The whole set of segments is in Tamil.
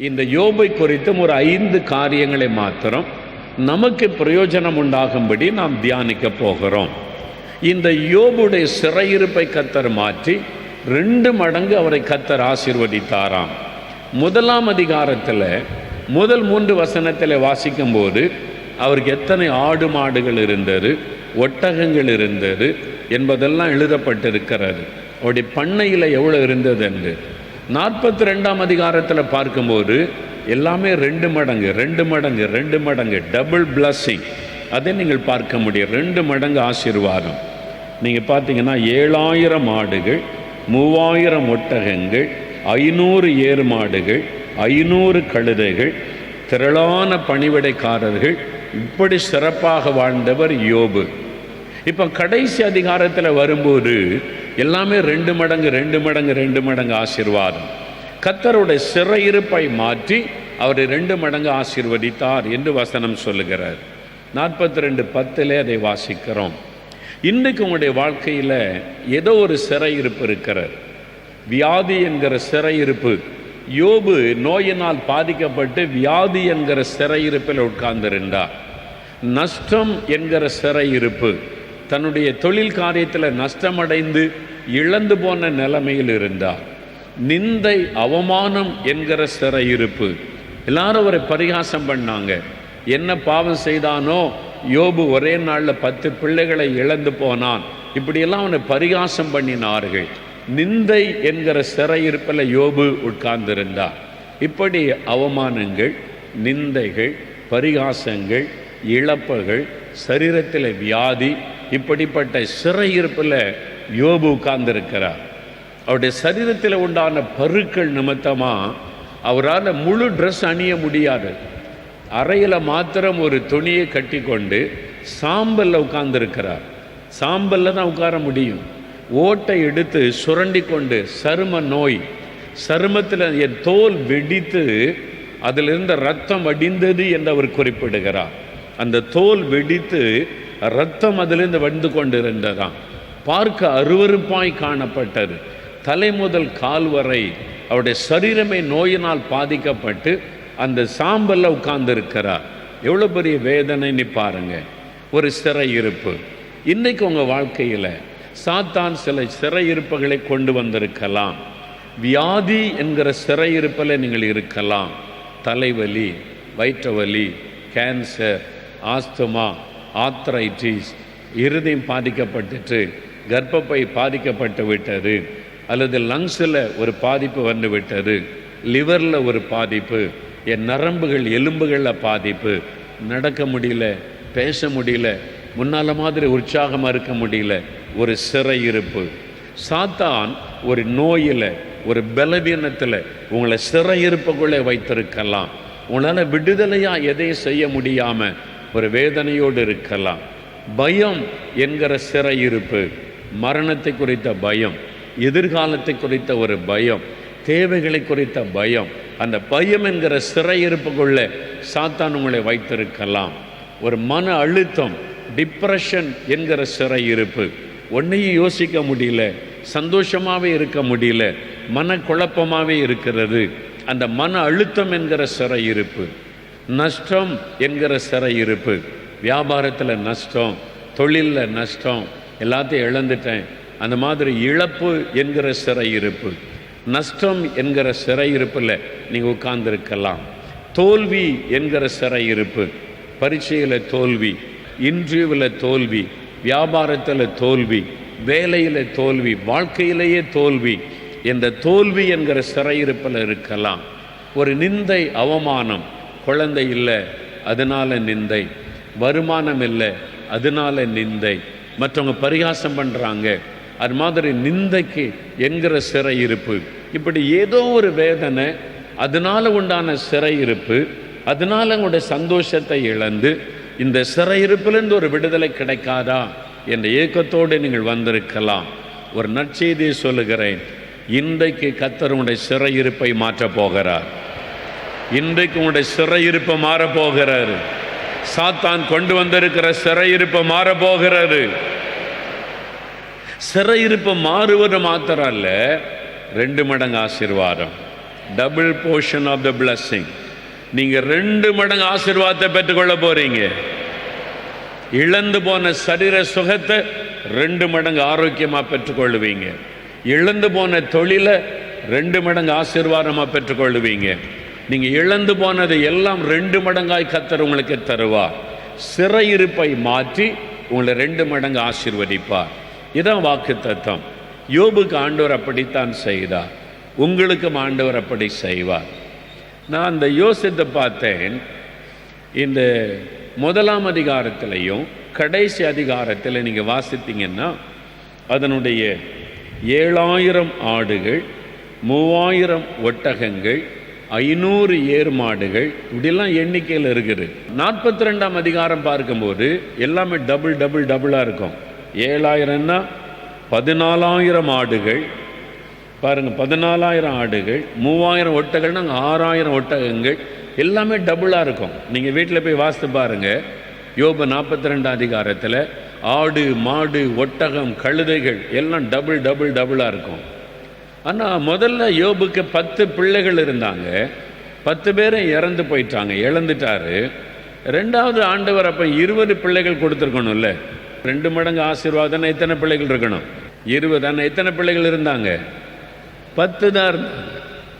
இந்த யோபை குறித்தும் ஒரு 5 காரியங்களை மாத்திரம் நமக்கு பிரயோஜனம் உண்டாகும்படி நாம் தியானிக்க போகிறோம். இந்த யோபுடைய சிறையிருப்பை கர்த்தர் மாற்றி 2 மடங்கு அவரை கர்த்தர் ஆசீர்வதித்தாராம். 1ஆம் அதிகாரத்தில் முதல் 3 வசனத்தில் வாசிக்கும்போது அவருக்கு எத்தனை ஆடு மாடுகள் இருந்தது, ஒட்டகங்கள் இருந்தது என்பதெல்லாம் எழுதப்பட்டிருக்கிறது. அவருடைய பண்ணையில் எவ்வளோ இருந்தது என்று 42ஆம் அதிகாரத்தில் பார்க்கும்போது எல்லாமே 2 மடங்கு 2 மடங்கு 2 மடங்கு டபுள் பிளஸ்ஸிங். அதை நீங்கள் பார்க்க முடியும். 2 மடங்கு ஆசீர்வாதம். நீங்கள் பார்த்தீங்கன்னா 7000 ஆடுகள், 3000 ஒட்டகங்கள், 500 ஏறு மாடுகள், 500 கழுதைகள், திரளான பணிவிடைக்காரர்கள். இப்படி சிறப்பாக வாழ்ந்தவர் யோபு. இப்போ கடைசி அதிகாரத்தில் வரும்போது எல்லாமே 2 மடங்கு 2 மடங்கு 2 மடங்கு ஆசீர்வாதம். கர்த்தருடைய சிறையிருப்பை மாற்றி அவரை 2 மடங்கு ஆசீர்வதித்தார் என்று வசனம் சொல்லுகிறார். 42:10 அதை வாசிக்கிறோம். இன்றைக்கு உங்களுடைய வாழ்க்கையில் ஏதோ ஒரு சிறையிருப்பு இருக்கிறார். வியாதி என்கிற சிறையிருப்பு. யோபு நோயினால் பாதிக்கப்பட்டு வியாதி என்கிற சிறையிருப்பில் உட்கார்ந்திருந்தார். நஷ்டம் என்கிற சிறையிருப்பு. தன்னுடைய தொழில் காரியத்தில் நஷ்டமடைந்து இழந்து போன நிலைமையில் இருந்தார். நிந்தை அவமானம் என்கிற சிறையிருப்பு. எல்லாரும் அவரை பரிகாசம் பண்ணாங்க. என்ன பாவம் செய்தானோ யோபு ஒரே நாளில் 10 பிள்ளைகளை இழந்து போனான். இப்படியெல்லாம் அவனை பரிகாசம் பண்ணினார்கள். நிந்தை என்கிற சிறையிருப்பில் யோபு உட்கார்ந்திருந்தார். இப்படி அவமானங்கள், நிந்தைகள், பரிகாசங்கள், இழப்புகள், சரீரத்தில் வியாதி, இப்படிப்பட்ட சிறையிருப்பில் யோபு உட்கார்ந்திருக்கிறார். அவருடைய சரீரத்தில் உண்டான பருக்கள் நிமித்தமாக அவரால் முழு ட்ரெஸ் அணிய முடியாது. அறையில் மாத்திரம் ஒரு துணியை கட்டி கொண்டு சாம்பலில் உட்கார்ந்துருக்கிறார். சாம்பலில் தான் உட்கார முடியும். ஓட்டை எடுத்து சுரண்டி கொண்டு சரும நோய், சருமத்தில் என் தோல் வெடித்து அதிலிருந்த ரத்தம் வடிந்தது என்று அவர் குறிப்பிடுகிறார். அந்த தோல் வெடித்து ரத்தம் அதிலிருந்து வந்து கொண்டிருந்ததாம். பார்க்க அருவருப்பாய் காணப்பட்டது. தலை முதல் கால் வரை அவருடைய சரீரமே நோயினால் பாதிக்கப்பட்டு அந்த சாம்பலில் உட்கார்ந்துருக்கிறார். எவ்வளோ பெரிய வேதனைன்னு பாருங்க. ஒரு சிறையிருப்பு. இன்றைக்கு உங்கள் வாழ்க்கையில் சாத்தான் சில சிறையிருப்புகளை கொண்டு வந்திருக்கலாம். வியாதி என்கிற சிறையிருப்பில் நீங்கள் இருக்கலாம். தலைவலி, வயிற்று வலி, கேன்சர், ஆஸ்துமா, ஆர்த்ரைட்டிஸ், இருதயம் பாதிக்கப்பட்டுட்டு கர்ப்பப்பை பாதிக்கப்பட்டு விட்டது, அல்லது லங்ஸில் ஒரு பாதிப்பு வந்து விட்டது, லிவரில் ஒரு பாதிப்பு, என் நரம்புகள் எலும்புகளில் பாதிப்பு, நடக்க முடியல, பேச முடியல, முன்னால் மாதிரி உற்சாகமாக இருக்க முடியல. ஒரு சிறையிருப்பு. சாத்தான் ஒரு நோயில், ஒரு பலவீனத்தில் உங்களை சிறையிருப்புக்குள்ளே வைத்திருக்கலாம். உங்களால் விடுதலையாக எதையும் செய்ய முடியாமல் ஒரு வேதனையோடு இருக்கலாம். பயம் என்கிற சிறையிருப்பு. மரணத்தை குறித்த பயம், எதிர்காலத்தை குறித்த ஒரு பயம், தேவைகளை குறித்த பயம். அந்த பயம் என்கிற சிறையிருப்புக்குள்ளே சாத்தான் உங்களை வைத்திருக்கலாம். ஒரு மன அழுத்தம், டிப்ரெஷன் என்கிற சிறையிருப்பு. ஒன்றையும் யோசிக்க முடியல, சந்தோஷமாகவே இருக்க முடியல, மனக்குழப்பமாகவே இருக்கிறது. அந்த மன அழுத்தம் என்கிற சிறையிருப்பு. நஷ்டம் என்கிற சிறையிருப்பு. வியாபாரத்தில் நஷ்டம், தொழிலில் நஷ்டம், எல்லாத்தையும் இழந்துட்டேன், அந்த மாதிரி இழப்பு என்கிற சிறையிருப்பு. நஷ்டம் என்கிற சிறையிருப்பில் நீங்கள் உட்கார்ந்துருக்கலாம். தோல்வி என்கிற சிறையிருப்பு. பரீட்சையில் தோல்வி, இன்டர்வியூவில் தோல்வி, வியாபாரத்தில் தோல்வி, வேலையில் தோல்வி, வாழ்க்கையிலேயே தோல்வி. இந்த தோல்வி என்கிற சிறையிருப்பில் இருக்கலாம். ஒரு நிந்தை, அவமானம். குழந்தை இல்லை, அதனால நிந்தை. வருமானம் இல்லை, அதனால நிந்தை. மற்றவங்க பரிகாசம் பண்ணுறாங்க, அது மாதிரி நிந்தைக்கு என்கிற சிறையிருப்பு. இப்படி ஏதோ ஒரு வேதனை, அதனால் உண்டான சிறையிருப்பு. அதனால் உங்களுடைய சந்தோஷத்தை இழந்து இந்த சிறையிருப்பிலிருந்து ஒரு விடுதலை கிடைக்காதா என்ற ஏக்கத்தோடு நீங்கள் வந்திருக்கலாம். ஒரு நற்செய்தியை சொல்லுகிறேன். இன்றைக்கு கர்த்தர் உங்களுடைய சிறையிருப்பை மாற்றப் போகிறார். இன்றைக்கு உங்களுடைய சிறையிருப்பை மாறப்போகிறார். சாத்தான் கொண்டு வந்திருக்கிற சிறையிருப்பை மாறப்போகிறாரு. சிறையிருப்பு மாறுவது மாத்திரம் அல்ல, 2 மடங்கு ஆசீர்வாதம். Double portion of the blessing. நீங்கள் 2 மடங்கு ஆசீர்வாதத்தை பெற்றுக்கொள்ள போறீங்க. இழந்து போன சரீர சுகத்தை 2 மடங்கு ஆரோக்கியமாக பெற்றுக்கொள்ளுவீங்க. இழந்து போன தொழிலை 2 மடங்கு ஆசீர்வாதமாக பெற்றுக்கொள்ளுவீங்க. நீங்கள் இழந்து போனதை எல்லாம் 2 மடங்காய் கர்த்தர் உங்களுக்கு தருவார். சிறையிருப்பை மாற்றி உங்களை 2 மடங்கு ஆசீர்வதிப்பார். இதான் வாக்கு தத்தம். யோபுக்கு ஆண்டவர் அப்படித்தான் செய்தார், உங்களுக்கும் ஆண்டவர் அப்படி செய்வார். நான் அந்த யோசித்து பார்த்தேன். இந்த 1ஆம் அதிகாரத்திலையும் கடைசி அதிகாரத்தில் நீங்கள் வாசித்தீங்கன்னா அதனுடைய 7000 ஆடுகள், 3000 ஒட்டகங்கள், 500 ஏர் மாடுகள், இப்படிலாம் எண்ணிக்கையில் இருக்குது. 42ஆம் அதிகாரம் பார்க்கும்போது எல்லாமே டபுளாக இருக்கும். 7000ன்னா 14000 ஆடுகள் பாருங்கள், 14000 ஆடுகள், 3000 ஒட்டகங்கள்னா 6000 ஒட்டகங்கள், எல்லாமே டபுளாக இருக்கும். நீங்கள் வீட்டில் போய் வாசித்து பாருங்கள். யோபு 42 அதிகாரத்தில் ஆடு, மாடு, ஒட்டகம், கழுதைகள் எல்லாம் டபுளாக இருக்கும். ஆனால் முதல்ல யோபுக்கு 10 பிள்ளைகள் இருந்தாங்க. 10 பேரும் இறந்து போயிட்டாங்க, இழந்துட்டாரு. 2வது ஆண்டவர் அப்போ 20 பிள்ளைகள் கொடுத்துருக்கணும்ல. 2 மடங்கு ஆசீர்வாதம்னா எத்தனை பிள்ளைகள் இருக்கணும்? 20. ஆனால் எத்தனை பிள்ளைகள் இருந்தாங்க? 10 தான் இருந்தாங்க.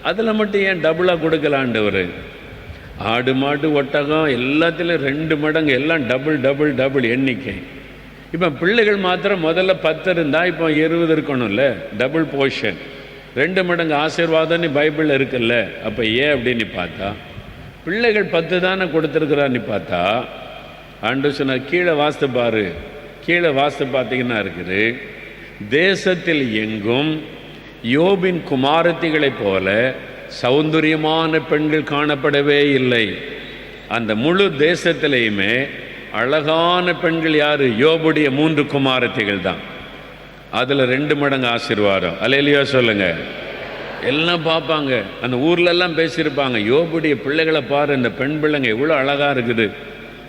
அதில் மட்டும் ஏன் டபுளாக கொடுக்கல ஆண்டவர்? ஆடு, மாடு, ஒட்டகம் எல்லாத்துலேயும் 2 மடங்கு, எல்லாம் டபுள் எண்ணிக்கை. இப்போ பிள்ளைகள் மாத்திரம் முதல்ல 10 இருந்தால் இப்போ 20 இருக்கணும்ல, டபுள் போர்ஷன். 2 மடங்கு ஆசீர்வாதம்னு பைபிளில் இருக்குல்ல. அப்போ ஏன் அப்படின்னு பார்த்தா பிள்ளைகள் 10 தானே கொடுத்துருக்குறான்னு பார்த்தா ஆண்டு சொன்ன கீழே வாஸ்து பாரு. கீழே வாஸ்து பார்த்தீங்கன்னா இருக்குது, தேசத்தில் எங்கும் யோபின் குமாரத்திகளைப் போல சௌந்தரியமான பெண்கள் காணப்படவே இல்லை. அந்த முழு தேசத்திலையுமே அழகான பெண்கள் யாரு? யோபுடைய 3 குமாரத்திகள் தான். அதில் 2 மடங்கு ஆசீர்வாதம். அல்லேலூயா சொல்லுங்க. எல்லாம் பார்ப்பாங்க, அந்த ஊர்லெல்லாம் பேசியிருப்பாங்க, யோபுடைய பிள்ளைகளை பாரு, இந்த பெண் பிள்ளைங்க எவ்வளோ அழகாக இருக்குது.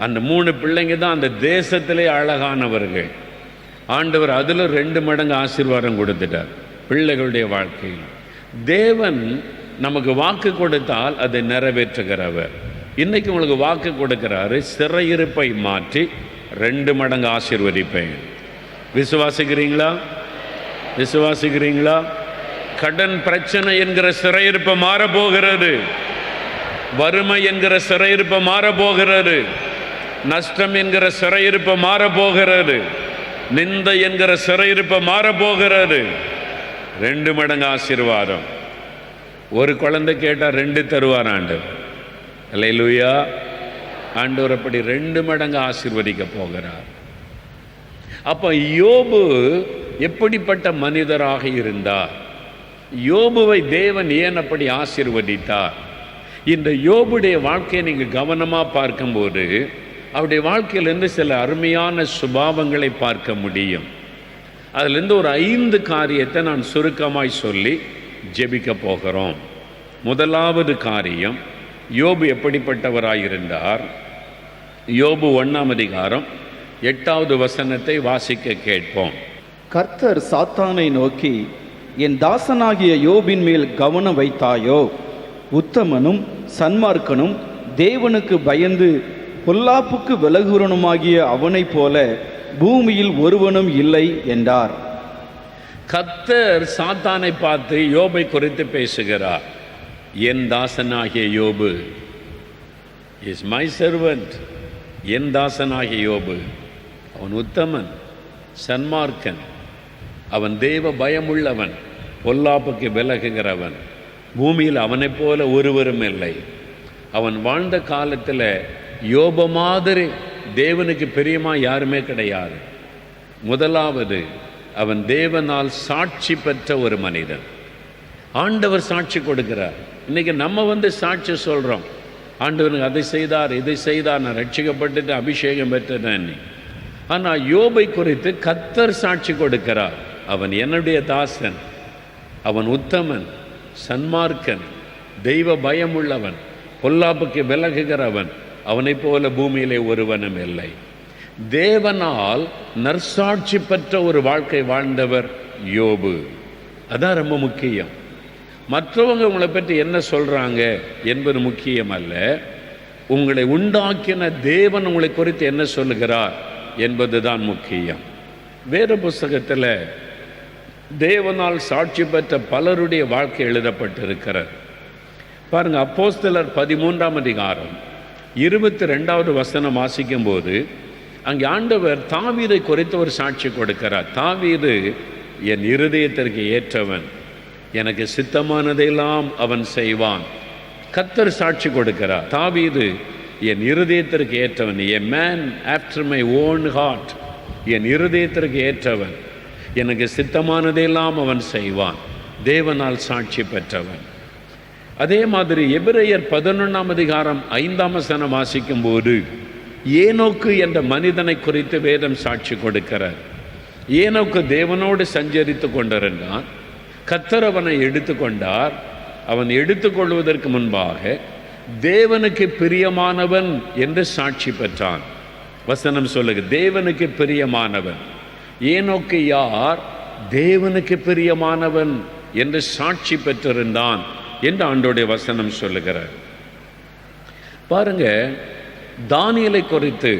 அந்த 3 பிள்ளைங்க தான் அந்த தேசத்திலே அழகானவர்கள். ஆண்டவர் அதில் 2 மடங்கு ஆசீர்வாதம் கொடுத்துட்டார் பிள்ளைகளுடைய வாழ்க்கையில். தேவன் நமக்கு வாக்கு கொடுத்தால் அதை நிறைவேற்றுகிறவர். இன்னைக்கு உங்களுக்கு வாக்கு கொடுக்கிறாரு, சிறையிருப்பை மாற்றி 2 மடங்கு ஆசீர்வதிப்பேன். விசுவாசிக்கிறீங்களா? விசுவாசிக்கிறீங்களா? கடன் பிரச்சனை என்கிற சிறையிருப்பை மாறப்போகிறது. வறுமை என்கிற சிறையிருப்பை மாறப்போகிறது. நஷ்டம் என்கிற சிறையிருப்பை மாறப்போகிறது. நிந்தை என்கிற சிறையிருப்பை மாறப்போகிறது. 2 மடங்கு ஆசீர்வாதம். ஒரு குழந்தை கேட்டால் 2 தருவார் ஆண்டவர். அல்லேலூயா. ஆண்டவர் அப்படி 2 மடங்கு ஆசீர்வதிக்க போகிறார். அப்போ யோபு எப்படிப்பட்ட மனிதராக இருந்தார்? யோபுவை தேவன் ஏன் அப்படி ஆசீர்வதித்தார்? இந்த யோபுடைய வாழ்க்கையை நீங்கள் கவனமாக பார்க்கும்போது அவருடைய வாழ்க்கையிலிருந்து சில அருமையான சுபாவங்களை பார்க்க முடியும். அதிலிருந்து ஒரு 5 காரியத்தை நான் சுருக்கமாய் சொல்லி ஜெபிக்க போகிறோம். முதலாவது காரியம், யோபு எப்படிப்பட்டவராயிருந்தார்? யோபு 1ஆம் அதிகாரம் 8வது வசனத்தை வாசிக்க கேட்போம். கர்த்தர் சாத்தானை நோக்கி, என் தாசனாகிய யோபின் மேல் கவனம் வைத்தாயோ? உத்தமனும் சன்மார்க்கனும் தேவனுக்கு பயந்து பொல்லாப்புக்கு விலகுவனுமாகிய அவனைப் போல பூமியில் ஒருவனும் இல்லை என்றார். கர்த்தர் சாத்தானை பார்த்து யோபை குறித்து பேசுகிறார். என் தாசனாகிய யோபு, இஸ் மை சர்வன்ட். என் தாசனாகிய யோபு, அவன் உத்தமன், சன்மார்க்கன், அவன் தேவ பயமுள்ளவன், பொல்லாப்புக்கு விலகுகிறவன், பூமியில் அவனைப் போல ஒருவரும் இல்லை. அவன் வாழ்ந்த காலத்தில் யோப மாதிரி தேவனுக்கு பிரியமா யாருமே கிடையாது. முதலாவது, அவன் தேவனால் சாட்சி பெற்ற ஒரு மனிதன். ஆண்டவர் சாட்சி கொடுக்கிறார். இன்னைக்கு நம்ம சாட்சி சொல்கிறோம், ஆண்டவனுக்கு அதை செய்தார், இதை செய்தார், நான் ரட்சிக்கப்பட்டுட்டு அபிஷேகம் பெற்றேன். ஆனால் யோபை குறித்து கர்த்தர் சாட்சி கொடுக்கிறார். அவன் என்னுடைய தாசன், அவன் உத்தமன், சன்மார்க்கன், தெய்வ பயமுள்ளவன், பொல்லாப்புக்கு விலகுகிறவன், அவனைப் போல பூமியிலே ஒருவனும் இல்லை. தேவனால் நற்சாட்சி பெற்ற ஒரு வாழ்க்கை வாழ்ந்தவர் யோபு. அதான் ரொம்ப முக்கியம். மற்றவங்க உங்களை பற்றி என்ன சொல்கிறாங்க என்பது முக்கியம் அல்ல. உங்களை உண்டாக்கின தேவன் உங்களை குறித்து என்ன சொல்லுகிறார் என்பது தான் முக்கியம். வேத புஸ்தகத்தில் தேவனால் சாட்சி பெற்ற பலருடைய வாழ்க்கை எழுதப்பட்டிருக்கிறது. பாருங்கள், அப்போஸ்தலர் 13ஆம் அதிகாரம் 22வது வசனம் வாசிக்கும் போது அங்கே ஆண்டவர் தாவீதை குறித்து ஒரு சாட்சி கொடுக்கிறார். தாவீது என் இருதயத்திற்கு ஏற்றவன், எனக்கு சித்தமானதையெல்லாம் அவன் செய்வான். கர்த்தர் சாட்சி கொடுக்கிறார், தாவீது என் இருதயத்திற்கு ஏற்றவன், a man after my own heart, என் இருதயத்திற்கு ஏற்றவன், எனக்கு சித்தமானதையெல்லாம் அவன் செய்வான். தேவனால் சாட்சி பெற்றவன். அதே மாதிரி எபிரெயர் 11ஆம் அதிகாரம் 5ஆம் வசனம் வாசிக்கும் போது ஏனோக்கு என்ற மனிதனை குறித்து வேதம் சாட்சி கொடுக்கிறார். ஏனோக்கு தேவனோடு சஞ்சரித்து கொண்டிருந்தான். கர்த்தர் அவனை எடுத்துக்கொண்டார். அவன் எடுத்துக்கொள்வதற்கு முன்பாக தேவனுக்கு பிரியமானவன் என்று சாட்சி பெற்றான். வசனம் சொல்லுங்க, தேவனுக்கு பிரியமானவன். ஏனோக்கு யார்? தேவனுக்கு பிரியமானவன் என்று சாட்சி பெற்றிருந்தான் என்று ஆண்டோடைய வசனம் சொல்லுகிறார். பாருங்க, தானியேலை குறித்து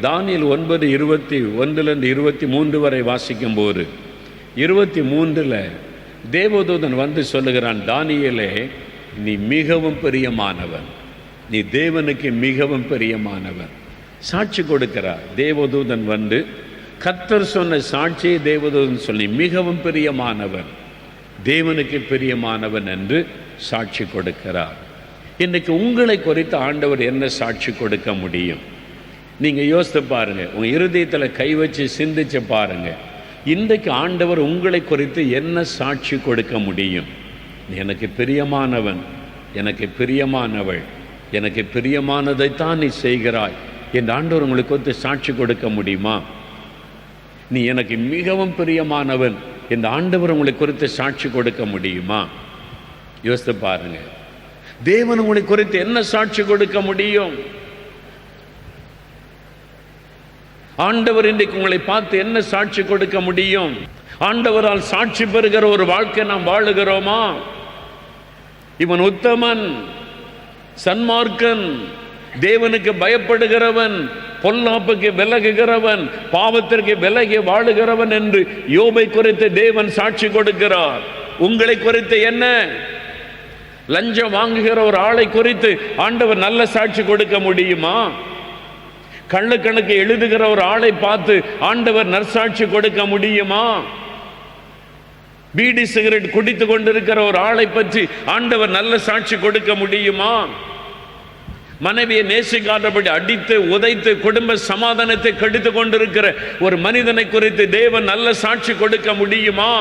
தானியேல் 9:21-23 வரை வாசிக்கும் போது 23 தேவதூதன் வந்து சொல்லுகிறான், தானியேலே நீ மிகவும் பிரியமானவன், நீ தேவனுக்கு மிகவும் பிரியமானவன். சாட்சி கொடுக்கிறார். தேவதூதன் வந்து கர்த்தர் சொன்ன சாட்சியை தேவதூதன் சொல்லி மிகவும் பிரியமானவன், தேவனுக்கு பிரியமானவன் என்று சாட்சி கொடுக்கிறார். இன்றைக்கு உங்களை குறித்து ஆண்டவர் என்ன சாட்சி கொடுக்க முடியும்? நீங்கள் யோசித்து பாருங்கள், உங்கள் இருதயத்தில் கை வச்சு சிந்திச்சு பாருங்கள். இன்றைக்கு ஆண்டவர் உங்களை குறித்து என்ன சாட்சி கொடுக்க முடியும்? எனக்கு பிரியமானவன், எனக்கு பிரியமானவள், எனக்கு பிரியமானதைத்தான் நீ செய்கிறாய் என்று ஆண்டவர் உங்களுக்கு குறித்து சாட்சி கொடுக்க முடியுமா? நீ எனக்கு மிகவும் பிரியமானவன் என்று ஆண்டவர் உங்களை குறித்து சாட்சி கொடுக்க முடியுமா? யோசித்து பாருங்க. தேவன் உங்களை குறித்து என்ன சாட்சி கொடுக்க முடியும்? ஆண்டவர் இன்றைக்கு உங்களை பார்த்து என்ன சாட்சி கொடுக்க முடியும்? ஆண்டவரால் சாட்சி பெறுகிற ஒரு வாழ்க்கை நாம் வாழுகிறோமா? இவன் உத்தமன், சன்மார்க்கன், தேவனுக்கு பயப்படுகிறவன், பொல்லாப்புக்கு விலகுகிறவன், பாவத்திற்கு விலகி வாழுகிறவன் என்று யோபை குறித்து தேவன் சாட்சி கொடுக்கிறார். உங்களை குறித்து என்ன? லஞ்சம் வாங்குகிற ஒரு ஆளை குறித்து ஆண்டவர் நல்ல சாட்சி கொடுக்க முடியுமா? கள்ளக்கணக்கு எழுதுகிற ஒரு ஆளை பார்த்து ஆண்டவர் நற்சாட்சி கொடுக்க முடியுமா? பீடி சிகரெட் குடித்து கொண்டிருக்கிற ஒரு ஆளை பற்றி ஆண்டவர் நல்ல சாட்சி கொடுக்க முடியுமா? மனைவியை நேசிக்காதபடி அடித்து உதைத்து குடும்ப சமாதானத்தை கெடுத்து கொண்டிருக்கிற ஒரு மனிதனை குறித்து தேவன் நல்ல சாட்சி கொடுக்க முடியுமா?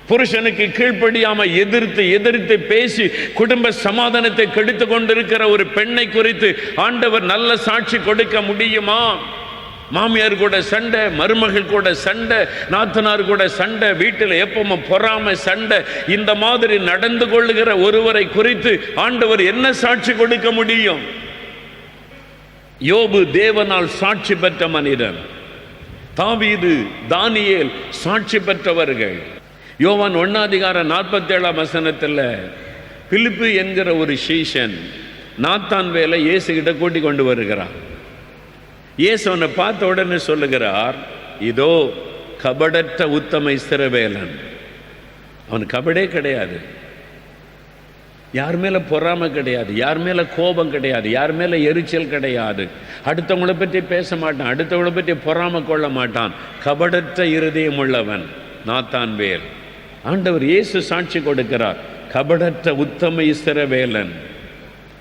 புருஷனுக்கு கீழ்ப்படியாம எதிர்த்து பேசி குடும்ப சமாதானத்தை கெடுத்து கொண்டிருக்கிற ஒரு பெண்ணை குறித்து ஆண்டவர் நல்ல சாட்சி கொடுக்க முடியுமா? மாமியார் கூட சண்டை, மருமகள் கூட சண்டை, நாத்தனார் கூட சண்டை, வீட்டில் எப்பவும் பொறாமை சண்டை, இந்த மாதிரி நடந்து கொள்ளுகிற ஒருவரை குறித்து ஆண்டவர் என்ன சாட்சி கொடுக்க முடியும்? யோபு தேவனால் சாட்சி பெற்ற மனிதன். தாவீது, தானியேல் சாட்சி பெற்றவர்கள். யோவான் 1:47 பிலிப்பு என்கிற ஒரு சீஷன் நாத்தான் வேலை இயேசு கிட்ட கூட்டி கொண்டு வருகிறார். இயேசு அவனை பார்த்த உடனே சொல்லுகிறார், இதோ கபடற்ற உத்தம இஸ்ரவேலன். அவன் கபடே கிடையாது, யார் மேல பொறாமை கிடையாது, யார் மேல கோபம் கிடையாது, யார் மேல எரிச்சல் கிடையாது, அடுத்தவங்களை பற்றி பேச மாட்டான், அடுத்தவங்களை பற்றி பொறாமை கொள்ள மாட்டான், கபடற்ற இருதயம் உள்ளவன் நாத்தான் வேல். ஆண்டவர் இயேசு சாட்சி கொடுக்கிறார், கபடற்ற உத்தம இஸ்ரவேலன்.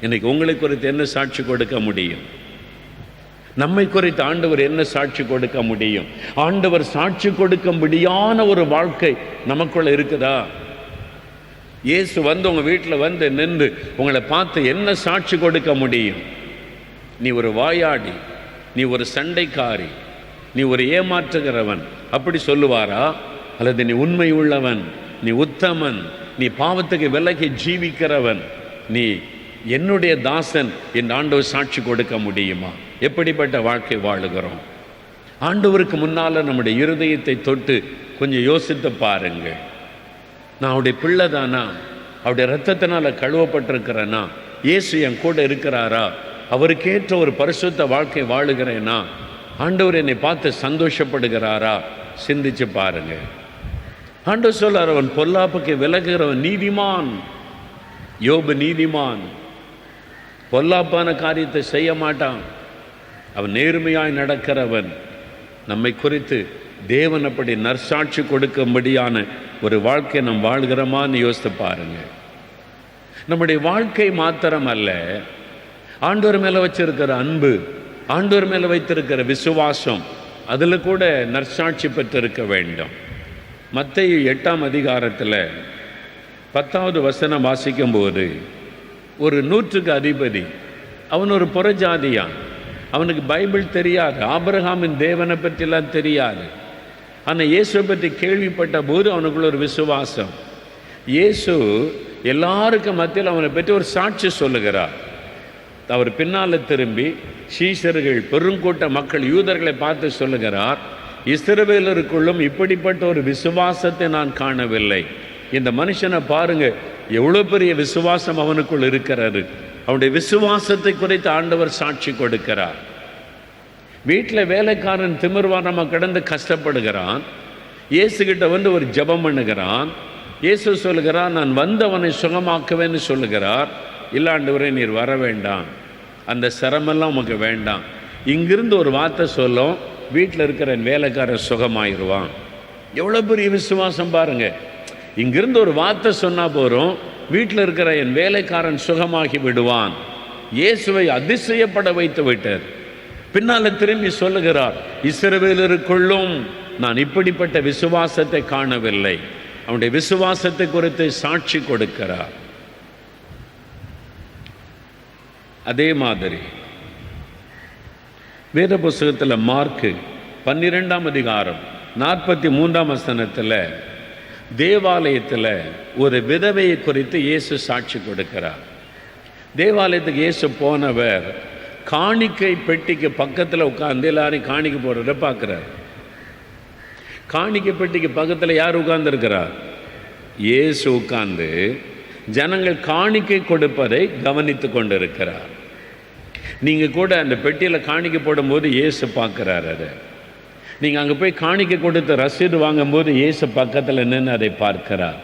இன்னைக்கு உங்களை குறித்து என்ன சாட்சி கொடுக்க முடியும்? நம்மை குறித்து ஆண்டவர் என்ன சாட்சி கொடுக்க முடியும்? ஆண்டவர் சாட்சி கொடுக்கும்படியான ஒரு வாழ்க்கை நமக்குள்ள இருக்குதா? இயேசு வந்து உங்க வீட்டில் வந்து நின்று உங்களை பார்த்து என்ன சாட்சி கொடுக்க முடியும்? நீ ஒரு வாயாடி, நீ ஒரு சண்டைக்காரி, நீ ஒரு ஏமாற்றுகிறவன் அப்படி சொல்லுவாரா? அல்லது நீ உண்மை உள்ளவன், நீ உத்தமன், நீ பாவத்துக்கு விலகி ஜீவிக்கிறவன், நீ என்னுடைய தாசன் என்று ஆண்டவர் சாட்சி கொடுக்க முடியுமா? எப்படிப்பட்ட வாழ்க்கை வாழுகிறோம்? ஆண்டவருக்கு முன்னால் நம்முடைய இருதயத்தை தொட்டு கொஞ்சம் யோசித்து பாருங்க. நான் அவருடைய பிள்ளை தானா? அவருடைய இரத்தத்தினால கழுவப்பட்டிருக்கிறேனா, இயேசு என் கூட இருக்கிறாரா, அவருக்கேற்ற ஒரு பரிசுத்த வாழ்க்கை வாழுகிறேனா, ஆண்டவர் என்னை பார்த்து சந்தோஷப்படுகிறாரா, சிந்திச்சு பாருங்க. ஆண்டவர் சொல்றார், அவன் பொல்லாப்புக்கு விலகுகிறவன் நீதிமான். யோபு நீதிமான், பொல்லாப்பான காரியத்தை செய்ய மாட்டான், அவன் நேர்மையாய் நடக்கிறவன். நம்மை குறித்து தேவன் அப்படி நற்சாட்சி கொடுக்கும்படியான ஒரு வாழ்க்கை நாம் வாழ்கிறோமான்னு யோசித்து பாருங்க. நம்முடைய வாழ்க்கை மாத்திரம் அல்ல, ஆண்டவர் மேலே வச்சிருக்கிற அன்பு, ஆண்டவர் மேலே வைத்திருக்கிற விசுவாசம், அதில் கூட நற்சாட்சி பெற்றிருக்க வேண்டும். மத்தேயு 8ஆம் அதிகாரத்தில் 10வது வசனம் வாசிக்கும்போது, ஒரு 100க்கு அதிபதி, அவன் ஒரு புறஜாதியான், அவனுக்கு பைபிள் தெரியாது, ஆபிரகாமின் தேவனை பற்றிலாம் தெரியாது. ஆனால் இயேசுவை பற்றி கேள்விப்பட்ட போது அவனுக்குள்ள ஒரு விசுவாசம். இயேசு எல்லாருக்கும் மத்தியில் அவனை பற்றி ஒரு சாட்சி சொல்லுகிறார். அவர் பின்னால் திரும்பி சீஷர்கள், பெருங்கூட்ட மக்கள், யூதர்களை பார்த்து சொல்லுகிறார், இஸ்ரவேலருக்குள்ளும் இப்படிப்பட்ட ஒரு விசுவாசத்தை நான் காணவில்லை. இந்த மனுஷனை பாருங்க, எவ்வளோ பெரிய விசுவாசம் அவனுக்குள் இருக்கிறாரு. அவனுடைய விசுவாசத்தை குறித்து ஆண்டவர் சாட்சி கொடுக்கிறார். வீட்டில் வேலைக்காரன் திமிர்வாரமாக கிடந்து கஷ்டப்படுகிறான், இயேசுகிட்ட வந்து ஒரு ஜெபம் பண்ணுகிறான். இயேசு சொல்லுகிறார், நான் வந்தவனை சுகமாக்குவேன்னு சொல்லுகிறார். இல்லாண்டவரே, நீர் வர வேண்டாம், அந்த சிரமெல்லாம் உமக்கு வேண்டாம், இங்கிருந்து ஒரு வார்த்தை சொல்லும், வீட்டில் இருக்கிற என் வேலைக்காரன் சுகமாயிருவான். எவ்வளோ பெரிய விசுவாசம் பாருங்க. இங்கிருந்து ஒரு வார்த்தை சொன்னால் போகிறோம், வீட்டில் இருக்கிற என் வேலைக்காரன் சுகமாகி விடுவான். இயேசுவை அதிசயப்பட வைத்து விட்டார். பின்னால் திரும்பி சொல்லுகிறார், இஸ்ரவேலருக்குள்ளும் நான் இப்படிப்பட்ட விசுவாசத்தை காணவில்லை. அவனுடைய விசுவாசத்தை குறித்து சாட்சி கொடுக்கிறார். அதே மாதிரி வேத புஸ்தகத்தில் மார்க்கு 12ஆம் அதிகாரம் 43ஆம் வசனத்தில் தேவாலயத்தில் ஒரு விதவையை குறித்து இயேசு சாட்சி கொடுக்கிறார். தேவாலயத்துக்கு இயேசு போனவர் காணிக்கை பெட்டிக்கு பக்கத்தில் உட்கார்ந்து எல்லாரையும் காணிக்கை போடுறத பார்க்குறார். காணிக்கை பெட்டிக்கு பக்கத்தில் யார் உட்கார்ந்துருக்கிறார்? இயேசு உட்கார்ந்து ஜனங்கள் காணிக்கை கொடுப்பதை கவனித்து கொண்டு இருக்கிறார். நீங்கள் கூட அந்த பெட்டியில் காணிக்கை போடும்போது இயேசு பார்க்குறார். அதை நீங்கள் அங்கே போய் காணிக்கை கொடுத்து ரசீது வாங்கும்போது இயேசு பக்கத்தில் நின்று அதை பார்க்கிறார்.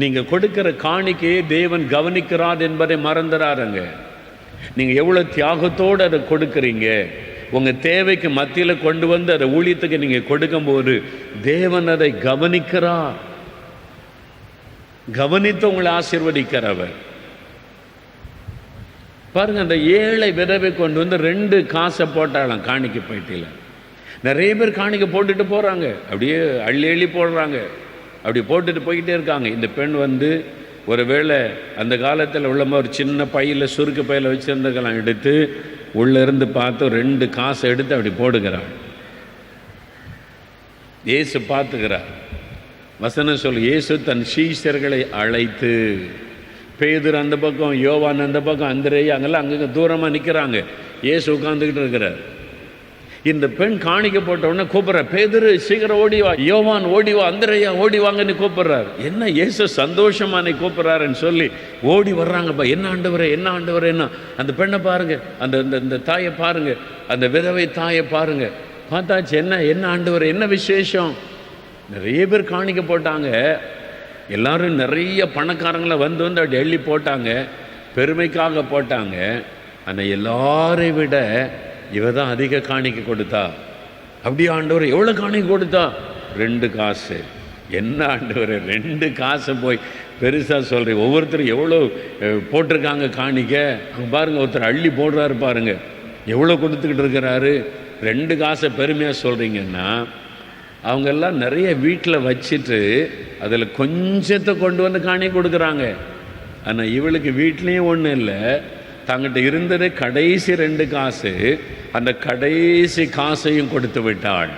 நீங்கள் கொடுக்கிற காணிக்கையை தேவன் கவனிக்கிறார் என்பதை மறந்துறாருங்க. நீங்கள் எவ்வளோ தியாகத்தோடு அதை கொடுக்குறீங்க, உங்கள் தேவைக்கு மத்தியில் கொண்டு வந்து அதை ஊழியத்துக்கு நீங்கள் கொடுக்கும்போது தேவன் அதை கவனிக்கிறார். கவனித்து உங்களை ஆசீர்வதிக்கிறவர். பாருங்க, அந்த ஏழை விதவை கொண்டு வந்து 2 காசை போட்டாலாம் காணிக்கை பெட்டியில். நிறைய பேர் காணிக்கை போட்டுட்டு போகிறாங்க, அப்படியே அள்ளி அள்ளி போடுறாங்க, அப்படி போட்டுட்டு போய்கிட்டே இருக்காங்க. இந்த பெண் வந்து ஒருவேளை அந்த காலத்தில் உள்ள ஒரு சின்ன பையில், சுருக்கு பையில் வச்சுருந்ததெல்லாம் எடுத்து உள்ளேருந்து பார்த்து 2 காசை எடுத்து அப்படி போடுகிறாள். இயேசு பார்த்துக்கிறார். வசனம் சொல்லு, இயேசு தன் சீஷர்களை அழைத்து, பேதுரு அந்த பக்கம், யோவான் அந்த பக்கம், அந்திரேயா அங்கெல்லாம் அங்கங்கே தூரமாக நிற்கிறாங்க. இயேசு உட்காந்துக்கிட்டு இருக்கிறார். இந்த பெண் காணிக்க போட்ட உடனே கூப்பிட்ற, பேதுரு சீக்கிரம் ஓடிவா, யோவான் ஓடிவா, அந்திரேயா ஓடிவாங்கன்னு கூப்பிட்றார். என்ன இயேசு சந்தோஷமானே கூப்பிட்றாருன்னு சொல்லி ஓடி வர்றாங்கப்பா. என்ன ஆண்டவரே, என்ன ஆண்டவரே, என்ன. அந்த பெண்ணை பாருங்க, அந்த தாயை பாருங்க, அந்த விதவை தாயை பாருங்க. பார்த்தாச்சு, என்ன என்ன ஆண்டவரே, என்ன விசேஷம். நிறைய பேர் காணிக்க போட்டாங்க, எல்லாரும் நிறைய பணக்காரங்களை வந்து அப்படி எள்ளி போட்டாங்க, பெருமைக்காக போட்டாங்க. ஆனால் எல்லாரை விட இவ தான் அதிக காணிக்கை கொடுத்தா. அப்படியே ஆண்டவர் எவ்வளோ காணிக்கை கொடுத்தா? 2 காசு. என்ன ஆண்டவர் 2 காசை போய் பெருசாக சொல்கிறேன். ஒவ்வொருத்தரும் எவ்வளோ போட்டிருக்காங்க காணிக்க. அங்கே பாருங்கள், ஒருத்தர் அள்ளி போடுறாரு பாருங்க, எவ்வளோ கொடுத்துக்கிட்டு இருக்கிறாரு. 2 காசை பெருமையாக சொல்கிறீங்கன்னா, அவங்கெல்லாம் நிறைய வீட்டில் வச்சுட்டு அதில் கொஞ்சத்தை கொண்டு வந்து காணிக்கை கொடுக்குறாங்க. ஆனால் இவளுக்கு வீட்லேயும் ஒன்றும் இல்லை, தங்கிட்ட இருந்தது கடைசி 2 காசு. அந்த கடைசி காசையும் கொடுத்து விட்டாள்.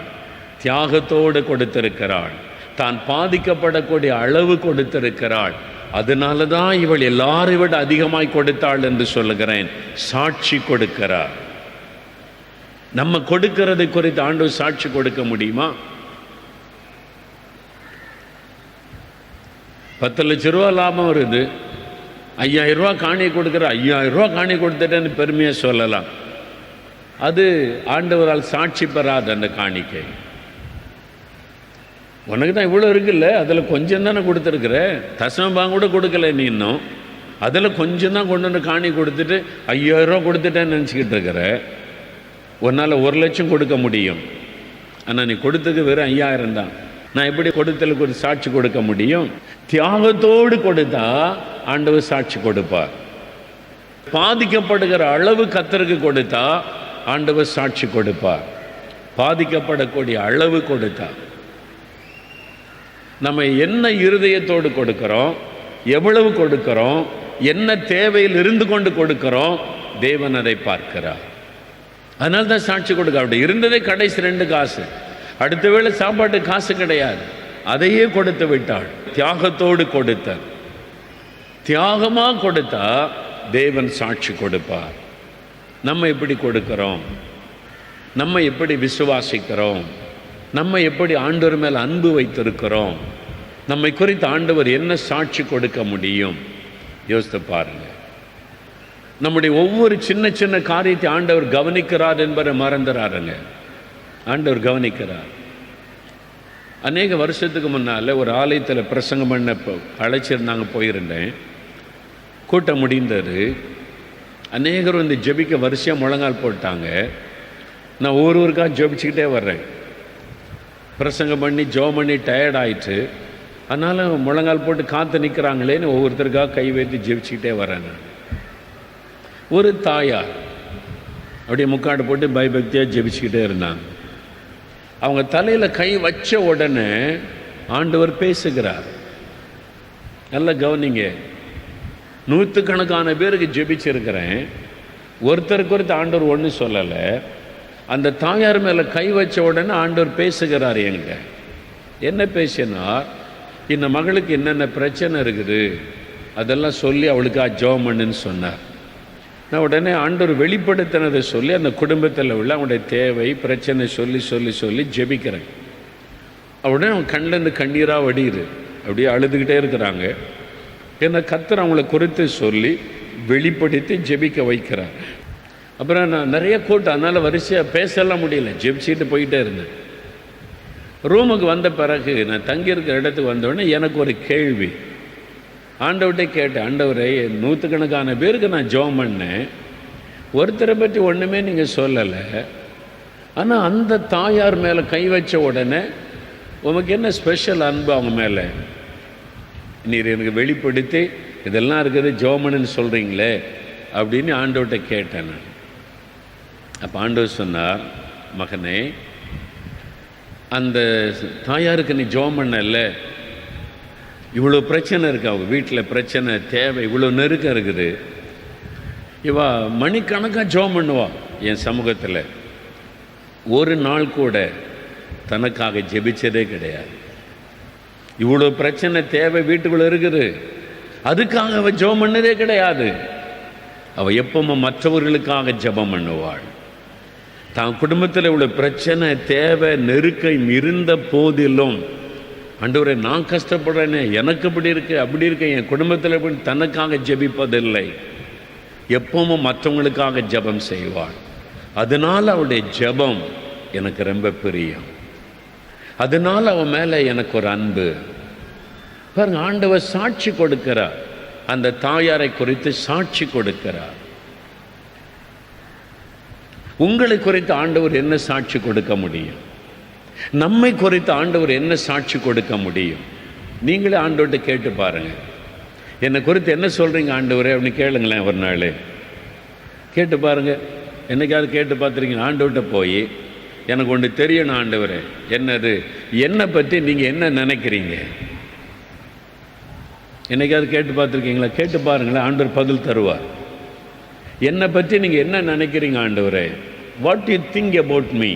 தியாகத்தோடு கொடுத்திருக்கிறாள். தான் பாதிக்கப்படக்கூடிய அளவு கொடுத்திருக்கிறாள். அதனால தான் இவள் எல்லாரை விட அதிகமாய் கொடுத்தாள் என்று சொல்லுகிறேன். சாட்சி கொடுக்கிறார். நம்ம கொடுக்கிறதை குறித்து ஆண்டவர் சாட்சி கொடுக்க முடியுமா? 10 லட்ச ரூபா லாபம் வருது, 5000 ரூபா காணி கொடுக்குற, 5000 ரூபா காணி கொடுத்துட்டேன்னு பெருமையாக சொல்லலாம். அது ஆண்டவரால் சாட்சி பெறாத அந்த காணிக்கை. உனக்கு தான் இவ்வளோ இருக்குல்ல, அதில் கொஞ்சம் தானே கொடுத்துருக்குற, தசமபாகம் கூட கொடுக்கல நீ இன்னும், அதில் கொஞ்சம் தான் கொண்டு வந்து காணி கொடுத்துட்டு 5000 ரூபா கொடுத்துட்டேன்னு நினச்சிக்கிட்டு இருக்கிற. உன்னால் 1 லட்சம் கொடுக்க முடியும், ஆனால் நீ கொடுத்தது வெறும் 5000 தான். நான் எப்படி கொடுத்தலுக்கு ஒரு சாட்சி கொடுக்க முடியும்? தியாகத்தோடு கொடுத்தா ஆண்டவர் சாட்சி கொடுப்பார். பாதிக்கப்படுகிற அளவு கர்த்தருக்கு கொடுத்தா ஆண்டவர் சாட்சி கொடுப்பார். பாதிக்கப்படக்கூடிய அளவு கொடுத்தா நம்ம என்ன இருதயத்தோடு கொடுக்கிறோம், எவ்வளவு கொடுக்கிறோம், என்ன தேவையில் இருந்து கொண்டு கொடுக்கிறோம், தேவன் அதை பார்க்கிறார். அதனால தான் சாட்சி கொடுக்க. அப்படி இருந்ததே கடைசி 2 காசு, அடுத்த வேளை சாப்பாட்டு காசு கிடையாது, அதையே கொடுத்து விட்டாள். தியாகத்தோடு கொடுத்த, தியாகமாக கொடுத்தா தேவன் சாட்சி கொடுப்பார். நம்ம எப்படி கொடுக்கிறோம், நம்ம எப்படி விசுவாசிக்கிறோம், நம்ம எப்படி ஆண்டவர் மேல் அன்பு வைத்திருக்கிறோம், நம்மை குறித்து ஆண்டவர் என்ன சாட்சி கொடுக்க முடியும்? யோசித்து பாருங்க. நம்முடைய ஒவ்வொரு சின்ன சின்ன காரியத்தை ஆண்டவர் கவனிக்கிறார் என்பதை மறந்துறாருங்க. ஆண்டவர் கவனிக்கிறார். அநேக வருஷத்துக்கு முன்னால் ஒரு ஆலயத்தில் பிரசங்கம் பண்ண அழைச்சிருந்தாங்க, போயிருந்தேன். கூட்டம் முடிந்தது. அநேகர் வந்து ஜெபிக்க வரிசையாக முழங்கால் போட்டாங்க. நான் ஒவ்வொருவருக்காக ஜெபிச்சுக்கிட்டே வர்றேன். பிரசங்கம் பண்ணி ஜெபம் பண்ணி டயர்ட் ஆயிட்டு, அதனால் முழங்கால் போட்டு காத்து நிற்கிறாங்களேன்னு ஒவ்வொருத்தருக்காக கை வைத்து ஜெபிச்சுக்கிட்டே வரேன். நான் ஒரு தாயார் அப்படியே முக்காடு போட்டு பயபக்தியாக ஜெபிச்சுக்கிட்டே இருந்தாங்க. அவங்க தலையில் கை வச்ச உடனே ஆண்டவர் பேசுகிறார். நல்லா கவனிங்க. 100கணக்கான பேருக்கு ஜெபிச்சிருக்கிறேன், ஒருத்தருக்கு ஒருத்தர் ஆண்டவர் ஒன்றும் சொல்லலை. அந்த தாயார் மேலே கை வச்ச உடனே ஆண்டவர் பேசுகிறார். என்கிட்ட என்ன பேசினார்? இந்த மகளுக்கு என்னென்ன பிரச்சனை இருக்குது அதெல்லாம் சொல்லி அவளுக்காக ஜெபம் பண்ணுன்னு சொன்னார். நான் உடனே ஆண்டவர் வெளிப்படுத்தினதை சொல்லி அந்த குடும்பத்தில் உள்ள அவங்களுடைய தேவை பிரச்சனை சொல்லி சொல்லி சொல்லி ஜெபிக்கிறேன். உடனே அவன் கண்ணிலேருந்து கண்ணீராக வடியுது, அப்படியே அழுதுகிட்டே இருக்கிறாங்க. ஏன்னா கர்த்தர் அவங்கள குறித்து சொல்லி வெளிப்படுத்தி ஜெபிக்க வைக்கிறார். அப்புறம் நான் நிறைய கூட்டம், அதனால் வரிசையாக பேசலாம் முடியல, ஜெபிச்சுட்டு போயிட்டே இருந்தேன். ரூமுக்கு வந்த பிறகு நான் தங்கியிருக்கிற இடத்துக்கு வந்தோடனே எனக்கு ஒரு கேள்வி. ஆண்டவர்கிட்ட கேட்டேன், ஆண்டவரே 100கணக்கான பேருக்கு நான் ஜெபம் பண்ணேன், ஒருத்தரை பற்றி ஒன்றுமே நீங்கள் சொல்லலை, ஆனால் அந்த தாயார் மேலே கை வச்ச உடனே உமக்கு என்ன ஸ்பெஷல் அன்பு அவங்க மேலே நீர் எனக்கு வெளிப்படுத்தி இதெல்லாம் இருக்குது ஜெபம் பண்ணுன்னு சொல்கிறீங்களே அப்படின்னு ஆண்டவர்கிட்ட கேட்டேன் நான். அப்போ ஆண்டவர் சொன்னார், மகனே, அந்த தாயாருக்கு நீ ஜெபம் பண்ணல, இவ்வளோ பிரச்சனை இருக்குது, அவங்க வீட்டில் பிரச்சனை தேவை இவ்வளோ நெருக்கம் இருக்குது, இவா மணிக்கணக்காக ஜெபம் பண்ணுவா என் சமூகத்தில், ஒரு நாள் கூட தனக்காக ஜெபிச்சதே கிடையாது. இவ்வளோ பிரச்சனை தேவை வீட்டுக்குள்ளே இருக்குது, அதுக்காக அவள் ஜெபம் பண்ணதே கிடையாது. அவள் எப்பவும் மற்றவர்களுக்காக ஜெபம் பண்ணுவாள். தான் குடும்பத்தில் இவ்வளோ பிரச்சனை தேவை நெருக்கம் இருந்த போதிலும், ஆண்டவரே நான் கஷ்டப்படுறேனே, எனக்கு இப்படி இருக்கு அப்படி இருக்கு, என் குடும்பத்தில் எப்படி தனக்காக ஜெபிப்பதில்லை, எப்பவும் மற்றவங்களுக்காக ஜெபம் செய்வாள். அதனால் அவளுடைய ஜெபம் எனக்கு ரொம்ப பிரியம். அதனால் அவன் மேலே எனக்கு ஒரு அன்பு. பாருங்க, ஆண்டவர் சாட்சி கொடுக்கிறார். அந்த தாயாரை குறித்து சாட்சி கொடுக்கிறார். உங்களை குறித்து ஆண்டவர் என்ன சாட்சி கொடுக்க முடியும்? நம்மை குறித்து ஆண்டவர் என்ன சாட்சி கொடுக்க முடியும்? நீங்களே ஆண்டவர்கிட்ட கேட்டு பாருங்க. என்னை குறித்து என்ன சொல்கிறீங்க ஆண்டவரே அப்படின்னு கேளுங்களேன். ஒரு நாள் கேட்டு பாருங்க. என்னைக்காவது கேட்டு பார்த்துருக்கீங்க? ஆண்டவர்கிட்ட போய் எனக்கு ஒன்று தெரியணும் ஆண்டவரே, என்னது, என்னை பற்றி நீங்கள் என்ன நினைக்கிறீங்க? என்னைக்காவது கேட்டு பார்த்துருக்கீங்களா? கேட்டு பாருங்களேன், ஆண்டவர் பதில் தருவார். என்னை பற்றி நீங்கள் என்ன நினைக்கிறீங்க ஆண்டவரே? What you think about me?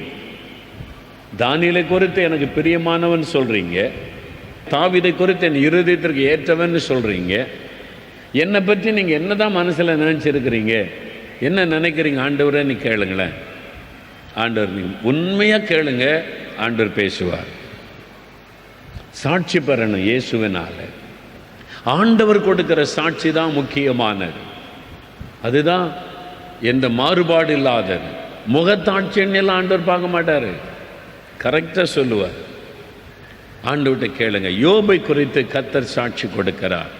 தானியேலை குறித்து எனக்கு பிரியமானவன் சொல்கிறீங்க, தாவீதை குறித்து என் இருதயத்திற்கு ஏற்றவன் சொல்கிறீங்க. என்னை பற்றி நீங்கள் என்ன தான் மனசில் நினச்சிருக்கிறீங்க, என்ன நினைக்கிறீங்க ஆண்டவரேன்னு கேளுங்களேன். ஆண்டவர் நீங்கள் உண்மையாக கேளுங்க, ஆண்டவர் பேசுவார். சாட்சி பெறணும் இயேசுவினால. ஆண்டவர் கொடுக்கிற சாட்சி தான் முக்கியமானது. அதுதான் எந்த மாறுபாடு இல்லாதது. முகத்தாட்சின்னு எல்லாம் ஆண்டவர் பார்க்க மாட்டார், கரெக்டாக சொல்லுவார். ஆண்டவர்கிட்ட கேளுங்க. யோபை குறித்து கர்த்தர் சாட்சி கொடுக்கிறார்.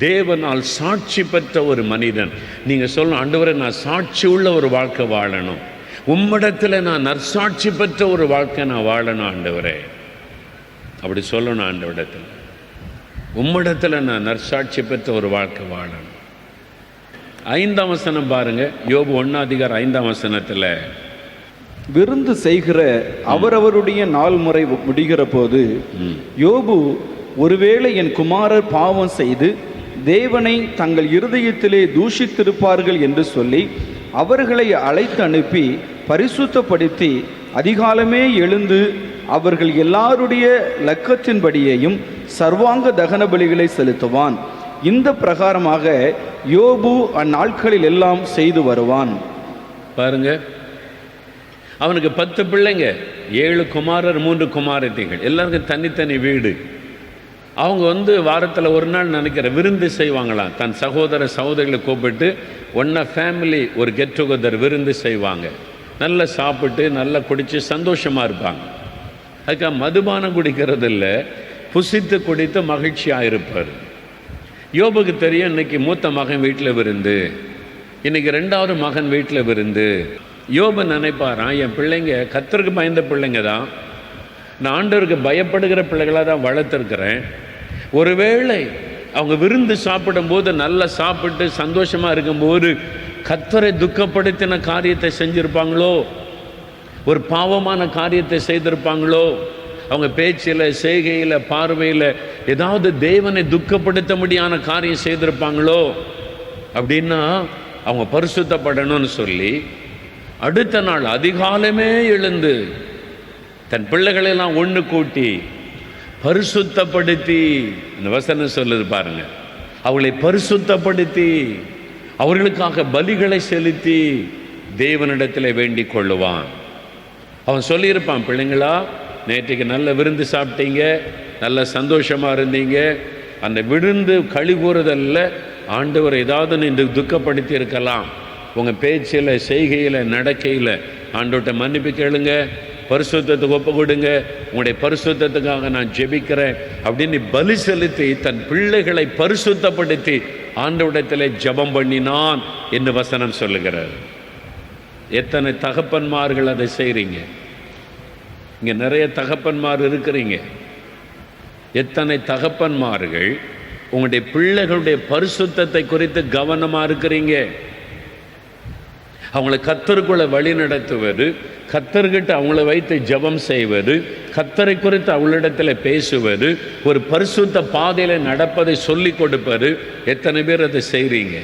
தேவனால் சாட்சி பெற்ற ஒரு மனிதன். நீங்கள் சொல்லணும், ஆண்டவரே நான் சாட்சி உள்ள ஒரு வாழ்க்கை வாழணும், உம்மிடத்தில் நான் நற்சாட்சி பெற்ற ஒரு வாழ்க்கை நான் வாழணும் ஆண்டவரே. அப்படி சொல்லணும் ஆண்டவரிடத்தில், உம்மிடத்தில் நான் நற்சாட்சி பெற்ற ஒரு வாழ்க்கை வாழணும். 5ஆம் வசனம் பாருங்க, யோபு 1:5 வசனத்தில், விருந்து செய்கிற அவரவருடைய நாள் முறை முடிகிற போது யோபு, ஒருவேளை என் குமாரர் பாவம் செய்து தேவனை தங்கள் இருதயத்திலே தூஷித்திருப்பார்கள் என்று சொல்லி அவர்களை அழைத்து அனுப்பி பரிசுத்தப்படுத்தி அதிகாலமே எழுந்து அவர்கள் எல்லாருடைய லக்கத்தின்படியேயும் சர்வாங்க தகன பலிகளை செலுத்துவான். இந்த பிரகாரமாக யோபு அந்நாட்களில் எல்லாம் செய்து வருவான். பாருங்க, அவனுக்கு 10 பிள்ளைங்க, 7 குமாரர் 3 குமாரத்திகள், எல்லாருக்கும் தனித்தனி வீடு. அவங்க வாரத்தில் ஒரு நாள் நினைக்கிற விருந்து செய்வாங்களாம். தன் சகோதர சகோதரிகளை கூப்பிட்டு ஒன்றா ஃபேமிலி ஒரு கெட் டுகெதர் விருந்து செய்வாங்க. நல்லா சாப்பிட்டு நல்லா குடித்து சந்தோஷமாக இருப்பாங்க. அதுக்காக மதுபானம் குடிக்கிறது இல்லை, புசித்து குடித்து மகிழ்ச்சியாக இருப்பார். யோபுக்கு தெரியும், இன்னைக்கு மூத்த மகன் வீட்டில் விருந்து, இன்னைக்கு 2வது மகன் வீட்டில் விருந்து. யோபு நினைப்பாரான், என் பிள்ளைங்க கர்த்தருக்கு பயந்த பிள்ளைங்க தான், நான் ஆண்டவருக்கு பயப்படுகிற பிள்ளைகளாக தான் வளர்த்துருக்கிறேன். ஒருவேளை அவங்க விருந்து சாப்பிடும்போது நல்லா சாப்பிட்டு சந்தோஷமாக இருக்கும்போது கர்த்தரை துக்கப்படுத்தின காரியத்தை செஞ்சுருப்பாங்களோ, ஒரு பாவமான காரியத்தை செய்திருப்பாங்களோ, அவங்க பேச்சில் செய்கையில் பார்வையில் ஏதாவது தேவனை துக்கப்படுத்த முடியாத காரியம் செய்திருப்பாங்களோ. அப்படின்னா அவங்க பரிசுத்தப்படணும்னு சொல்லி அடுத்த நாள் அதிகாலமே எழுந்து தன் பிள்ளைகளெல்லாம் ஒன்று கூட்டி பரிசுத்தப்படுத்தி, இந்த வசனம் சொல்லுது பாருங்க, அவளை பரிசுத்தப்படுத்தி அவர்களுக்காக பலிகளை செலுத்தி தேவனிடத்தில் வேண்டிக் கொள்ளுவான். அவன் சொல்லியிருப்பான், பிள்ளைங்களா நேற்றைக்கு நல்ல விருந்து சாப்பிட்டீங்க, நல்ல சந்தோஷமாக இருந்தீங்க, அந்த விருந்து களி கூறுதல்ல ஆண்டவர் ஏதாவது நின்று துக்கப்படுத்தி இருக்கலாம், உங்கள் பேச்சில் செய்கையில் நடக்கையில் ஆண்டவர்கிட்ட மன்னிப்பு கேளுங்க, பரிசுத்தத்துக்கு ஒப்பு கொடுங்க, உங்களுடைய பரிசுத்தத்துக்காக நான் ஜெபிக்கிறேன் அப்படின்னு பலி செலுத்தி தன் பிள்ளைகளை பரிசுத்தப்படுத்தி ஆண்டவரிடத்தில் ஜெபம் பண்ணினான் என்று வசனம் சொல்லுகிறார். எத்தனை தகப்பன்மார்கள் அதை செய்கிறீங்க? இங்கே நிறைய தகப்பன்மார் இருக்கிறீங்க. எத்தனை தகப்பன்மார்கள் உங்களுடைய பிள்ளைகளுடைய பரிசுத்தத்தை குறித்து கவனமாக இருக்கிறீங்க? அவங்கள கர்த்தருக்குள்ள வழி நடத்துவது, கர்த்தர்கிட்ட அவங்கள வைத்து ஜெபம் செய்வது, கர்த்தரை குறித்து அவளிடத்தில் பேசுவது, ஒரு பரிசுத்த பாதையில் நடப்பதை சொல்லி கொடுப்பது, எத்தனை பேர் அதை செய்கிறீங்க?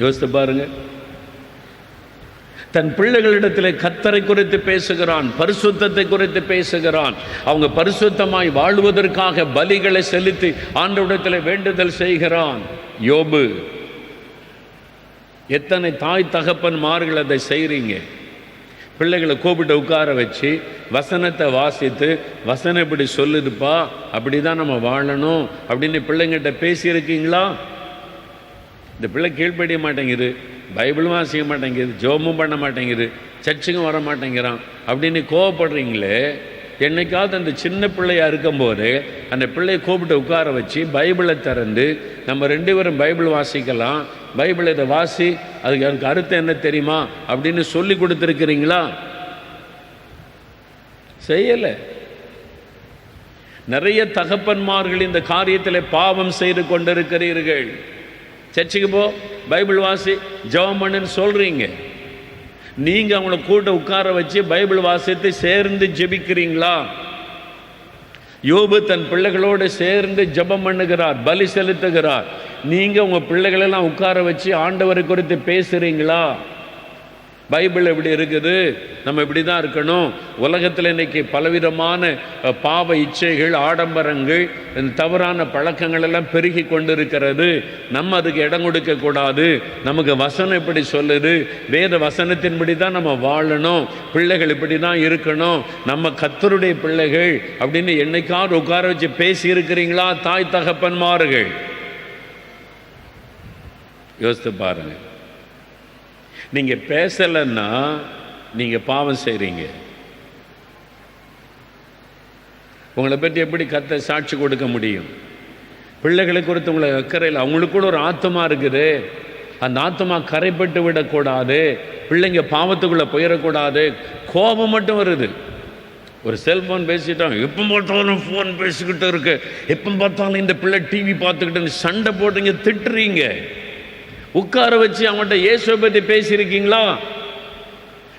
யோசித்து பாருங்க. தன் பிள்ளைகளிடத்தில் கர்த்தரை குறித்து பேசுகிறான், பரிசுத்தத்தை குறித்து பேசுகிறான், அவங்க பரிசுத்தமாய் வாழ்வதற்காக பலிகளை செலுத்தி ஆண்டவரிடத்தில் வேண்டுதல் செய்கிறான். யோபு, எத்தனை தாய் தகப்பன்மார்கள் அதை செய்கிறீங்க? பிள்ளைகளை கூப்பிட்டு உட்கார வச்சு வசனத்தை வாசித்து, வசனம் இப்படி சொல்லுதுப்பா, அப்படி தான் நம்ம வாழணும் அப்படின்னு பிள்ளைங்கிட்ட பேசியிருக்கீங்களா? இந்த பிள்ளை கீழ்ப்படிய மாட்டேங்குது, பைபிளும் வாசிக்க மாட்டேங்குது, ஜெபமும் பண்ண மாட்டேங்குது, சர்ச்சுக்கும் வர மாட்டேங்கிறான் அப்படின்னு கோவப்படுறீங்களே. என்னைக்காவது அந்த சின்ன பிள்ளையாக இருக்கும்போது அந்த பிள்ளையை கூப்பிட்டு உட்கார வச்சு பைபிளை திறந்து நம்ம 2 பேரும் பைபிள் வாசிக்கலாம், பைபிள் இதை வாசி, அதுக்கு எனக்கு அர்த்தம் என்ன தெரியுமா அப்படின்னு சொல்லி கொடுத்துருக்கிறீங்களா? செய்யலை. நிறைய தகப்பன்மார்கள் இந்த காரியத்தில் பாவம் செய்து கொண்டிருக்கிறீர்கள். சர்ச்சுக்கு போ, பைபிள் வாசி, ஜெபம் பண்ணுன்னு சொல்கிறீங்க. நீங்கள் அவங்கள கூட்ட உட்கார வச்சு பைபிள் வாசித்து சேர்ந்து ஜெபிக்கிறீங்களா? யோபு தன் பிள்ளைகளோடு சேர்ந்து ஜெபம் பண்ணுகிறார், பலி செலுத்துகிறார். நீங்கள் உங்கள் பிள்ளைகளெல்லாம் உட்கார வச்சு ஆண்டவரை குறித்து பேசுகிறீங்களா? பைபிள் எப்படி இருக்குது, நம்ம இப்படி தான் இருக்கணும். உலகத்தில் இன்னைக்கு பலவிதமான பாவ இச்சைகள், ஆடம்பரங்கள், தவறான பழக்கங்கள் எல்லாம் பெருகி கொண்டு இருக்கிறது. நம்ம அதுக்கு இடம் கொடுக்க கூடாது. நமக்கு வசனம் இப்படி சொல்லுது, வேத வசனத்தின்படி தான் நம்ம வாழணும், பிள்ளைகள் இப்படி தான் இருக்கணும், நம்ம கர்த்தருடைய பிள்ளைகள் அப்படின்னு என்னைக்காவது உட்கார வச்சு பேசி இருக்கிறீங்களா தாய் தகப்பன்மார்கள்? யோசித்து பாருங்க. நீங்க பேசலைன்னா நீங்க பாவம் செய்றீங்க. உங்களை பற்றி எப்படி கர்த்தர் சாட்சி கொடுக்க முடியும்? பிள்ளைகளை குறித்து உங்களை அக்கறையில், அவங்களுக்கு கூட ஒரு ஆத்மா இருக்குது, அந்த ஆத்மா கரைப்பட்டு விடக்கூடாது, பிள்ளைங்க பாவத்துக்குள்ளே போயிடக்கூடாது. கோபம் மட்டும் வருது. ஒரு செல்ஃபோன் பேசிட்டான், எப்போ பார்த்தாலும் ஃபோன் பேசிக்கிட்டு இருக்கு, எப்போ பார்த்தாலும் இந்த பிள்ளை டிவி பார்த்துக்கிட்டு சண்டை போட்டுங்க, திட்டுறீங்க. உட்கார வச்சு அவங்கள்ட்ட இயேசுவை பற்றி பேசியிருக்கீங்களா?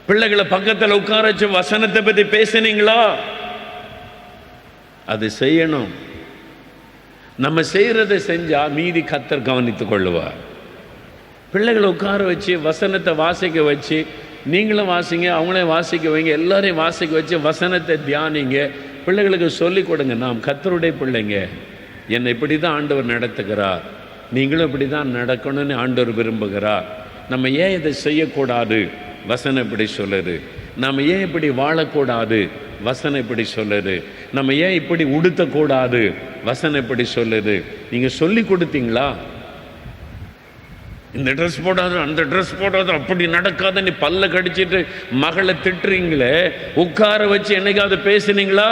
பிள்ளைகளை பக்கத்தில் உட்கார வச்சு வசனத்தை பற்றி பேசினீங்களா? அது செய்யணும். நம்ம செய்கிறத செஞ்சா மீதி கர்த்தர் கவனித்துக் கொள்ளுவார். பிள்ளைகளை உட்கார வச்சு வசனத்தை வாசிக்க வச்சு, நீங்களும் வாசிங்க, அவங்களையும் வாசிக்க வைங்க, எல்லாரையும் வாசிக்க வச்சு வசனத்தை தியானிங்க. பிள்ளைகளுக்கு சொல்லிக் கொடுங்க, நாம் கர்த்தருடைய பிள்ளைங்க, என்னை இப்படி தான் ஆண்டவர் நடத்துகிறார், நீங்களும் இப்படி தான் நடக்கணும்னு ஆண்டவர் விரும்புகிறார். நம்ம ஏன் இதை செய்யக்கூடாது? வசனம் இப்படி சொல்லுது. நம்ம ஏன் இப்படி வாழக்கூடாது? வசனம் இப்படி சொல்லுது. நம்ம ஏன் இப்படி உடுத்தக்கூடாது? வசனம் இப்படி சொல்லுது. நீங்கள் சொல்லி கொடுத்தீங்களா? இந்த ட்ரெஸ் போடாது, அந்த ட்ரெஸ் போடாது, அப்படி நடக்காத, நீ பல்ல கடிச்சிட்டு மகளை திட்டுறீங்களே, உட்கார வச்சு என்னைக்காவது பேசுனீங்களா?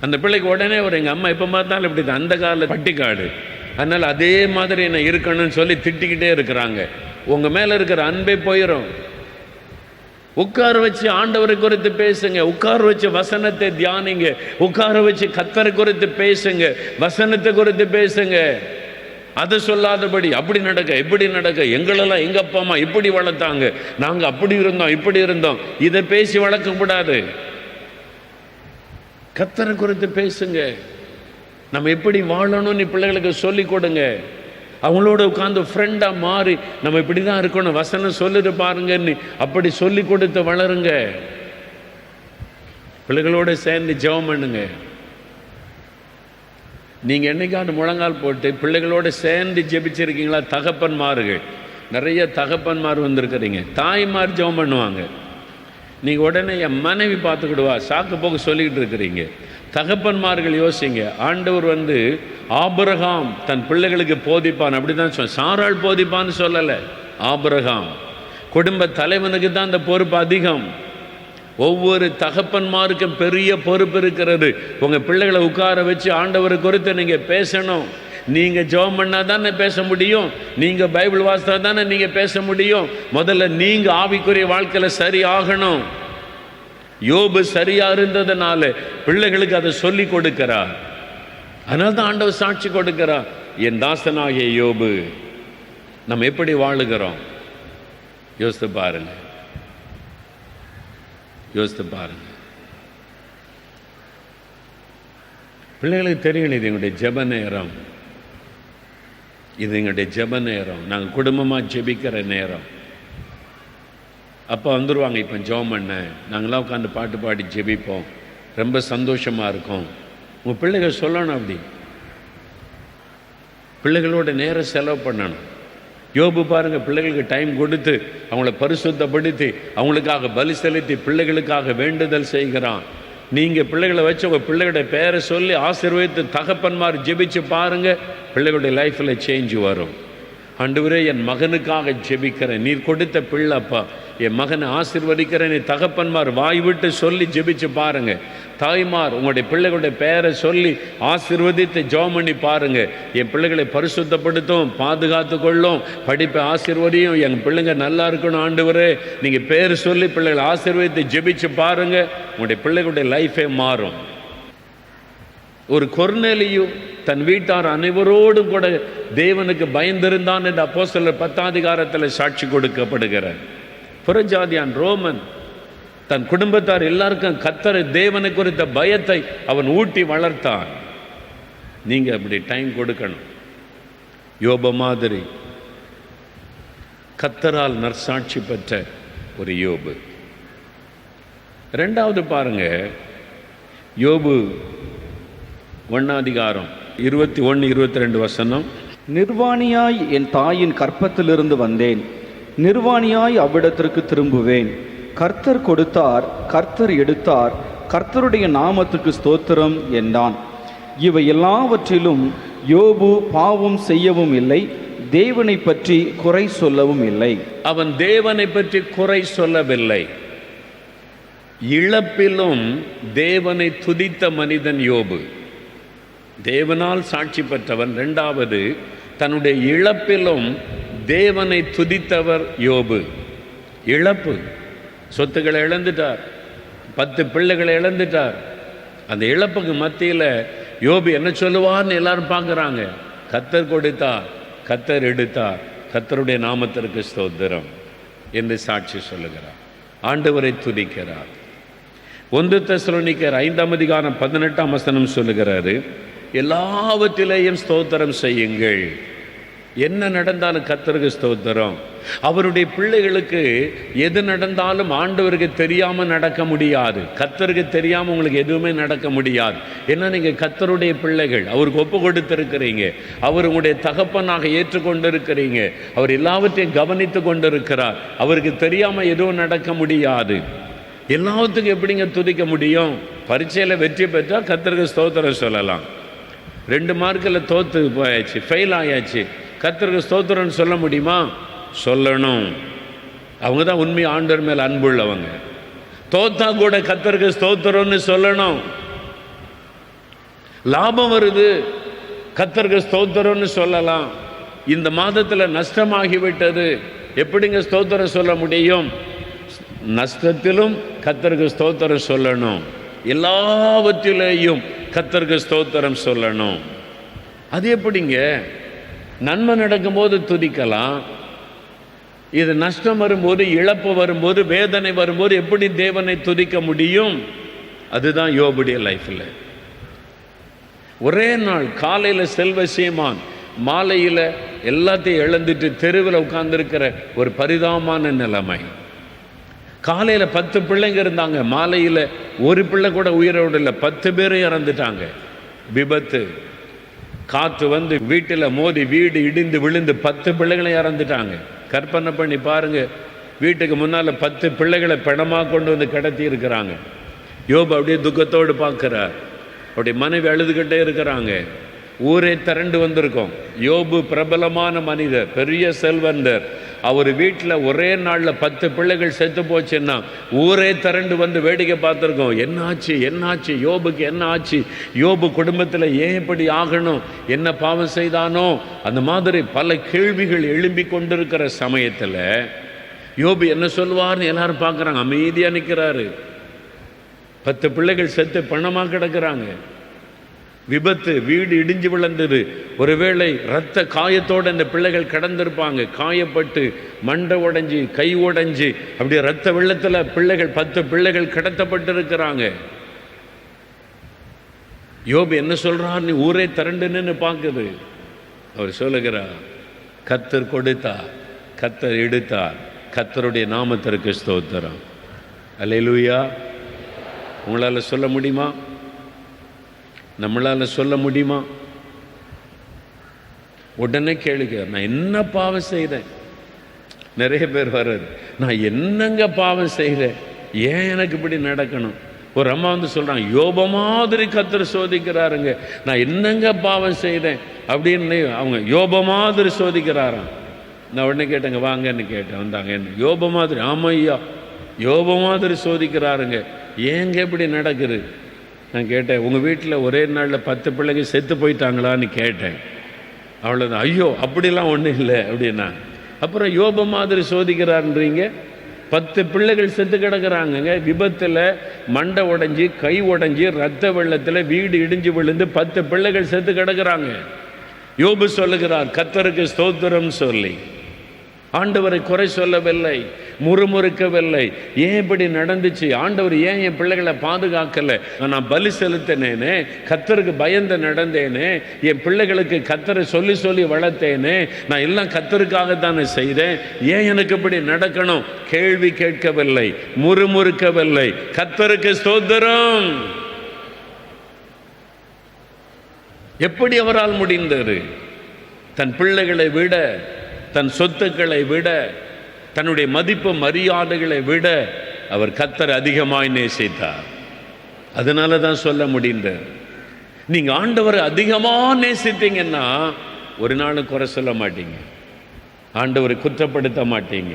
அந்த பிள்ளைக்கு உடனே ஒரு, எங்கள் அம்மா எப்போ பார்த்தாலும் இப்படி தான், அந்த கால பட்டிக்காடு, அதனால் அதே மாதிரி என்ன இருக்கணும்னு சொல்லி திட்டிக்கிட்டே இருக்கிறாங்க. உங்கள் மேலே இருக்கிற அன்பே போயிடும். உட்கார வச்சு ஆண்டவரை குறித்து பேசுங்க, உட்கார வச்சு வசனத்தை தியானிங்க, உட்கார வச்சு கர்த்தரை குறித்து பேசுங்க, வசனத்தை குறித்து பேசுங்க. அதை சொல்லாதபடி அப்படி நடக்க இப்படி நடக்க, எங்களெல்லாம் எங்கள் அப்பா அம்மா இப்படி வளர்த்தாங்க, நாங்கள் அப்படி இருந்தோம் இப்படி இருந்தோம், இதை பேசி வளர்க்கக்கூடாது. கர்த்தரை குறித்து பேசுங்க. நம்ம எப்படி வாழணும்னு பிள்ளைகளுக்கு சொல்லி கொடுங்க. அவங்களோட உட்காந்து ஃப்ரெண்டாக மாறி நம்ம இப்படி தான் இருக்கணும், வசனம் சொல்லிட்டு பாருங்கன்னு அப்படி சொல்லி கொடுத்து வளருங்க. பிள்ளைகளோடு சேர்ந்து ஜெபம் பண்ணுங்க. நீங்கள் என்னைக்காவது முழங்கால் போட்டு பிள்ளைகளோடு சேர்ந்து ஜெபிச்சிருக்கீங்களா? தகப்பன்மார்கள், நிறைய தகப்பன்மார் வந்திருக்கிறீங்க. தாய்மார் ஜெபம் பண்ணுவாங்க. நீங்கள் உடனே என் மனைவி பார்த்துக்கிடுவா சாக்கு போக்கு சொல்லிக்கிட்டு இருக்கிறீங்க. தகப்பன்மார்கள் யோசிங்க. ஆண்டவர் ஆபிரகாம் தன் பிள்ளைகளுக்கு போதிப்பான் அப்படி தான் சொன்ன, சாராள் போதிப்பான்னு சொல்லலை. ஆபிரகாம் குடும்ப தலைவனுக்கு தான் அந்த பொறுப்பு அதிகம். ஒவ்வொரு தகப்பன்மாருக்கும் பெரிய பொறுப்பு இருக்கிறது. உங்கள் பிள்ளைகளை உட்கார வச்சு ஆண்டவரை குறித்து நீங்கள் பேசணும். நீங்கள் ஜெபம் பண்ணால் தானே பேச முடியும், நீங்கள் பைபிள் வாசித்தா தானே நீங்கள் பேச முடியும். முதல்ல நீங்கள் ஆவிக்குரிய வாழ்க்கையில் சரி ஆகணும். யோபு சரியா இருந்ததுனால பிள்ளைகளுக்கு அதை சொல்லி கொடுக்கிறார். அதனால தான் ஆண்டவர் சாட்சி கொடுக்கிறார். என் தாசனாகிய யோபு. நம்ம எப்படி வாழுகிறோம் யோசித்து பாருங்க, யோசித்து பாருங்க. பிள்ளைகளுக்கு தெரியணும், இது எங்களுடைய ஜெப நேரம், இது எங்களுடைய ஜெப நேரம், நாங்கள் குடும்பமாக ஜெபிக்கிற நேரம். அப்போ வந்துடுவாங்க, இப்போ ஜெபம் பண்ண, நாங்களாம் உட்காந்து பாட்டு பாடி ஜெபிப்போம், ரொம்ப சந்தோஷமாக இருக்கும். உங்கள் பிள்ளைகள் சொல்லணும், அப்படி பிள்ளைகளோட நேரம் செலவு பண்ணணும். யோபு பாருங்கள், பிள்ளைகளுக்கு டைம் கொடுத்து அவங்கள பரிசுத்தப்படுத்தி அவங்களுக்காக பலி செலுத்தி பிள்ளைகளுக்காக வேண்டுதல் செய்கிறான். நீங்கள் பிள்ளைகளை வச்சு உங்கள் பிள்ளைகளுடைய பேரை சொல்லி ஆசீர்வதித்து தகப்பன்மார் ஜெபிச்சு பாருங்கள், பிள்ளைகளுடைய லைஃப்பில் சேஞ்ச் வரும். ஆண்டவரே, என் மகனுக்காக ஜெபிக்கிறேன், நீர் கொடுத்த பிள்ளைப்பா, என் மகனை ஆசீர்வதிக்கிறேன், நீ தகப்பன்மார் வாய் விட்டு சொல்லி ஜெபிச்சு பாருங்க. தாய்மார் உங்களுடைய பிள்ளைகளுடைய பெயரை சொல்லி ஆசீர்வதித்து ஜெபம் பண்ணி பாருங்க. என் பிள்ளைகளை பரிசுத்தப்படுத்தும், பாதுகாத்து கொள்ளும், படிப்பை ஆசீர்வதியும், என் பிள்ளைங்க நல்லா இருக்கணும் ஆண்டவரே, நீங்கள் பேர் சொல்லி பிள்ளைகளை ஆசீர்வதித்து ஜெபிச்சு பாருங்க, உங்களுடைய பிள்ளைகளுடைய லைஃபே மாறும். ஒரு கொர்நேலியு தன் வீட்டார் அனைவரோடும் கூட தேவனுக்கு பயந்திருந்தான் என்று அப்போஸ்தலர் 10ஆம் அதிகாரத்தில் சாட்சி கொடுக்கப்படுகிறார். புறஜாதியான் ரோமன் தன் குடும்பத்தார் எல்லாருக்கும் கர்த்தரை தேவனை குறித்த பயத்தை அவன் ஊட்டி வளர்த்தான். நீங்க அப்படி டைம் கொடுக்கணும். யோபு மாதிரி கர்த்தரால் நற்சாட்சி பெற்ற ஒரு யோபு. ரெண்டாவது பாருங்க, யோபு 1 21, 22 வசனம். நிர்வாணியாய் என் தாயின் கற்பத்திலிருந்து வந்தேன், நிர்வாணியாய் அவ்விடத்திற்கு திரும்புவேன். கர்த்தர் கொடுத்தார், கர்த்தர் எடுத்தார், கர்த்தருடைய நாமத்துக்கு ஸ்தோத்திரம் என்றான். இவை எல்லாவற்றிலும் யோபு பாவம் செய்யவும் இல்லை, தேவனை பற்றி குறை சொல்லவும் இல்லை. அவன் தேவனை பற்றி குறை சொல்லவில்லை. இழப்பிலும் தேவனை துதித்த மனிதன் யோபு. தேவனால் சாட்சி பெற்றவன். இரண்டாவது, தன்னுடைய இழப்பிலும் தேவனை துதித்தவர் யோபு. இழப்பு, சொத்துக்களை இழந்துட்டார், 10 பிள்ளைகளை இழந்துட்டார். அந்த இழப்புக்கு மத்தியில் யோபு என்ன சொல்லுவார்னு எல்லாரும் பார்க்குறாங்க. கர்த்தர் கொடுத்தார், கர்த்தர் எடுத்தார், கர்த்தருடைய நாமத்திற்கு ஸ்தோத்திரம் என்று சாட்சி சொல்லுகிறார். ஆண்டவரை துதிக்கிறார். 1 தெசலோனிக்கர் 5:18 சொல்லுகிறாரு, எல்லாவற்றிலேயும் ஸ்தோத்திரம் செய்யுங்கள். என்ன நடந்தாலும் கர்த்தருக்கு ஸ்தோத்திரம். அவருடைய பிள்ளைகளுக்கு எது நடந்தாலும் ஆண்டவருக்கு தெரியாமல் நடக்க முடியாது. கர்த்தருக்கு தெரியாமல் உங்களுக்கு எதுவுமே நடக்க முடியாது. ஏன்னா நீங்கள் கர்த்தருடைய பிள்ளைகள், அவருக்கு ஒப்பு கொடுத்திருக்கிறீங்க, அவர் உங்களுடைய தகப்பனாக ஏற்றுக்கொண்டிருக்கிறீங்க, அவர் எல்லாவற்றையும் கவனித்து கொண்டிருக்கிறார். அவருக்கு தெரியாமல் எதுவும் நடக்க முடியாது. எல்லாத்துக்கும் எப்படிங்க துதிக்க முடியும்? பரீட்சையில் வெற்றி பெற்றால் கர்த்தருக்கு ஸ்தோத்திரம் சொல்லலாம். 2 மார்க்கில் தோத்து போயாச்சு, ஃபெயில் ஆயாச்சு, கர்த்தருக்கு ஸ்தோத்திரம்னு சொல்ல முடியுமா? சொல்லணும். அவங்க தான் உண்மை ஆண்டவர் மேல் அன்புள்ளவங்க. தோத்தா கூட கர்த்தருக்கு ஸ்தோத்திரம்னு சொல்லணும். லாபம் வருது, கர்த்தருக்கு ஸ்தோத்திரம்னு சொல்லலாம். இந்த மாதத்தில் நஷ்டமாகிவிட்டது, எப்படிங்க ஸ்தோத்திரம் சொல்ல முடியும்? நஷ்டத்திலும் கர்த்தருக்கு ஸ்தோத்திரம் சொல்லணும். எல்லாவற்றிலேயும் கர்த்தருக்கு ஸ்தோத்திரம் சொல்லணும். அது எப்படிங்க? நன்மை நடக்கும்போது துதிக்கலாம், இது நஷ்டம் வரும்போது, இழப்பு வரும்போது, வேதனை வரும்போது எப்படி தேவனை துதிக்க முடியும்? அதுதான் யோபுடைய லைஃப்பில். ஒரே நாள் காலையில் செல்வ சீமான், மாலையில் எல்லாத்தையும் இழந்துட்டு தெருவில் உட்கார்ந்துருக்கிற ஒரு பரிதாபமான நிலைமை. காலையில் 10 பிள்ளைங்க இருந்தாங்க, மாலையில் ஒரு பிள்ளை கூட உயிரோடு இல்லை, 10 பேரும் இறந்துட்டாங்க. விபத்து, காற்று வந்து வீட்டில் மோதி வீடு இடிந்து விழுந்து 10 பிள்ளைகளும் இறந்துட்டாங்க. கற்பனை பண்ணி பாருங்க, வீட்டுக்கு முன்னால் 10 பிள்ளைகளை பிணமாக கொண்டு வந்து கடத்தி இருக்கிறாங்க. யோபு அப்படியே துக்கத்தோடு பார்க்குறார். அப்படியே மனைவி அழுதுகிட்டே இருக்கிறாங்க. ஊரே திரண்டு வந்திருக்கோம். யோபு பிரபலமான மனிதர், பெரிய செல்வந்தர். அவர் வீட்டில் ஒரே நாளில் 10 பிள்ளைகள் செத்து போச்சுன்னா ஊரே திரண்டு வந்து வேடிக்கை பார்த்துருக்கோம். என்னாச்சு, என்னாச்சு, யோபுக்கு என்ன ஆச்சு, யோபு குடும்பத்தில் ஏன் இப்படி ஆகணும், என்ன பாவம் செய்தானோ, அந்த மாதிரி பல கேள்விகள் எழும்பி கொண்டிருக்கிற சமயத்தில் யோபு என்ன சொல்வார்னு எல்லாரும் பார்க்குறாங்க. அமைதியாக நிற்கிறாரு. 10 பிள்ளைகள் செத்து பணமாக கிடக்கிறாங்க. விபத்து, வீடு இடிஞ்சு விழுந்தது. ஒருவேளை இரத்த காயத்தோடு அந்த பிள்ளைகள் கடந்திருப்பாங்க. காயப்பட்டு மண்டை உடைஞ்சி, கை உடைஞ்சி, அப்படி இரத்த வெள்ளத்தில் பிள்ளைகள் 10 பிள்ளைகள் கடத்தப்பட்டிருக்கிறாங்க. யோபு என்ன சொல்றார்? நீ ஊரே திரண்டுன்னு பார்க்குது. அவர் சொல்லுகிறார், கர்த்தர் கொடுத்தார், கர்த்தர் எடுத்தார், கர்த்தருடைய நாமத்திற்கு ஸ்தோத்திரம். அல்லேலூயா. உங்களால் சொல்ல முடியுமா? நம்மளால் சொல்ல முடியுமா? உடனே கேளுங்க, நான் என்ன பாவம் செய்தேன்? நிறைய பேர் வர்றது, நான் என்னங்க பாவம் செய்கிறேன், ஏன் எனக்கு இப்படி நடக்கணும்? ஒரு அம்மா வந்து சொல்கிறாங்க, யோபு மாதிரி கர்த்தர் சோதிக்கிறாருங்க, நான் என்னங்க பாவம் செய்தேன் அப்படின்னு. அவங்க யோபு மாதிரி சோதிக்கிறாராம். நான் உடனே கேட்டேங்க, வாங்கன்னு கேட்டேன். வந்தாங்க. என்ன யோபு மாதிரி? ஆமாம் ஐயா, யோபு மாதிரி சோதிக்கிறாருங்க, ஏங்க இப்படி நடக்குது? நான் கேட்டேன், உங்கள் வீட்டில் ஒரே நாளில் 10 பிள்ளைங்க செத்து போயிட்டாங்களான்னு கேட்டேன். அவ்வளோதான். ஐயோ அப்படிலாம் ஒன்றும் இல்லை அப்படின்னா. அப்புறம் யோபு மாதிரி சோதிக்கிறாருன்றீங்க? 10 பிள்ளைகள் செத்து கிடக்கிறாங்கங்க. விபத்தில் மண்டை உடைஞ்சி, கை உடைஞ்சி, ரத்த வெள்ளத்தில் வீடு இடிஞ்சு விழுந்து 10 பிள்ளைகள் செத்து கிடக்கிறாங்க. யோபு சொல்லுகிறார், கர்த்தருக்கு ஸ்தோத்திரம் சொல்லி. ஆண்டவரை குறை சொல்லவில்லை. முறுமுறுக்கவில்லை. ஏன் இப்படி நடந்துச்சு, ஆண்டவர் ஏன் என் பிள்ளைகளை பாதுகாக்கலை, நான் பலி செலுத்தினேனே, கர்த்தருக்கு பயந்து நடந்தேனே, என் பிள்ளைகளுக்கு கர்த்தரை சொல்லி சொல்லி வளர்த்தேனே, நான் எல்லாம் கர்த்தருக்காகத்தானே செய்தேன், ஏன் எனக்கு இப்படி நடக்கணும், கேள்வி கேட்கவில்லை, முறுமுறுக்கவில்லை. கர்த்தருக்கு ஸ்தோத்திரம். எப்படி அவரால் முடிந்தது? தன் பிள்ளைகளை விட, தன் சொத்துக்களை விட, தன்னுடைய மதிப்பு மரியாதைகளை விட அவர் கர்த்தரை அதிகமாய் நேசித்தார். அதனால தான் சொல்ல முடிந்தது. நீங்க ஆண்டவரை அதிகமாக நேசித்தீங்கன்னா ஒரு நாள் குறை சொல்ல மாட்டீங்க, ஆண்டவரை குற்றப்படுத்த மாட்டீங்க,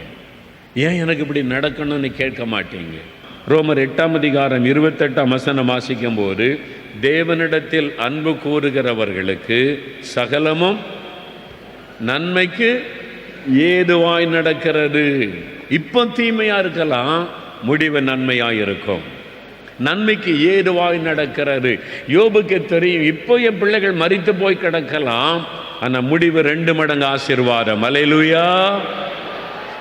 ஏன் எனக்கு இப்படி நடக்கணும்னு கேட்க மாட்டீங்க. ரோமர் 8:28 வாசிக்கும் போது, தேவனிடத்தில் அன்பு கூறுகிறவர்களுக்கு சகலமும் நன்மைக்கு ஏதுவாய் நடக்கிறது. இப்போ தீமையா இருக்கலாம், முடிவு நன்மையா இருக்கும். நன்மைக்கு ஏதுவாய் நடக்கிறது. யோபுக்கு தெரியும், இப்போ என் பிள்ளைகள் மரித்து போய் கிடக்கலாம், ஆனா முடிவு 2 மடங்கு ஆசீர்வாதம். அல்லேலூயா.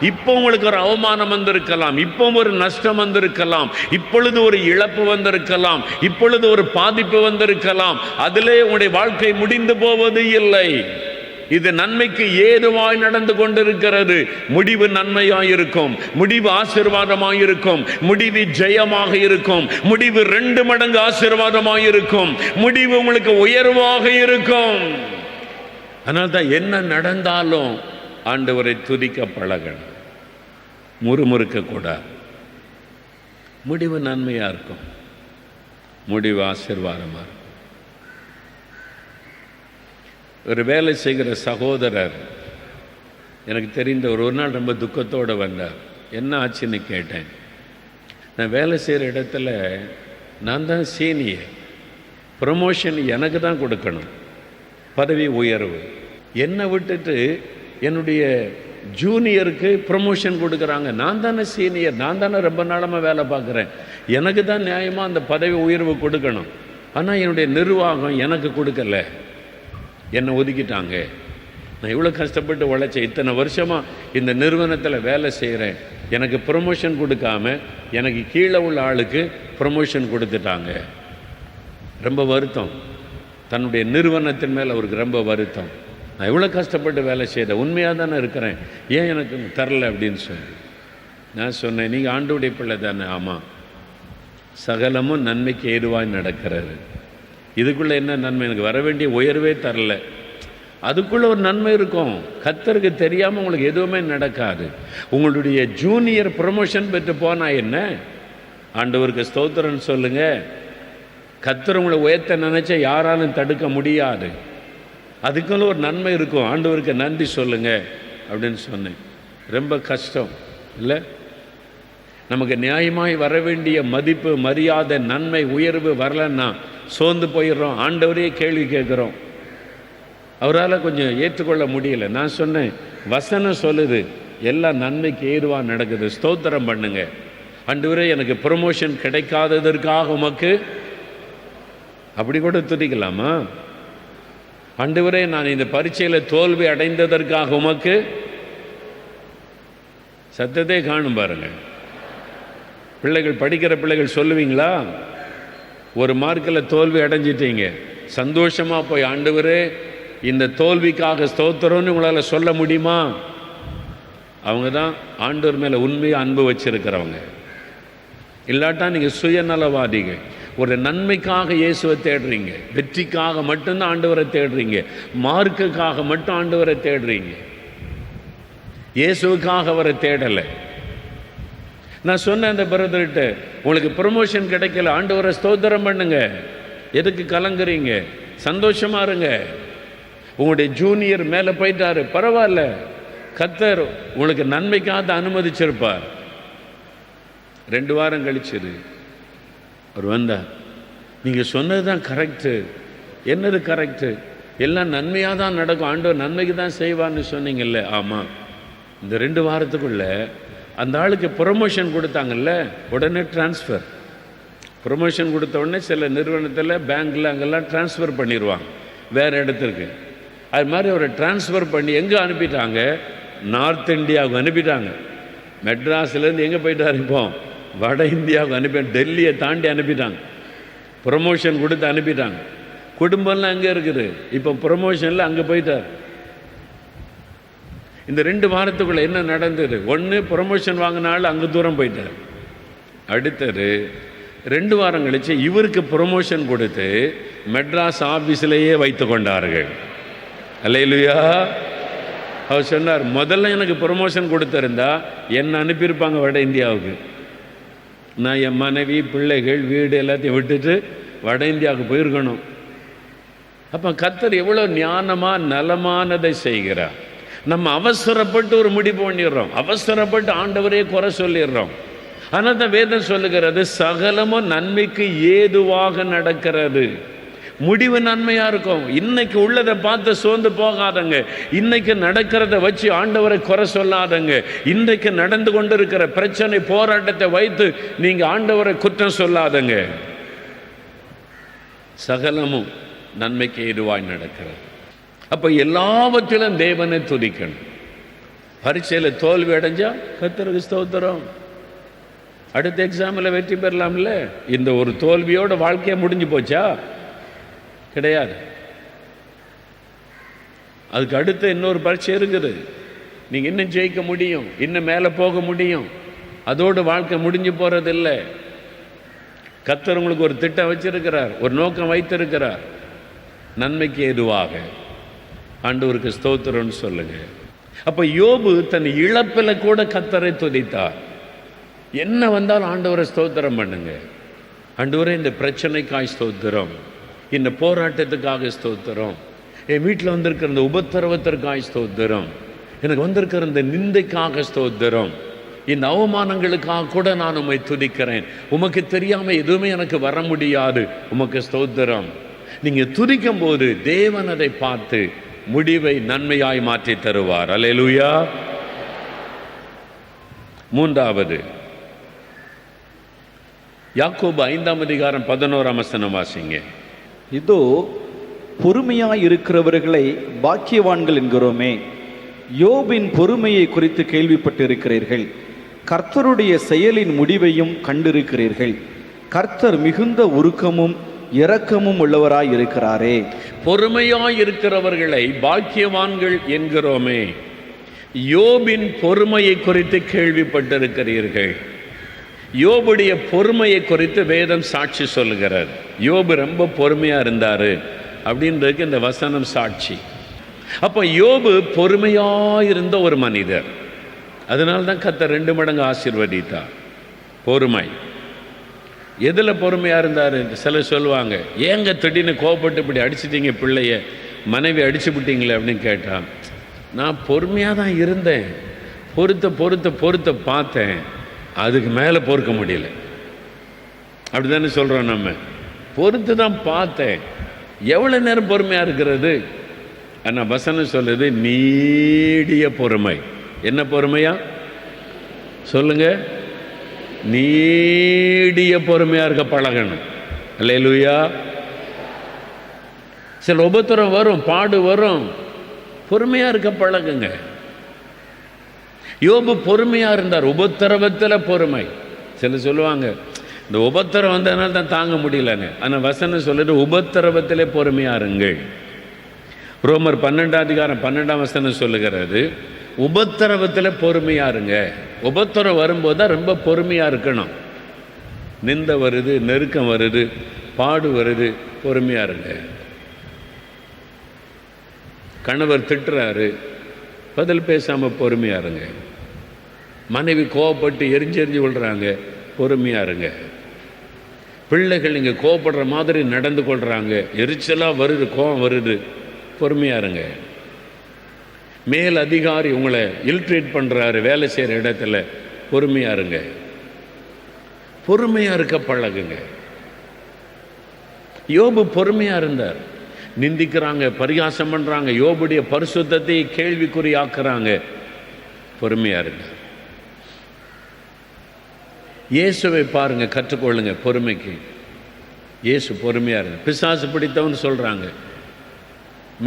இப்போ உங்களுக்கு ஒரு அவமானம் வந்திருக்கலாம், இப்போ ஒரு நஷ்டம் வந்திருக்கலாம், இப்பொழுது ஒரு இழப்பு வந்திருக்கலாம், இப்பொழுது ஒரு பாதிப்பு வந்திருக்கலாம். அதிலே உங்களுடைய வாழ்க்கை முடிந்து போவது இல்லை. இது நன்மைக்கு ஏதுவாய் நடந்து கொண்டிருக்கிறது. முடிவு நன்மையாயிருக்கும், முடிவு ஆசீர்வாதமாயிருக்கும், முடிவு ஜெயமாக இருக்கும், முடிவு 2 மடங்கு ஆசீர்வாதமாயிருக்கும், முடிவு உங்களுக்கு உயர்வாக இருக்கும். அதனால தான் என்ன நடந்தாலும் ஆண்டவரை துதிக்க பழகணும், முறுமுறுக்க கூடாது. முடிவு நன்மையா இருக்கும், முடிவு ஆசீர்வாதமா இருக்கும். ஒரு வேலை செய்கிற சகோதரர் எனக்கு தெரிந்த ஒரு நாள் ரொம்ப துக்கத்தோடு வந்தார். என்ன ஆச்சுன்னு கேட்டேன். நான் வேலை செய்கிற இடத்துல நான் தான் சீனியர், ப்ரமோஷன் எனக்கு தான் கொடுக்கணும், பதவி உயர்வு. என்னை விட்டுட்டு என்னுடைய ஜூனியருக்கு ப்ரமோஷன் கொடுக்குறாங்க. நான் தானே சீனியர், நான் தானே ரொம்ப நாளமாக வேலை பார்க்குறேன், எனக்கு தான் நியாயமாக அந்த பதவி உயர்வு கொடுக்கணும். ஆனால் என்னுடைய நிர்வாகம் எனக்கு கொடுக்கல, என்னை ஒதுக்கிட்டாங்க. நான் இவ்வளோ கஷ்டப்பட்டு உழைச்சேன், இத்தனை வருஷமாக இந்த நிறுவனத்தில் வேலை செய்கிறேன், எனக்கு ப்ரமோஷன் கொடுக்காம எனக்கு கீழே உள்ள ஆளுக்கு ப்ரமோஷன் கொடுத்துட்டாங்க. ரொம்ப வருத்தம், தன்னுடைய நிறுவனத்தின் மேலே அவருக்கு ரொம்ப வருத்தம். நான் இவ்வளோ கஷ்டப்பட்டு வேலை செய்தேன், உண்மையாக தானே இருக்கிறேன், ஏன் எனக்கு தரல அப்படின்னு சொல்லி நான் சொன்னேன், நீங்கள் ஆண்டவருடைய பிள்ளை தானே? ஆமாம். சகலமும் நன்மைக்கு ஏதுவாய் நடக்கிறது. இதுக்குள்ளே என்ன நன்மை? எனக்கு வர வேண்டிய உயர்வே தரல. அதுக்குள்ளே ஒரு நன்மை இருக்கும். கர்த்தருக்கு தெரியாமல் உங்களுக்கு எதுவுமே நடக்காது. உங்களுடைய ஜூனியர் ப்ரமோஷன் பெற்று போனால் என்ன? ஆண்டவருக்கு ஸ்தோத்திரம்னு சொல்லுங்கள். கர்த்தர் உங்களை உயர்த்த நினைச்சா யாராலும் தடுக்க முடியாது. அதுக்குள்ள ஒரு நன்மை இருக்கும். ஆண்டவருக்கு நன்றி சொல்லுங்க அப்படின்னு சொன்னேன். ரொம்ப கஷ்டம் இல்லை? நமக்கு நியாயமாய் வர வேண்டிய மதிப்பு மரியாதை நன்மை உயர்வு வரலன்னா சோர்ந்து போயிடுறோம், ஆண்டவரே கேள்வி கேட்குறோம். அவரால் கொஞ்சம் ஏற்றுக்கொள்ள முடியல. நான் சொன்னேன், வசனம் சொல்லுது எல்லாம் நன்மைக்கு ஏதுவாக நடக்குது, ஸ்தோத்திரம் பண்ணுங்க. ஆண்டவரே எனக்கு ப்ரமோஷன் கிடைக்காததற்காக உமக்கு, அப்படி கூட துதிக்கலாமா? ஆண்டவரே நான் இந்த பரீட்சையில் தோல்வி அடைந்ததற்காக உமக்கு, சத்தத்தை காணும் பாருங்க. பிள்ளைகள் படிக்கிற பிள்ளைகள் சொல்லுவீங்களா? ஒரு மார்க்கில் தோல்வி அடைஞ்சிட்டீங்க, சந்தோஷமாக போய் ஆண்டவரே இந்த தோல்விக்காக ஸ்தோத்திரம்னு உங்களால் சொல்ல முடியுமா? அவங்க தான் ஆண்டவர் மேலே உண்மையாக அன்பு வச்சிருக்கிறவங்க. இல்லாட்டா நீங்கள் சுயநலவாதிகள். ஒரு நன்மைக்காக இயேசுவை தேடுறீங்க, வெற்றிக்காக மட்டும்தான் ஆண்டவரை தேடுறீங்க, மார்க்குக்காக மட்டும் ஆண்டவரை தேடுறீங்க, இயேசுவுக்காக அவரை தேடலை. நான் சொன்னேன் அந்த பிரதர்கிட்ட, உங்களுக்கு ப்ரமோஷன் கிடைக்கல, ஆண்டவரை ஸ்தோத்திரம் பண்ணுங்க, எதுக்கு கலங்குறீங்க? சந்தோஷமா இருங்க. உங்களுடைய ஜூனியர் மேலே போயிட்டாரு, பரவாயில்ல, கர்த்தர் உங்களுக்கு நன்மைக்காக அனுமதிச்சிருப்பார். 2 வாரம் கழிச்சிரு அவர் வந்தார். நீங்கள் சொன்னது தான் கரெக்டு. என்னது கரெக்டு? எல்லாம் நன்மையாக தான் நடக்கும், ஆண்டவர் நன்மைக்கு தான் செய்வான்னு சொன்னீங்கல்ல. ஆமாம். இந்த 2 வாரத்துக்குள்ள அந்த ஆளுக்கு ப்ரொமோஷன் கொடுத்தாங்கல்ல, உடனே டிரான்ஸ்ஃபர். ப்ரொமோஷன் கொடுத்த உடனே சில நிறுவனத்தில் பேங்க்கில் அங்கெல்லாம் டிரான்ஸ்ஃபர் பண்ணிடுவாங்க வேறு இடத்துக்கு. அது மாதிரி அவரை டிரான்ஸ்ஃபர் பண்ணி எங்கே அனுப்பிட்டாங்க? நார்த் இந்தியாவுக்கு அனுப்பிட்டாங்க. மெட்ராஸ்லேருந்து எங்கே போயிட்டார்? இப்போ வட இந்தியாவுக்கு அனுப்பி, டெல்லியை தாண்டி அனுப்பிட்டாங்க. ப்ரொமோஷன் கொடுத்து அனுப்பிட்டாங்க. குடும்பம்லாம் அங்கே இருக்குது. இப்போ ப்ரொமோஷனில் அங்கே போயிட்டார். இந்த 2 வாரத்துக்குள்ளே என்ன நடந்தது? ஒன்று, ப்ரொமோஷன் வாங்கினாலும் அங்கே தூரம் போயிட்டார். அடுத்தது 2 வாரம் கழிச்சு இவருக்கு ப்ரொமோஷன் கொடுத்து மெட்ராஸ் ஆஃபீஸிலேயே வைத்து கொண்டார்கள். அல்லேலூயா. அவர் சொன்னார், முதல்ல எனக்கு ப்ரொமோஷன் கொடுத்திருந்தா என்னை அனுப்பியிருப்பாங்க வட இந்தியாவுக்கு. நான் என் மனைவி, பிள்ளைகள், வீடு எல்லாத்தையும் விட்டுட்டு வட இந்தியாவுக்கு போயிருக்கணும். அப்போ கர்த்தர் எவ்வளோ ஞானமாக நலமானதை செய்கிறார். நம்ம அவசரப்பட்டு ஒரு முடிவு பண்ணிடுறோம், அவசரப்பட்டு ஆண்டவரே குறை சொல்லிடுறோம். ஆனால் தான் வேதம் சொல்லுகிறது, சகலமும் நன்மைக்கு ஏதுவாக நடக்கிறது. முடிவு நன்மையாக இருக்கும். இன்னைக்கு உள்ளதை பார்த்து சோர்ந்து போகாதங்க. இன்னைக்கு நடக்கிறத வச்சு ஆண்டவரை குறை சொல்லாதங்க. இன்றைக்கு நடந்து கொண்டிருக்கிற பிரச்சனை, போராட்டத்தை வைத்து நீங்கள் ஆண்டவரை குற்றம் சொல்லாதங்க. சகலமும் நன்மைக்கு ஏதுவாய் நடக்கிறது. அப்போ எல்லாவற்றிலும் தேவனை துதிக்கணும். பரீட்சையில் தோல்வி அடைஞ்சா கர்த்தருக்கு ஸ்தோத்திரம், அடுத்த எக்ஸாமில் வெற்றி பெறலாம்ல. இந்த ஒரு தோல்வியோட வாழ்க்கையை முடிஞ்சு போச்சா? கிடையாது. அதுக்கு அடுத்து இன்னொரு பரீட்சை இருக்குது. நீங்கள் இன்னும் ஜெயிக்க முடியும், இன்னும் மேலே போக முடியும். அதோடு வாழ்க்கை முடிஞ்சு போகிறதில்லை. கர்த்தர் உங்களுக்கு ஒரு திட்டம் வச்சிருக்கிறார், ஒரு நோக்கம் வைத்திருக்கிறார். நன்மைக்கு ஏதுவாக. ஆண்டவருக்கு ஸ்தோத்திரம்னு சொல்லுங்க. அப்போ யோபு தன் இழப்பில் கூட கர்த்தரை துதித்தார். என்ன வந்தாலும் ஆண்டவரை ஸ்தோத்திரம் பண்ணுங்க. ஆண்டவரே, இந்த பிரச்சனைக்காய் ஸ்தோத்திரம், இந்த போராட்டத்துக்காக ஸ்தோத்திரம், என் வீட்டில் வந்திருக்கிற இந்த உபத்திரவத்திற்காய் ஸ்தோத்திரம், எனக்கு வந்திருக்கிற இந்த நிந்தைக்காக ஸ்தோத்திரம், இந்த அவமானங்களுக்காக கூட நான் உம்மை துதிக்கிறேன். உமக்கு தெரியாமல் எதுவுமே எனக்கு வர முடியாது. உமக்கு ஸ்தோத்திரம். நீங்கள் துதிக்கும் போது தேவன் அதை பார்த்து முடிவை நன்மையாய் மாற்றி தருவார். அல்லேலூயா. மூன்றாவது, யாக்கோபு 5ஆம் அதிகாரம் 11ஆம் வசனம் வாசிங்க. இதோ பொறுமையாய் இருக்கிறவர்களை பாக்கியவான்கள் என்கிறோமே, யோபின் பொறுமையை குறித்து கேள்விப்பட்டிருக்கிறீர்கள், கர்த்தருடைய செயலின் முடிவையும் கண்டிருக்கிறீர்கள். கர்த்தர் மிகுந்த உருக்கமும் இரக்கமும் உள்ளவராய் இருக்கிறாரே. பொறுமையாய் இருக்கிறவர்களை பாக்கியவான்கள் என்கிறோமே, யோபின் பொறுமையை குறித்து கேள்விப்பட்டிருக்கிறீர்கள். யோபுடைய பொறுமையை குறித்து வேதம் சாட்சி சொல்லுகிறார். யோபு ரொம்ப பொறுமையா இருந்தாரு அப்படின்றதுக்கு இந்த வசனம் சாட்சி. அப்போ யோபு பொறுமையாயிருந்த ஒரு மனிதர். அதனால்தான் கர்த்தர் 2 மடங்கு ஆசீர்வதித்தார். பொறுமை. எதில் பொறுமையாக இருந்தார்? சிலர் சொல்லுவாங்க, ஏங்க திடீர்னு கோவப்பட்டு இப்படி அடிச்சிட்டீங்க பிள்ளைய, மனைவி அடிச்சு விட்டீங்களே அப்படின்னு கேட்டான். நான் பொறுமையாக தான் இருந்தேன், பொறுத்த பார்த்தேன், அதுக்கு மேலே பொறுக்க முடியல. அப்படி தானே சொல்கிறோம் நம்ம. பொறுத்து தான் பார்த்தேன். எவ்வளோ நேரம் பொறுமையாக இருக்கிறது? ஆனால் வசனம் சொல்லுது நீடிய பொறுமை. என்ன பொறுமையா சொல்லுங்க? நீடிய பொறுமையாக இருக்க பழகணும். அல்லேலூயா. சில உபத்திரம் வரும், பாடு வரும், பொறுமையாக இருக்க பழகுங்க. யோபு பொறுமையாக இருந்தார். உபத்திரவத்தில் பொறுமை. சில சொல்லுவாங்க, இந்த உபத்திரம் வந்ததுனால தான் தாங்க முடியலன்னு. ஆனால் வசனம் சொல்லுது உபத்திரவத்திலே பொறுமையாக இருங்கள். ரோமர் 12ஆம் அதிகாரம் 12ஆம் வசனம் சொல்லுகிறது, உபத்திரவத்தில் பொறுமையாக இருங்க. உபத்திரம் வரும்போது தான் ரொம்ப பொறுமையாக இருக்கணும். நிந்தை வருது, நெருக்கம் வருது, பாடு வருது, பொறுமையாக இருங்க. கணவர் திட்டுறாரு, பதில் பேசாமல் பொறுமையாக இருங்க. மனைவி கோவப்பட்டு எரிஞ்செறிஞ்சு விடுறாங்க, பொறுமையாக இருங்க. பிள்ளைகள் நீங்கள் கோவப்படுற மாதிரி நடந்து கொள்கிறாங்க, எரிச்சலாக வருது, கோவம் வருது, பொறுமையாக இருங்க. மேல் அதிகாரி உங்களை இல்ட்ரீட் பண்ணுறாரு வேலை செய்கிற இடத்துல, பொறுமையாக இருங்க. பொறுமையாக இருக்க பழகுங்க. யோபு பொறுமையாக இருந்தார். நிந்திக்கிறாங்க, பரிகாசம் பண்ணுறாங்க, யோபுடைய பரிசுத்தத்தை கேள்விக்குறியாக்குறாங்க, பொறுமையாக இருங்க. இயேசுவை பாருங்க, கற்றுக்கொள்ளுங்க பொறுமைக்கு. இயேசு பொறுமையாக இருங்க. பிசாசு பிடித்தவன்னு சொல்கிறாங்க,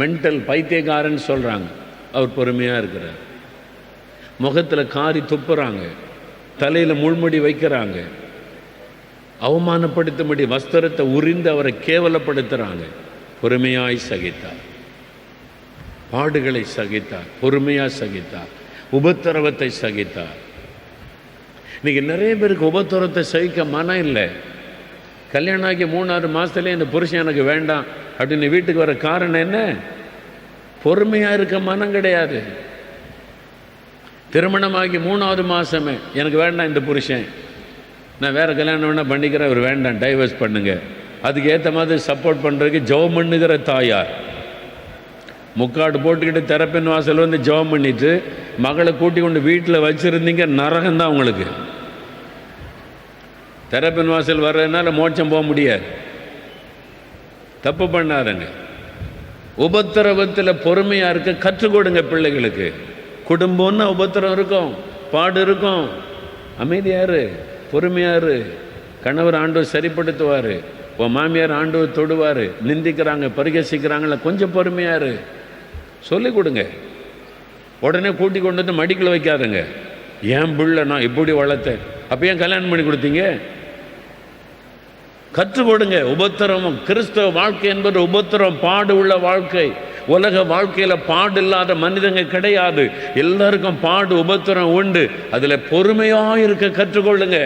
மென்டல் பைத்தியக்காரன்னு சொல்கிறாங்க, அவர் பொறுமையாக இருக்கிறார். முகத்தில் காரி துப்புறாங்க, தலையில் முள்முடி வைக்கிறாங்க, அவமானப்படுத்தும்படி வஸ்திரத்தை உரிந்து அவரை கேவலப்படுத்துகிறாங்க. பொறுமையாய் சகித்தார், பாடுகளை சகித்தார், பொறுமையாக சகித்தார், உபத்திரவத்தை சகித்தார். இன்னைக்கு நிறைய பேருக்கு உபத்திரவத்தை சகிக்க மனம் இல்லை. கல்யாணம் ஆகி 3-6 மாதத்துலேயே இந்த புருஷன் எனக்கு வேண்டாம் அப்படின்னு வீட்டுக்கு வர காரணம் என்ன? பொறுமையாக இருக்க மனம் கிடையாது. திருமணமாகி 3வது மாதமே எனக்கு வேண்டாம் இந்த புருஷன், நான் வேறு கல்யாணம் வேணால் பண்ணிக்கிறேன், அவர் வேண்டாம், டைவர்ஸ் பண்ணுங்க. அதுக்கு ஏற்ற மாதிரி சப்போர்ட் பண்ணுறதுக்கு ஜெபம் பண்ணுகிற தாயார் முக்காடு போட்டுக்கிட்டு தெரப்பின் வாசல் வந்து ஜெபம் பண்ணிட்டு மகளை கூட்டி கொண்டு வீட்டில் வச்சுருந்தீங்க, நரகம்தான் உங்களுக்கு. தெரப்பின் வாசல் வர்றதுனால மோட்சம் போக முடியாது. தப்பு பண்ணாருங்க. உபத்திரவத்தில் பொறுமையாக இருக்க கற்றுக் கொடுங்க பிள்ளைகளுக்கு. குடும்பம்னா உபத்திரம் இருக்கும், பாடு இருக்கும். அமைதியாரு, பொறுமையாரு. கணவர் ஆண்டவர் சரிப்படுத்துவார், உன் மாமியார் ஆண்டவர் தொடுவார். நிந்திக்கிறாங்க, பரிகசிக்கிறாங்கள, கொஞ்சம் பொறுமையாரு, சொல்லிக் கொடுங்க. உடனே கூட்டி கொண்டு வந்து மடிக்கல வைக்காதுங்க. ஏன் பிள்ளை நான் இப்படி வளர்த்தேன், அப்போ ஏன் கல்யாணம் பண்ணி கொடுத்தீங்க? கற்றுக் கொடுங்க. உபத்திரமும் கிறிஸ்தவ வாழ்க்கை என்பது உபத்திரம், பாடு உள்ள வாழ்க்கை. உலக வாழ்க்கையில் பாடு இல்லாத மனிதங்க கிடையாது. எல்லாருக்கும் பாடு உபத்திரம் உண்டு. அதில் பொறுமையாக இருக்க கற்றுக்கொள்ளுங்க.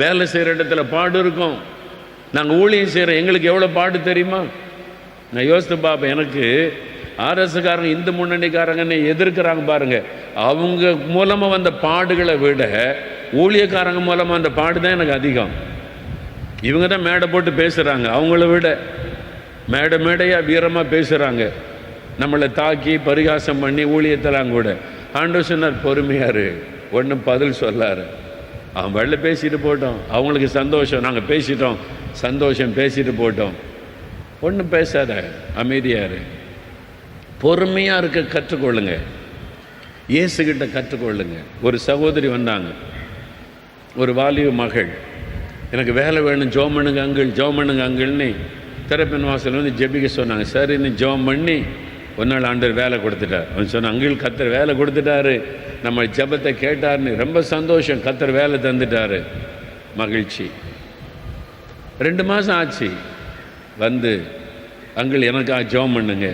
வேலை செய்கிற இடத்துல பாடு இருக்கும். நாங்கள் ஊழியம் செய்கிறோம், எங்களுக்கு எவ்வளோ பாடு தெரியுமா? நான் யோசித்து பார்ப்பேன். எனக்கு ஆர்எஸ்காரங்க, இந்து முன்னணிக்காரங்கன்னு எதிர்க்கிறாங்க பாருங்க, அவங்க மூலமாக வந்த பாடுகளை விட ஊழியக்காரங்க மூலமாக அந்த பாடு தான் எனக்கு அதிகம். இவங்க தான் மேடை போட்டு பேசுகிறாங்க, அவங்கள விட மேடையாக வீரமாக பேசுகிறாங்க. நம்மளை தாக்கி பரிகாசம் பண்ணி ஊழியத்தெல்லாம் கூட. ஆண்டவர் சொன்னார், பொறுமையாரு, ஒன்றும் பதில் சொல்லாரு. அவன் வெளில பேசிட்டு போட்டோம், அவங்களுக்கு சந்தோஷம், நாங்கள் பேசிட்டோம், சந்தோஷம், பேசிட்டு போட்டோம். ஒன்றும் பேசாத, அமைதியாரு. பொறுமையாக இருக்க கற்றுக்கொள்ளுங்க. இயேசுகிட்ட கற்றுக்கொள்ளுங்க. ஒரு சகோதரி வந்தாங்க, ஒரு வாலிப மகள், எனக்கு வேலை வேணும், ஜெபம் பண்ணுங்க அங்கிள், ஜெபம் பண்ணுங்க அங்கிள்னு திறப்பின் வாசல் வந்து ஜெபிக்க சொன்னாங்க. சரின்னு ஜெபம் பண்ணி ஒரு நாள் ஆண்டவர் வேலை கொடுத்துட்டார். அவன் சொன்ன, அங்கிள் கர்த்தர் வேலை கொடுத்துட்டாரு, நம்ம ஜெபத்தை கேட்டார்னு. ரொம்ப சந்தோஷம், கர்த்தர் வேலை தந்துட்டாரு, மகிழ்ச்சி. 2 மாதம் ஆச்சு. வந்து அங்கிள் எனக்கா ஜெபம் பண்ணுங்க.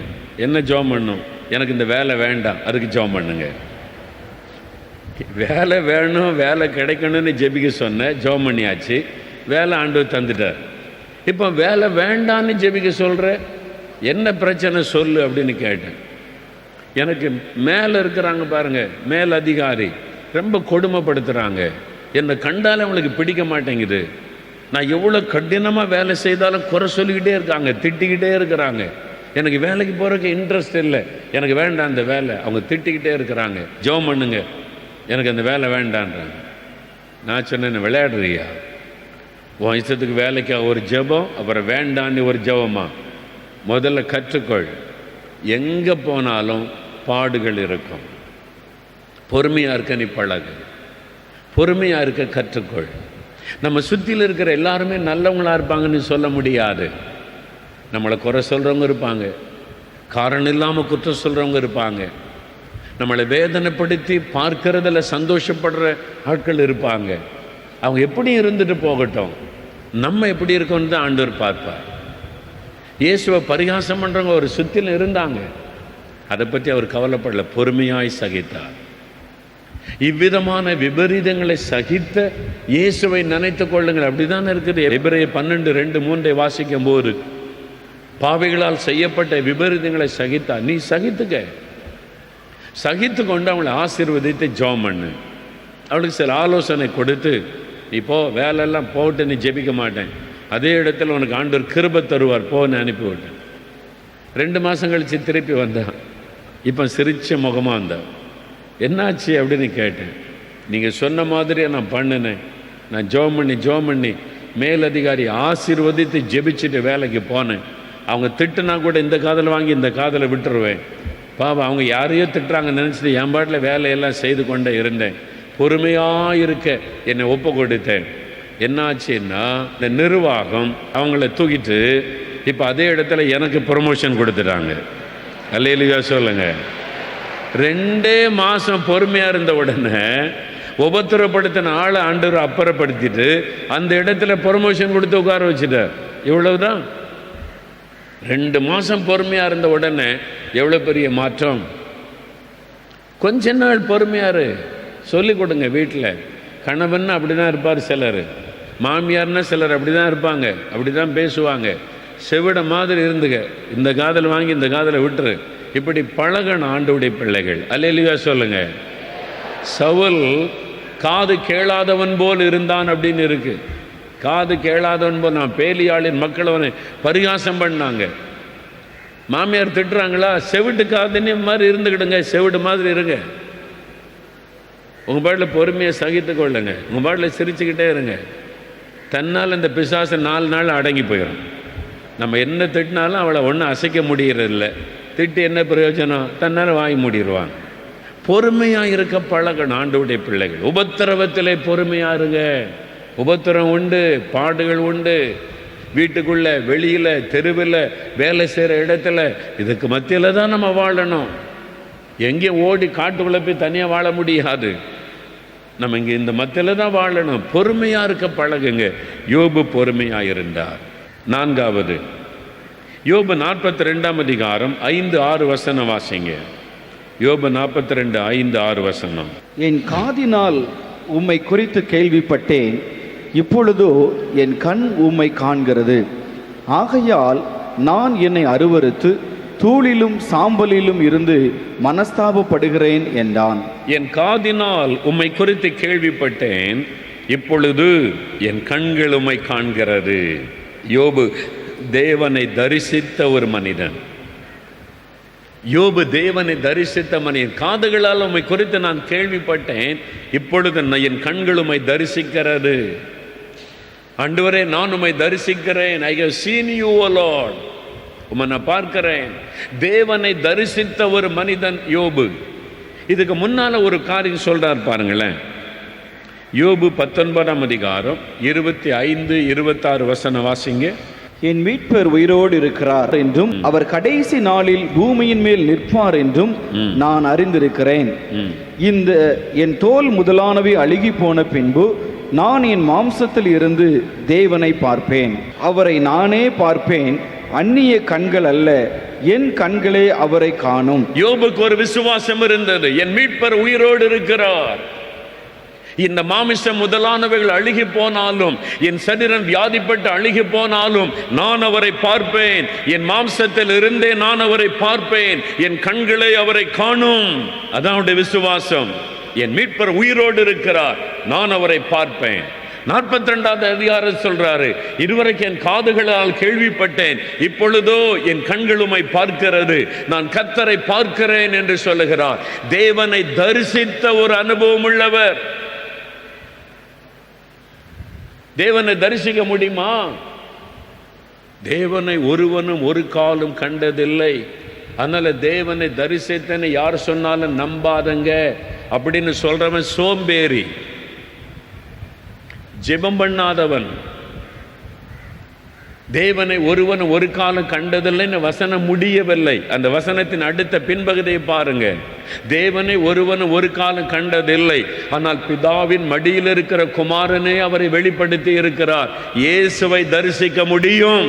என்ன ஜெபம் பண்ணும்? எனக்கு இந்த வேலை வேண்டாம், அதுக்கு ஜெபம் பண்ணுங்க. வேலை வேணும், வேலை கிடைக்கணும்னு ஜெபிக்க சொன்னேன், ஜெபம் பண்ணியாச்சு, வேலை ஆண்டவர் தந்துட்டார். இப்போ வேலை வேண்டான்னு ஜெபிக்க சொல்கிற, என்ன பிரச்சனை சொல்லு அப்படின்னு கேட்டேன். எனக்கு மேலே இருக்கிறாங்க பாருங்க, மேல் அதிகாரி ரொம்ப கொடுமைப்படுத்துகிறாங்க. என்னை கண்டாலே அவங்களுக்கு பிடிக்க மாட்டேங்குது. நான் எவ்வளோ கடினமாக வேலை செய்தாலும் குறை சொல்லிக்கிட்டே இருக்காங்க, திட்டிக்கிட்டே இருக்கிறாங்க. எனக்கு வேலைக்கு போகிறதுக்கு இன்ட்ரெஸ்ட் இல்லை, எனக்கு வேண்டாம் அந்த வேலை. அவங்க திட்டிக்கிட்டே இருக்கிறாங்க, ஜெபம் பண்ணுங்க, எனக்கு அந்த வேலை வேண்டான்றாங்க. நான் சொன்னேன், விளையாடுறியா? உன் இஷ்டத்துக்கு வேலைக்கு ஒரு ஜெபம், அப்புறம் வேண்டான்னு ஒரு ஜெபமா? முதல்ல கற்றுக்கொள். எங்கே போனாலும் பாடுகள் இருக்கும். பொறுமையாக இருக்க நீ பழகு, பொறுமையாக இருக்க கற்றுக்கொள். நம்ம சுற்றியில் இருக்கிற எல்லாருமே நல்லவங்களாக இருப்பாங்கன்னு சொல்ல முடியாது. நம்மளை குறை சொல்கிறவங்க இருப்பாங்க, காரணம் இல்லாமல் குற்றம் சொல்கிறவங்க இருப்பாங்க, நம்மளை வேதனைப்படுத்தி பார்க்கறதில் சந்தோஷப்படுற ஆட்கள் இருப்பாங்க. அவங்க எப்படி இருந்துட்டு போகட்டும், நம்ம எப்படி இருக்கோன்னு தான் ஆண்டவர் பார்ப்பார். இயேசுவை பரிகாசம் பண்ணுறவங்க ஒரு சுற்றிலும் இருந்தாங்க, அதை பற்றி அவர் கவலைப்படல, பொறுமையாய் சகித்தார். இவ்விதமான விபரீதங்களை சகித்த இயேசுவை நினைத்து கொள்ளுங்கள். அப்படிதான் இருக்குது. எபிரேயர் 12:2-3 வாசிக்கும் போது, பாவிகளால் செய்யப்பட்ட விபரீதங்களை சகித்தார். நீ சகித்துக்க, சகித்து கொண்டு அவங்களை ஆசீர்வதித்து ஜெபம் பண்ணு. அவளுக்கு சில ஆலோசனை கொடுத்து, இப்போ வேலையெல்லாம் போட்டு நீ ஜெபிக்க மாட்டேன், அதே இடத்துல உனக்கு ஆண்டவர் கிருபை தருவார், போன்னு அனுப்பிவிட்டேன். 2 மாதம் கழித்து திருப்பி வந்தான். இப்போ சிரிச்ச முகமாக வந்தான். என்னாச்சு அப்படின்னு கேட்டேன். நீங்கள் சொன்ன மாதிரியே நான் பண்ணினேன், நான் ஜெபம் பண்ணி மேலதிகாரி ஆசீர்வதித்து ஜெபிச்சுட்டு வேலைக்கு போனேன். அவங்க திட்டுனா கூட இந்த காதில் வாங்கி இந்த காதில் விட்டுருவேன். பாபா அவங்க யாரையோ திட்டுறாங்க நினச்சிட்டு என் பாட்டில் வேலையெல்லாம் செய்து கொண்டே இருந்தேன். பொறுமையாக இருக்க என்னை ஒப்பு கொடுத்தேன். என்னாச்சுன்னா, இந்த நிர்வாகம் அவங்கள தூக்கிட்டு இப்போ அதே இடத்துல எனக்கு ப்ரொமோஷன் கொடுத்துட்டாங்க. அல்லேலூயா சொல்லுங்க. 2 மாசம் பொறுமையா இருந்த உடனே உபத்திரப்படுத்தின ஆளை ஆண்டவர் அப்புறப்படுத்திட்டு அந்த இடத்துல ப்ரொமோஷன் கொடுத்து உட்கார வச்சுட்டார். இவ்வளவுதான். 2 மாசம் பொறுமையா இருந்த உடனே எவ்வளவு பெரிய மாற்றம். கொஞ்ச நாள் பொறுமையாரு சொல்லிக் கொடுங்க. வீட்டில் கணவன் அப்படிதான் இருப்பார், சிலர் மாமியார்னா சிலர் அப்படிதான் இருப்பாங்க, அப்படிதான் பேசுவாங்க. செவிட மாதிரி இருந்துங்க, இந்த காதல் வாங்கி இந்த காதலை விட்டுரு, இப்படி பழகணும் ஆண்டவருடைய பிள்ளைகள். அல்லேலூயா சொல்லுங்க. சவுல் காது கேளாதவன் போல் இருந்தான் அப்படின்னு இருக்கு. காது கேளாதவன் போல், நான் பேலியாளின் மக்கள் அவனை பரிகாசம் பண்ணாங்க. மாமியார் திட்டுறாங்களா, செவிட்டு காதுன்னு மாதிரி இருந்துக்கிடுங்க, செவிடு மாதிரி இருங்க. உங்கள் பாட்டில் பொறுமையை சகித்து கொள்ளுங்க, உங்கள் பாட்டில் சிரிச்சுக்கிட்டே இருங்க. தன்னால் இந்த பிசாசு 4 நாள் அடங்கி போயிடும். நம்ம என்ன திட்டினாலும் அவளை ஒன்றும் அசைக்க முடியறதில்ல. திட்டு என்ன பிரயோஜனம், தன்னால் வாங்கி மூடிடுவாங்க. பொறுமையாக இருக்க பழகணும் ஆண்டவருடைய பிள்ளைகள். உபத்திரவத்திலே பொறுமையாக இருங்க. உபத்திரம் உண்டு, பாடுகள் உண்டு, வீட்டுக்குள்ளே, வெளியில், தெருவில், வேலை செய்கிற இடத்துல. இதுக்கு மத்தியில் தான் நம்ம வாழணும். எங்கேயும் ஓடி காட்டுக்குள்ளே போய் தனியாக வாழ முடியாது. நம்ம இங்கே இந்த மத்தியில் தான் வாழணும். பொறுமையாக இருக்க பழகுங்க. யோபு பொறுமையாக இருந்தார். 4வது யோபு 42ஆம் அதிகாரம் 5-6 வசனம் வாசிங்க. யோபு 42, 5, 6 வசனம். என் காதினால் உம்மை குறித்து கேள்விப்பட்டேன், இப்பொழுதோ என் கண் உம்மை காண்கிறது. ஆகையால் நான் என்னை அருவருத்து தூளிலும் சாம்பலிலும் இருந்து மனஸ்தாபப்படுகிறேன் என்றான். என் காதினால் உம்மை குறித்து கேள்விப்பட்டேன், இப்பொழுது என் கண்கள் உம்மை காண்கிறது. யோபு தேவனை தரிசித்த ஒரு மனிதன். யோபு தேவனை தரிசித்த மனிதன். காதுகளால் உம்மை குறித்து நான் கேள்விப்பட்டேன், இப்பொழுது என் கண்கள் உம்மை தரிசிக்கிறது. ஆண்டவரே, நான் உம்மை தரிசிக்கிறேன். I have seen you, O Lord. உம்மை நான் பார்க்கிறேன். தேவனை தரிசித்த ஒரு மனிதன் யோபு. இதுக்கு முன்னால ஒரு காரியம் சொல்றார் பாருங்களேன். யோபு 19ஆம் அதிகாரம் 25, 26 வசனம் வாசிங்க. என் மீட்பர் உயிரோடு இருக்கிறார் என்றும் அவர் கடைசி நாளில் பூமியின் மேல் நிற்பார் என்றும் நான் அறிந்திருக்கிறேன். இந்த என் தோல் முதலானவை அழுகி போன பின்பு நான் என் மாம்சத்தில் இருந்து தேவனை பார்ப்பேன். அவரை நானே பார்ப்பேன், அந்நிய கண்கள் அல்ல, என் கண்களே அவரை காணும். யோபுக்கு ஒரு விசுவாசம் இருந்தது. என் மீட்பர் உயிரோடு இருக்கிறார். இந்த மாமிசம் முதலானவைகள் அழுகி போனாலும், என் சரீரம் வியாதிப்பட்டு அழுகி போனாலும் நான் அவரை பார்ப்பேன். என் மாம்சத்தில் இருந்தே நான் அவரை பார்ப்பேன், என் கண்களே அவரை காணும். அதான் அவருடைய விசுவாசம். என் மீட்பர் உயிரோடு இருக்கிறார், நான் அவரை பார்ப்பேன். 42வது அதிகாரம் சொல்றாரு, இதுவரைக்கும் என் காதுகளால் கேள்விப்பட்டேன், இப்பொழுதோ என் கண்கள் உம்மை பார்க்கிறது, நான் கர்த்தரை பார்க்கிறேன் என்று சொல்லுகிறார். தேவனை தரிசித்த ஒரு அனுபவம் உள்ளவர். தேவனை தரிசிக்க முடியுமா? தேவனை ஒருவனும் ஒரு காலும் கண்டதில்லை. அதனால தேவனை தரிசித்தேன்னு யார் சொன்னாலும் நம்பாதங்க அப்படின்னு சொல்றவன் சோம்பேறி, ஜெபம் பண்ணாதவன். தேவனை ஒருவன் ஒரு காலம் கண்டதில்லைன்னு வசனம் முடியவில்லை. அந்த வசனத்தின் அடுத்த பின்பகுதியை பாருங்க. தேவனை ஒருவன் ஒரு காலம் கண்டதில்லை, ஆனால் பிதாவின் மடியில் இருக்கிற குமாரனே அவரை வெளிப்படுத்தி இருக்கிறார். இயேசுவை தரிசிக்க முடியும்.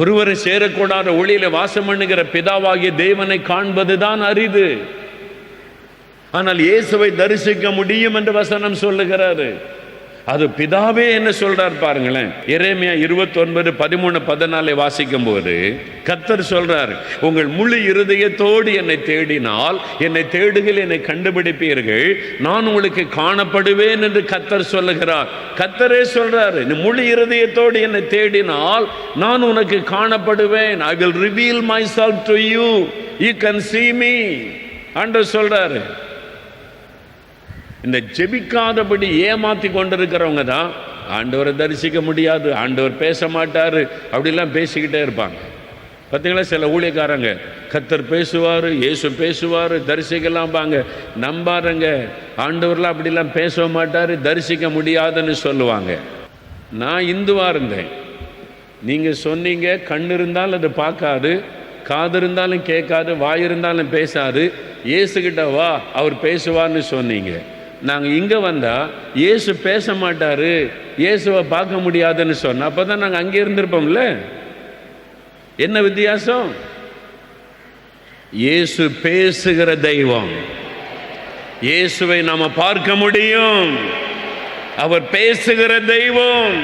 ஒருவரை சேரக்கூடாத ஒளியில வாசம் பண்ணுகிற பிதாவாகிய தேவனை காண்பதுதான் அரிது. ஆனால் இயேசுவை தரிசிக்க முடியும் என்று வசனம் சொல்லுகிறாரு. அது பிதாவே என்ன சொல்றார் பாருங்களேன். எரேமியா 29, 13, 14 வாசிக்கும் போது கர்த்தர் சொல்றார், உங்கள் முழு இருதயத்தோடு என்னை தேடினால், என்னை தேடுகள் என்னை கண்டுபிடிப்பீர்கள், நான் உங்களுக்கு காணப்படுவேன் என்று கர்த்தர் சொல்லுகிறார். கர்த்தரே சொல்றாரு, நீ முழு இருதயத்தோடு என்னை தேடினால் நான் உனக்கு காணப்படுவேன். I will reveal myself to you, you can see me. ஆண்டவர் சொல்றாரு. இந்த ஜெபிக்காதபடி ஏமாத்தி கொண்டிருக்கிறவங்க தான் ஆண்டவரை தரிசிக்க முடியாது, ஆண்டவர் பேச மாட்டாரு அப்படிலாம் பேசிக்கிட்டே இருப்பாங்க. பார்த்தீங்களா, சில ஊழியக்காரங்க கர்த்தர் பேசுவார், இயேசு பேசுவார், தரிசிக்கலாம்பாங்க. நம்பாருங்க, ஆண்டவர்லாம் அப்படிலாம் பேச மாட்டார், தரிசிக்க முடியாதுன்னு சொல்லுவாங்க. நான் இந்துவாக இருந்தேன், நீங்கள் சொன்னீங்க கண் இருந்தால் அது பார்க்காது, காது இருந்தாலும் கேட்காது, வாய் இருந்தாலும் பேசாது, இயேசுகிட்ட வா அவர் பேசுவார்னு சொன்னீங்க. நாங்கள் இங்கே வந்தால் இயேசு பேச மாட்டார், இயேசுவை பார்க்க முடியாதுன்னு சொன்னோம். அப்போ தான் நாங்கள் அங்கே இருந்திருப்போம்ல. என்ன வித்தியாசம்? இயேசு பேசுகிற தெய்வம். இயேசுவை நாம பார்க்க முடியும். அவர் பேசுகிற தெய்வம்.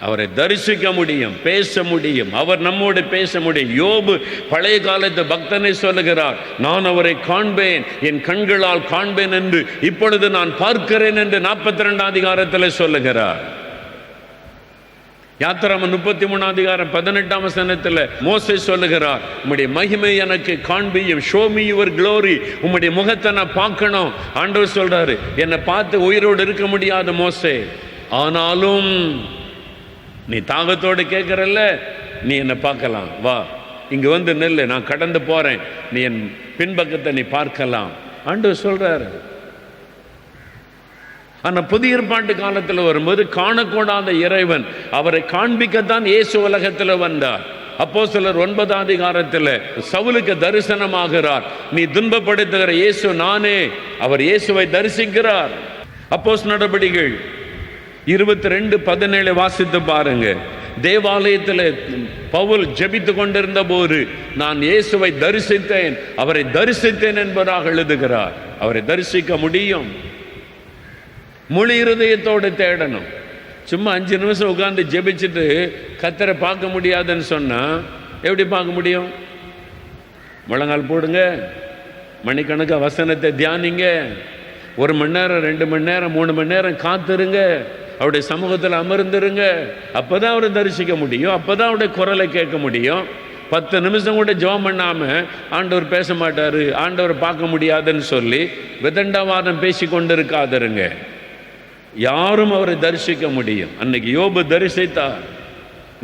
அவரை தரிசிக்க முடியும், பேச முடியும், அவர் நம்மோடு பேச முடியும். யோபு பழைய காலத்து பக்தனை சொல்லுகிறார், நான் அவரை காண்பேன், என் கண்களால் காண்பேன் என்று இப்பொழுது நான் பார்க்கிறேன் என்று 42 அதிகாரத்தில் சொல்லுகிறார். யாத்திராம 33 அதிகாரம் 18 வசனத்தில் மோசே சொல்லுகிறார், உம்முடைய மகிமை எனக்கு காண்பியும், ஷோ மீ யுவர் க்ளோரி, உம்முடைய முகத்தை நான் பார்க்கணும். ஆண்டவர் சொல்றாரு, என்னை பார்த்து உயிரோடு இருக்க முடியாது மோசே, ஆனாலும் நீ தாகத்தோடு கேட்கறல்ல, நீ என்னை பார்க்கலாம், வா இங்க வந்து நெல்லு, நான் கடந்து போறேன், நீ என் பின்பக்கத்தை நீ பார்க்கலாம் ஆண்டவர் சொல்றாரு. ஆனா புதிய ஏற்பாட்டு காலத்தில் வரும்போது காணக்கூடாத இறைவன், அவரை காண்பிக்கத்தான் இயேசு உலகத்தில் வந்தார். அப்போஸ்தலர் 9 அதிகாரத்தில் சவுலுக்கு தரிசனமாகிறார், நீ துன்பப்படுத்துகிற இயேசு நானே. அவர் இயேசுவை தரிசிக்கிறார். அப்போஸ்தலர் நடபடிகள் 22:17 வாசித்து பாருங்க. தேவாலயத்தில் பவுல் ஜெபித்து கொண்டிருந்த போது நான் இயேசுவை தரிசித்தேன், அவரை தரிசித்தேன் என்பதாக எழுதுகிறார். அவரை தரிசிக்க முடியும். முழு இருதயத்தோடு தேடணும். சும்மா 5 நிமிஷம் உட்கார்ந்து ஜெபிச்சுட்டு கர்த்தரை பார்க்க முடியாதுன்னு சொன்னா எப்படி பார்க்க முடியும்? முழங்கால் போடுங்க, மணிக்கணக்காக வசனத்தை தியானிங்க, 1 மணி நேரம் 2 மணி நேரம் 3 மணி நேரம் காத்துருங்க, அவருடைய சமூகத்தில் அமர்ந்துருங்க. அப்பதான் அவரை தரிசிக்க முடியும், அப்பதான் அவருடைய குரலை கேட்க முடியும். 10 நிமிஷம் கூட ஜெபம் பண்ணாம ஆண்டவர் பேச மாட்டாரு, ஆண்டவர் பார்க்க முடியாதுன்னு சொல்லி விதண்டாவாதம் பேசி கொண்டு இருக்காதருங்க. யாரும் அவரை தரிசிக்க முடியும். அன்னைக்கு யோபு தரிசித்தார்.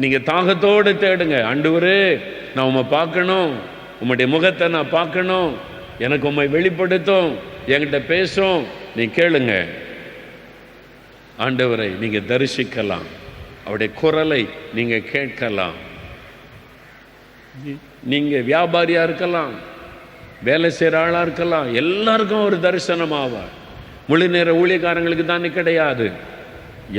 நீங்க தாகத்தோடு தேடுங்க, ஆண்டவரே நான் உம்மை பார்க்கணும், உம்முடைய முகத்தை நான் பார்க்கணும், எனக்கு உம்மை வெளிப்படுத்தும், என்கிட்ட பேசும், நீ கேளுங்க. ஆண்டவரை நீங்க தரிசிக்கலாம், அவருடைய குரலை நீங்க கேட்கலாம். நீங்க வியாபாரியா இருக்கலாம், வேலை செய்கிற ஆளா இருக்கலாம், எல்லாருக்கும் ஒரு தரிசனம் ஆவார். முழு நேர ஊழியக்காரங்களுக்கு தானே கிடையாது.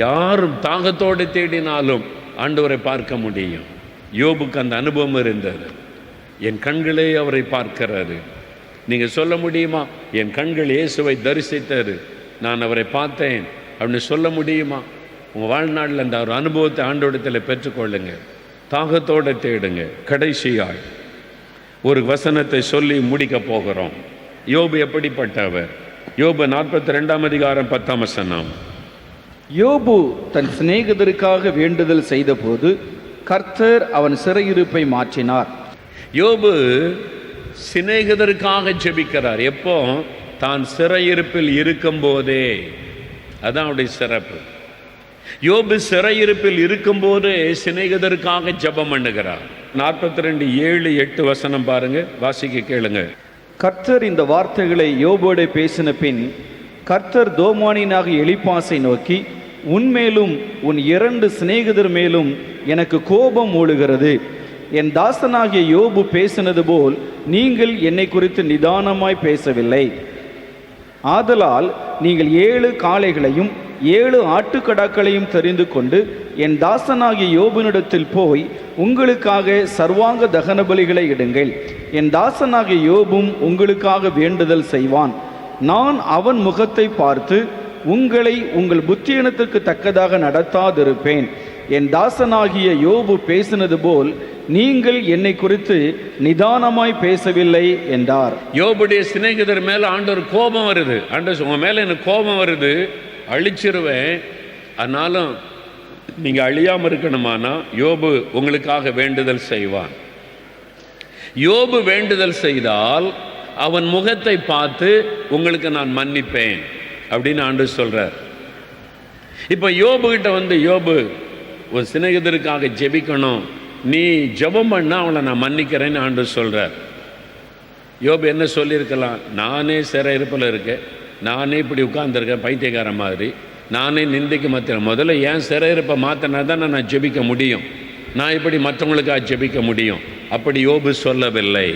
யாரும் தாகத்தோடு தேடினாலும் ஆண்டவரை பார்க்க முடியும். யோபுக்கு அந்த அனுபவம் இருந்தது. என் கண்களே அவரை பார்க்கிறாரு. நீங்க சொல்ல முடியுமா, என் கண்கள் இயேசுவை தரிசித்தது, நான் அவரை பார்த்தேன் அப்படின்னு சொல்ல முடியுமா? உங்க வாழ்நாளில் அந்த ஒரு அனுபவத்தை ஆண்டவரிடத்தில் பெற்றுக்கொள்ளுங்க. தாகத்தோடு தேடுங்க. கடைசியாய் ஒரு வசனத்தை சொல்லி முடிக்க போகிறோம். யோபு எப்படிப்பட்டவர்? யோபு 42 அதிகாரம் 10 வசனம். யோபு தன் சிநேகிதருக்காக வேண்டுதல் செய்தபோது கர்த்தர் அவன் சிறையிருப்பை மாற்றினார். யோபு சிநேகிதருக்காக ஜெபிக்கிறார். எப்போ? தான் சிறையிருப்பில் இருக்கும் போதே. அதான் அவருடைய சிறப்பு. யோபு சிறையிருப்பில் இருக்கும் போதே சிநேகிதருக்காக ஜெபம் பண்ணுகிறார். 42:7-8 வசனம் பாருங்க, வாசிக்க கேளுங்க. கர்த்தர் இந்த வார்த்தைகளை யோபோடு பேசின பின் கர்த்தர் தோமானியனாக எலிப்பாசை நோக்கி, உன்மேலும் உன் 2 சிநேகிதர் மேலும் எனக்கு கோபம் மூளுகிறது. என் தாசனாகிய யோபு பேசினது போல் நீங்கள் என்னை குறித்து நிதானமாய் பேசவில்லை. ஆதலால் நீங்கள் 7 காளைகளையும் 7 ஆட்டுக்கடாக்களையும் தெரிந்து கொண்டு என் தாசனாகிய யோபுனிடத்தில் போய் உங்களுக்காக சர்வாங்க தகன பலிகளை இடுங்கள். என் தாசனாகிய யோபும் உங்களுக்காக வேண்டுதல் செய்வான். நான் அவன் முகத்தை பார்த்து உங்களை உங்கள் புத்தியனத்துக்கு தக்கதாக நடத்தாதிருப்பேன். என் தாசனாகிய யோபு பேசினது போல் நீங்கள் என்னை குறித்து நிதானமாய் பேசவில்லை என்றார். யோபுடைய சிநேகிதர் மேல ஆண்டவர் கோபம் வருது. ஆண்டவர், உங்க மேல எனக்கு கோபம் வருது, அழிச்சிருவேன், ஆனாலும் நீங்க அழியாம இருக்கணுமானா யோபு உங்களுக்காக வேண்டுதல் செய்வான். யோபு வேண்டுதல் செய்தால் அவன் முகத்தை பார்த்து உங்களுக்கு நான் மன்னிப்பேன் அப்படின்னு ஆண்டவர் சொல்றார். இப்ப யோபு கிட்ட வந்து, யோபு ஒரு சிநேகிதருக்காக ஜெபிக்கணும், நீ ஜெபம் பண்ணா அவளை நான் மன்னிக்கிறேன்னு ஆண்டவர் சொல்றார். யோபு என்ன சொல்லியிருக்கலாம்? நானே சிறையிருப்பில் இருக்கேன், நானே இப்படி உட்கார்ந்துருக்கேன் பைத்தியக்கார மாதிரி, நானே நிந்தைக்கு மாத்திரம். முதல்ல ஏன் சிறையிருப்பை மாற்றினா தான் நான் ஜெபிக்க முடியும், நான் இப்படி மற்றவங்களுக்காக ஜெபிக்க முடியும் அப்படி யோபு சொல்லவில்லை.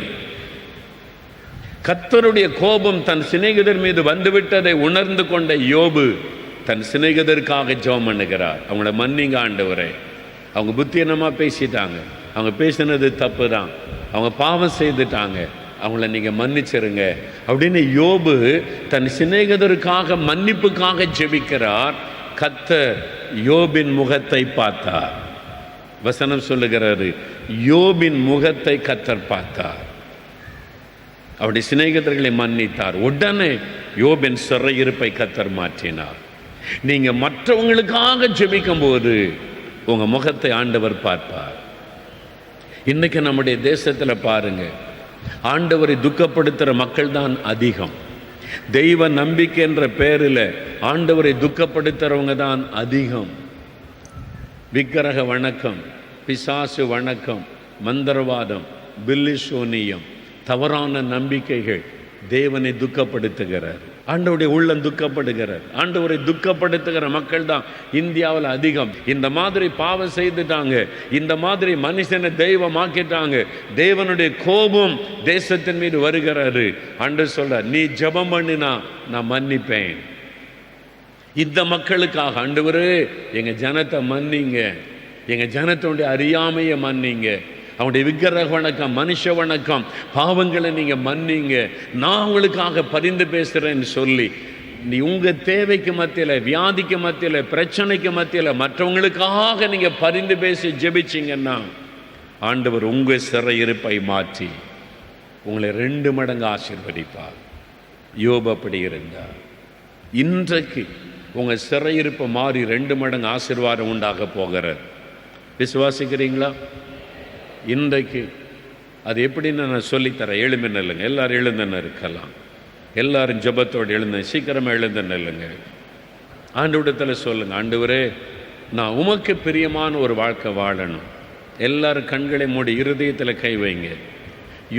கர்த்தருடைய கோபம் தன் சிநேகிதர் மீது வந்துவிட்டதை உணர்ந்து கொண்ட யோபு தன் சிநேகிதருக்காக ஜெபம் பண்ணுகிறார். அவங்கள மன்னிங்க ஆண்டவரே, அவங்க புத்தியனமாக பேசிட்டாங்க, அவங்க பேசினது தப்பு தான், அவங்க பாவம் செய்துட்டாங்க, அவங்கள நீங்கள் மன்னிச்சிருங்க அப்படின்னு யோபு தன் சிநேகிதருக்காக மன்னிப்புக்காக ஜெபிக்கிறார். கர்த்தர் யோபின் முகத்தை பார்த்தார். வசனம் சொல்லுகிறாரு, யோபின் முகத்தை கர்த்தர் பார்த்தார், அவருடைய சிநேகிதர்களை மன்னித்தார். உடனே யோபின் சிறையிருப்பை கர்த்தர் மாற்றினார். நீங்க மற்றவங்களுக்காக ஜெபிக்கும் போது உங்க முகத்தை ஆண்டவர் பார்ப்பார். இன்னைக்கு நம்முடைய தேசத்தில் பாருங்க, ஆண்டவரை துக்கப்படுத்துகிற மக்கள் தான் அதிகம். தெய்வ நம்பிக்கை என்ற பேரில் ஆண்டவரை துக்கப்படுத்துறவங்க தான் அதிகம். விக்கிரக வணக்கம், பிசாசு வணக்கம், மந்திரவாதம், பில்லிசோனியம், தவறான நம்பிக்கைகள் தேவனை துக்கப்படுத்துகிறார். ஆண்டவருடைய உள்ளம் துக்கப்படுகிறார். ஆண்டவரை துக்கப்படுத்துகிற மக்கள் தான் இந்தியாவில் அதிகம். இந்த மாதிரி பாவம் செய்துட்டாங்க, இந்த மாதிரி மனுஷனை தெய்வமாக்கிட்டாங்க, தேவனுடைய கோபம் தேசத்தின் மீது வருகிறாரு. ஆண்டவர் சொல்ற, நீ ஜெபம் பண்ணினா நான் மன்னிப்பேன். இந்த மக்களுக்காக ஆண்டவரே எங்க ஜனத்தை மன்னிங்க, எங்க ஜனத்தினுடைய அறியாமையை மன்னிங்க, அவனுடைய விக்கிரக வணக்கம், மனுஷ வணக்கம், பாவங்களை நீங்க மன்னிங்க, நான் உங்களுக்காக பரிந்து பேசுறேன்னு சொல்லி நீ உங்க தேவைக்கு மத்தியில், வியாதிக்கு மத்தியில், பிரச்சனைக்கு மத்தியில் மற்றவங்களுக்காக நீங்க பரிந்து பேசி ஜெபிச்சிங்கன்னா ஆண்டவர் உங்க சிறையிருப்பை மாற்றி உங்களை 2 மடங்கு ஆசீர்வதிப்பார். யோபு அப்படி இருந்தார். இன்றைக்கு உங்க சிறையிருப்பை மாறி 2 மடங்கு ஆசீர்வாதம் உண்டாக போகிறார். விசுவாசிக்கிறீங்களா? இன்றைக்கு அது எப்படின்னு நான் சொல்லித்தரேன். எழுந்து நில்லுங்க, எல்லாரும் எழுந்துன்னு இருக்கலாம், எல்லாரும் ஜெபத்தோடு எழுந்து சீக்கிரமாக எழுந்து நில்லுங்க. ஆண்டவரிடத்தில் சொல்லுங்க, ஆண்டவரே நான் உமக்கு பிரியமான ஒரு வாழ்க்கை வாழணும். எல்லாரும் கண்களை மூடி இருதயத்தில் கை வைங்க.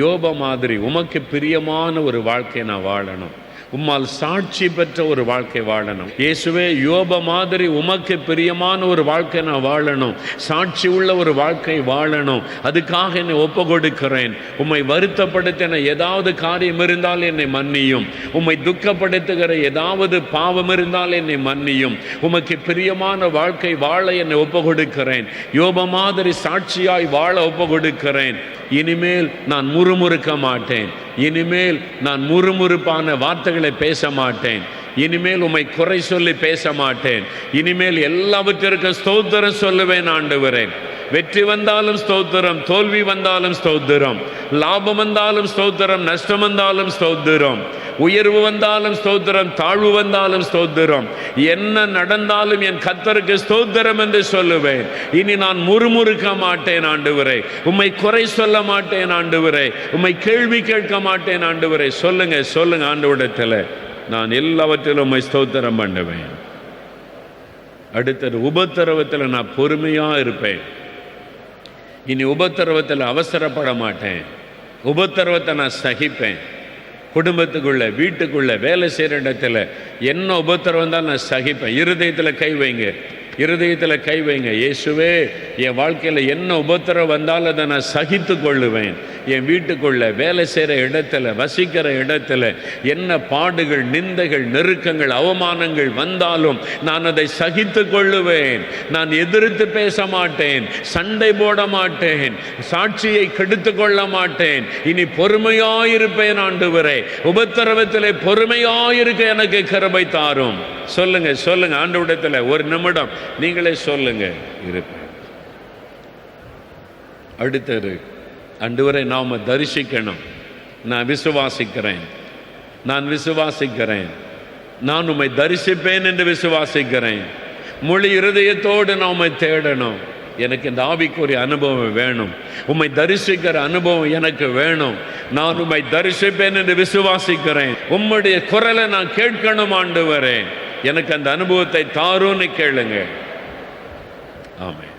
யோபு மாதிரி உமக்கு பிரியமான ஒரு வாழ்க்கை நான் வாழணும், உம்மால் சாட்சி பெற்ற ஒரு வாழ்க்கை வாழணும். இயேசுவே, யோபு மாதிரி உமக்கு பிரியமான ஒரு வாழ்க்கை நான் வாழணும், சாட்சி உள்ள ஒரு வாழ்க்கை வாழணும். அதுக்காக என்னை ஒப்பு கொடுக்கிறேன். உம்மை வருத்தப்படுத்தின ஏதாவது காரியம் இருந்தால் என்னை மன்னியும். உம்மை துக்கப்படுத்துகிற ஏதாவது பாவம் இருந்தால் என்னை மன்னியும். உமக்கு பிரியமான வாழ்க்கை வாழ என்னை ஒப்பு கொடுக்கிறேன். யோபு மாதிரி சாட்சியாய் வாழ ஒப்பு கொடுக்கிறேன். இனிமேல் நான் முறுமுறுக்க மாட்டேன். இனிமேல் நான் முறுமுறுப்பான வார்த்தைகளை பேச மாட்டேன். இனிமேல் உம்மை குறை சொல்லி பேச மாட்டேன். இனிமேல் எல்லாவற்றிற்கும் ஸ்தோத்திரம் சொல்லுவேன். ஆண்டவரே, வெற்றி வந்தாலும் ஸ்தோத்திரம், தோல்வி வந்தாலும் ஸ்தோத்திரம், லாபம் வந்தாலும் ஸ்தோத்திரம், நஷ்டம் வந்தாலும் ஸ்தோத்திரம், உயர்வு வந்தாலும் ஸ்தோத்திரம், தாழ்வு வந்தாலும் ஸ்தோத்திரம், என்ன நடந்தாலும் என் கர்த்தருக்கு ஸ்தோத்திரம் என்று சொல்லுவேன். இனி நான் முறுமுறுக்க மாட்டேன் ஆண்டவரே, உம்மை குறை சொல்ல மாட்டேன் ஆண்டவரே, உம்மை கேள்வி கேட்க மாட்டேன் ஆண்டவரே. சொல்லுங்க சொல்லுங்க ஆண்டவரிடத்தில், நான் எல்லாவற்றிலும் உம்மை ஸ்தோத்திரம் பண்ணுவேன். அடுத்தது உபத்திரவத்தில் நான் பொறுமையா இருப்பேன். இனி உபத்திரவத்தில் அவசரப்பட மாட்டேன். உபத்திரவத்தை நான் சகிப்பேன். குடும்பத்துக்குள்ள, வீட்டுக்குள்ள, வேலை செய்கிற இடத்துல என்ன உபத்திரவம் தான் நான் சகிப்பேன். இருதயத்தில் கை வைங்க, இருதயத்தில் கை வைங்க. இயேசுவே, என் வாழ்க்கையில் என்ன உபத்திரம் வந்தாலும் அதை நான் சகித்து கொள்ளுவேன். என் வீட்டுக்குள்ள, வேலை செய்கிற இடத்துல, வசிக்கிற இடத்துல என்ன பாடுகள், நிந்தைகள், நெருக்கங்கள், அவமானங்கள் வந்தாலும் நான் அதை சகித்து கொள்ளுவேன். நான் எதிர்த்து பேச மாட்டேன், சண்டை போட மாட்டேன், சாட்சியை கெடுத்து கொள்ள மாட்டேன். இனி பொறுமையாயிருப்பேன் ஆண்டவரே. உபத்திரவத்திலே பொறுமையாயிருக்க எனக்கு கிருபை தாரும். சொல்லுங்க சொல்லுங்க ஆண்டவரிடத்தில் ஒரு நிமிடம் நீங்களே சொல்லுங்க. இருப்பேன். அடுத்தது, ஆண்டவரை நாம தரிசிக்கணும். நான் விசுவாசிக்கிறேன், நான் விசுவாசிக்கிறேன், நான் உம்மை தரிசிப்பேன் என்று விசுவாசிக்கிறேன். முழு இருதயத்தோடு நான் உம்மை தேடணும். எனக்கு இந்த ஆவிக்குரிய அனுபவம் வேணும். உம்மை தரிசிக்கிற அனுபவம் எனக்கு வேணும். நான் உம்மை தரிசிப்பேன் என்று விசுவாசிக்கிறேன். உம்முடைய குரலை நான் கேட்கணும் ஆண்டவரே, எனக்கு அந்த அனுபவத்தை தாருன்னு கேளுங்க. ஆமென்.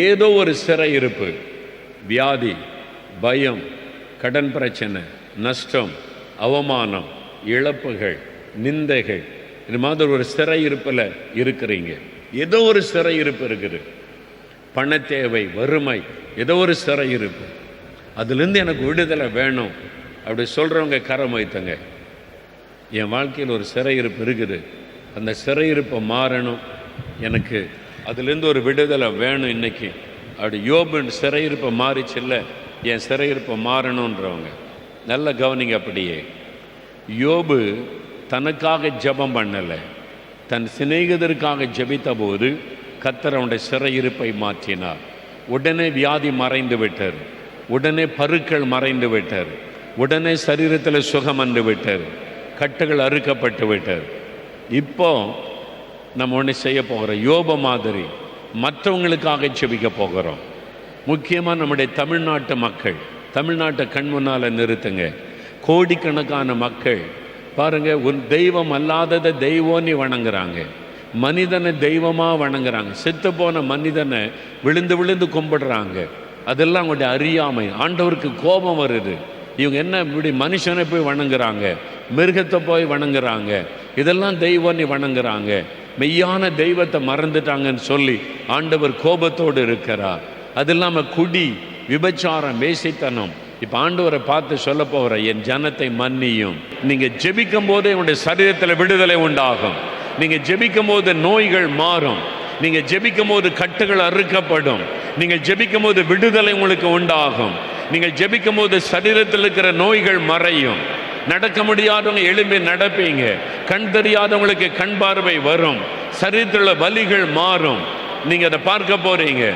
ஏதோ ஒரு சிறையிருப்பு, வியாதி, பயம், கடன் பிரச்சனை, நஷ்டம், அவமானம், இழப்புகள், நிந்தைகள், இது மாதிரி ஒரு சிறையிருப்பில் இருக்கிறீங்க. ஏதோ ஒரு சிறையிருப்பு இருக்குது. பண தேவை, வறுமை, ஏதோ ஒரு சிறையிருப்பு, அதுலேருந்து எனக்கு விடுதலை வேணும் அப்படி சொல்கிறவங்க கரம் வைத்தங்க. என் வாழ்க்கையில் ஒரு சிறையிருப்பு இருக்குது, அந்த சிறையிருப்பை மாறணும், எனக்கு அதுலேருந்து ஒரு விடுதலை வேணும் இன்னைக்கு. அப்படி யோபு சிறையிருப்பை மாறிச்சில்ல, என் சிறையிருப்பை மாறணுன்றவங்க நல்ல கவனிங்க. அப்படியே யோபு தனக்காக ஜெபம் பண்ணலை, தன் சிநேகிதருக்காக ஜெபித்த போது கர்த்தர் அவனுடைய சிறையிருப்பை மாற்றினார். உடனே வியாதி மறைந்து விட்டார், உடனே பருக்கள் மறைந்து விட்டார், உடனே சரீரத்தில் சுகம் வந்து விட்டார், கட்டுகள் அறுக்கப்பட்டு விட்டார். இப்போ நம்ம ஒன்று செய்ய போகிறோம், யோபு மாதிரி மற்றவங்களுக்காக ஜெபிக்க போகிறோம். முக்கியமாக நம்முடைய தமிழ்நாட்டு மக்கள், தமிழ்நாட்டை கண் முன்னால் நிறுத்துங்க. கோடிக்கணக்கான மக்கள் பாருங்க, ஒரு தெய்வம் அல்லாததை தெய்வம்னு வணங்குறாங்க, மனிதனை தெய்வமாக வணங்குறாங்க, செத்து போன மனிதனை விழுந்து விழுந்து கும்பிடுறாங்க. அதெல்லாம் அவங்களுடைய அறியாமை. ஆண்டவருக்கு கோபம் வருது. இவங்க என்ன இப்படி மனுஷனை போய் வணங்குறாங்க, மிருகத்தை போய் வணங்குறாங்க, இதெல்லாம் தெய்வம்னு வணங்குறாங்க, மெய்யான தெய்வத்தை மறந்துட்டாங்கன்னு சொல்லி ஆண்டவர் கோபத்தோடு இருக்கிறார். அது இல்லாமல் குடி, விபச்சாரம், வேசித்தனம். இப்போ ஆண்டவரை பார்த்து சொல்ல போகிற, என் ஜனத்தை மன்னியும். நீங்கள் ஜெபிக்கும் போதே உங்களுடைய சரீரத்தில் விடுதலை உண்டாகும். நீங்கள் ஜெபிக்கும் போது நோய்கள் மாறும். நீங்கள் ஜெபிக்கும் போது கட்டுகள் அறுக்கப்படும். நீங்கள் ஜெபிக்கும் போது விடுதலை உங்களுக்கு உண்டாகும். நீங்கள் ஜெபிக்கும் போது சரீரத்தில் இருக்கிற நோய்கள் மறையும். நடக்க முடியாதவங்க எழும்பி நடப்பீங்க. கண் தெரியாதவங்களுக்கு கண் பார்வை வரும். சரீரத்தில் வலிகள் மாறும். நீங்கள் அதை பார்க்க போறீங்க.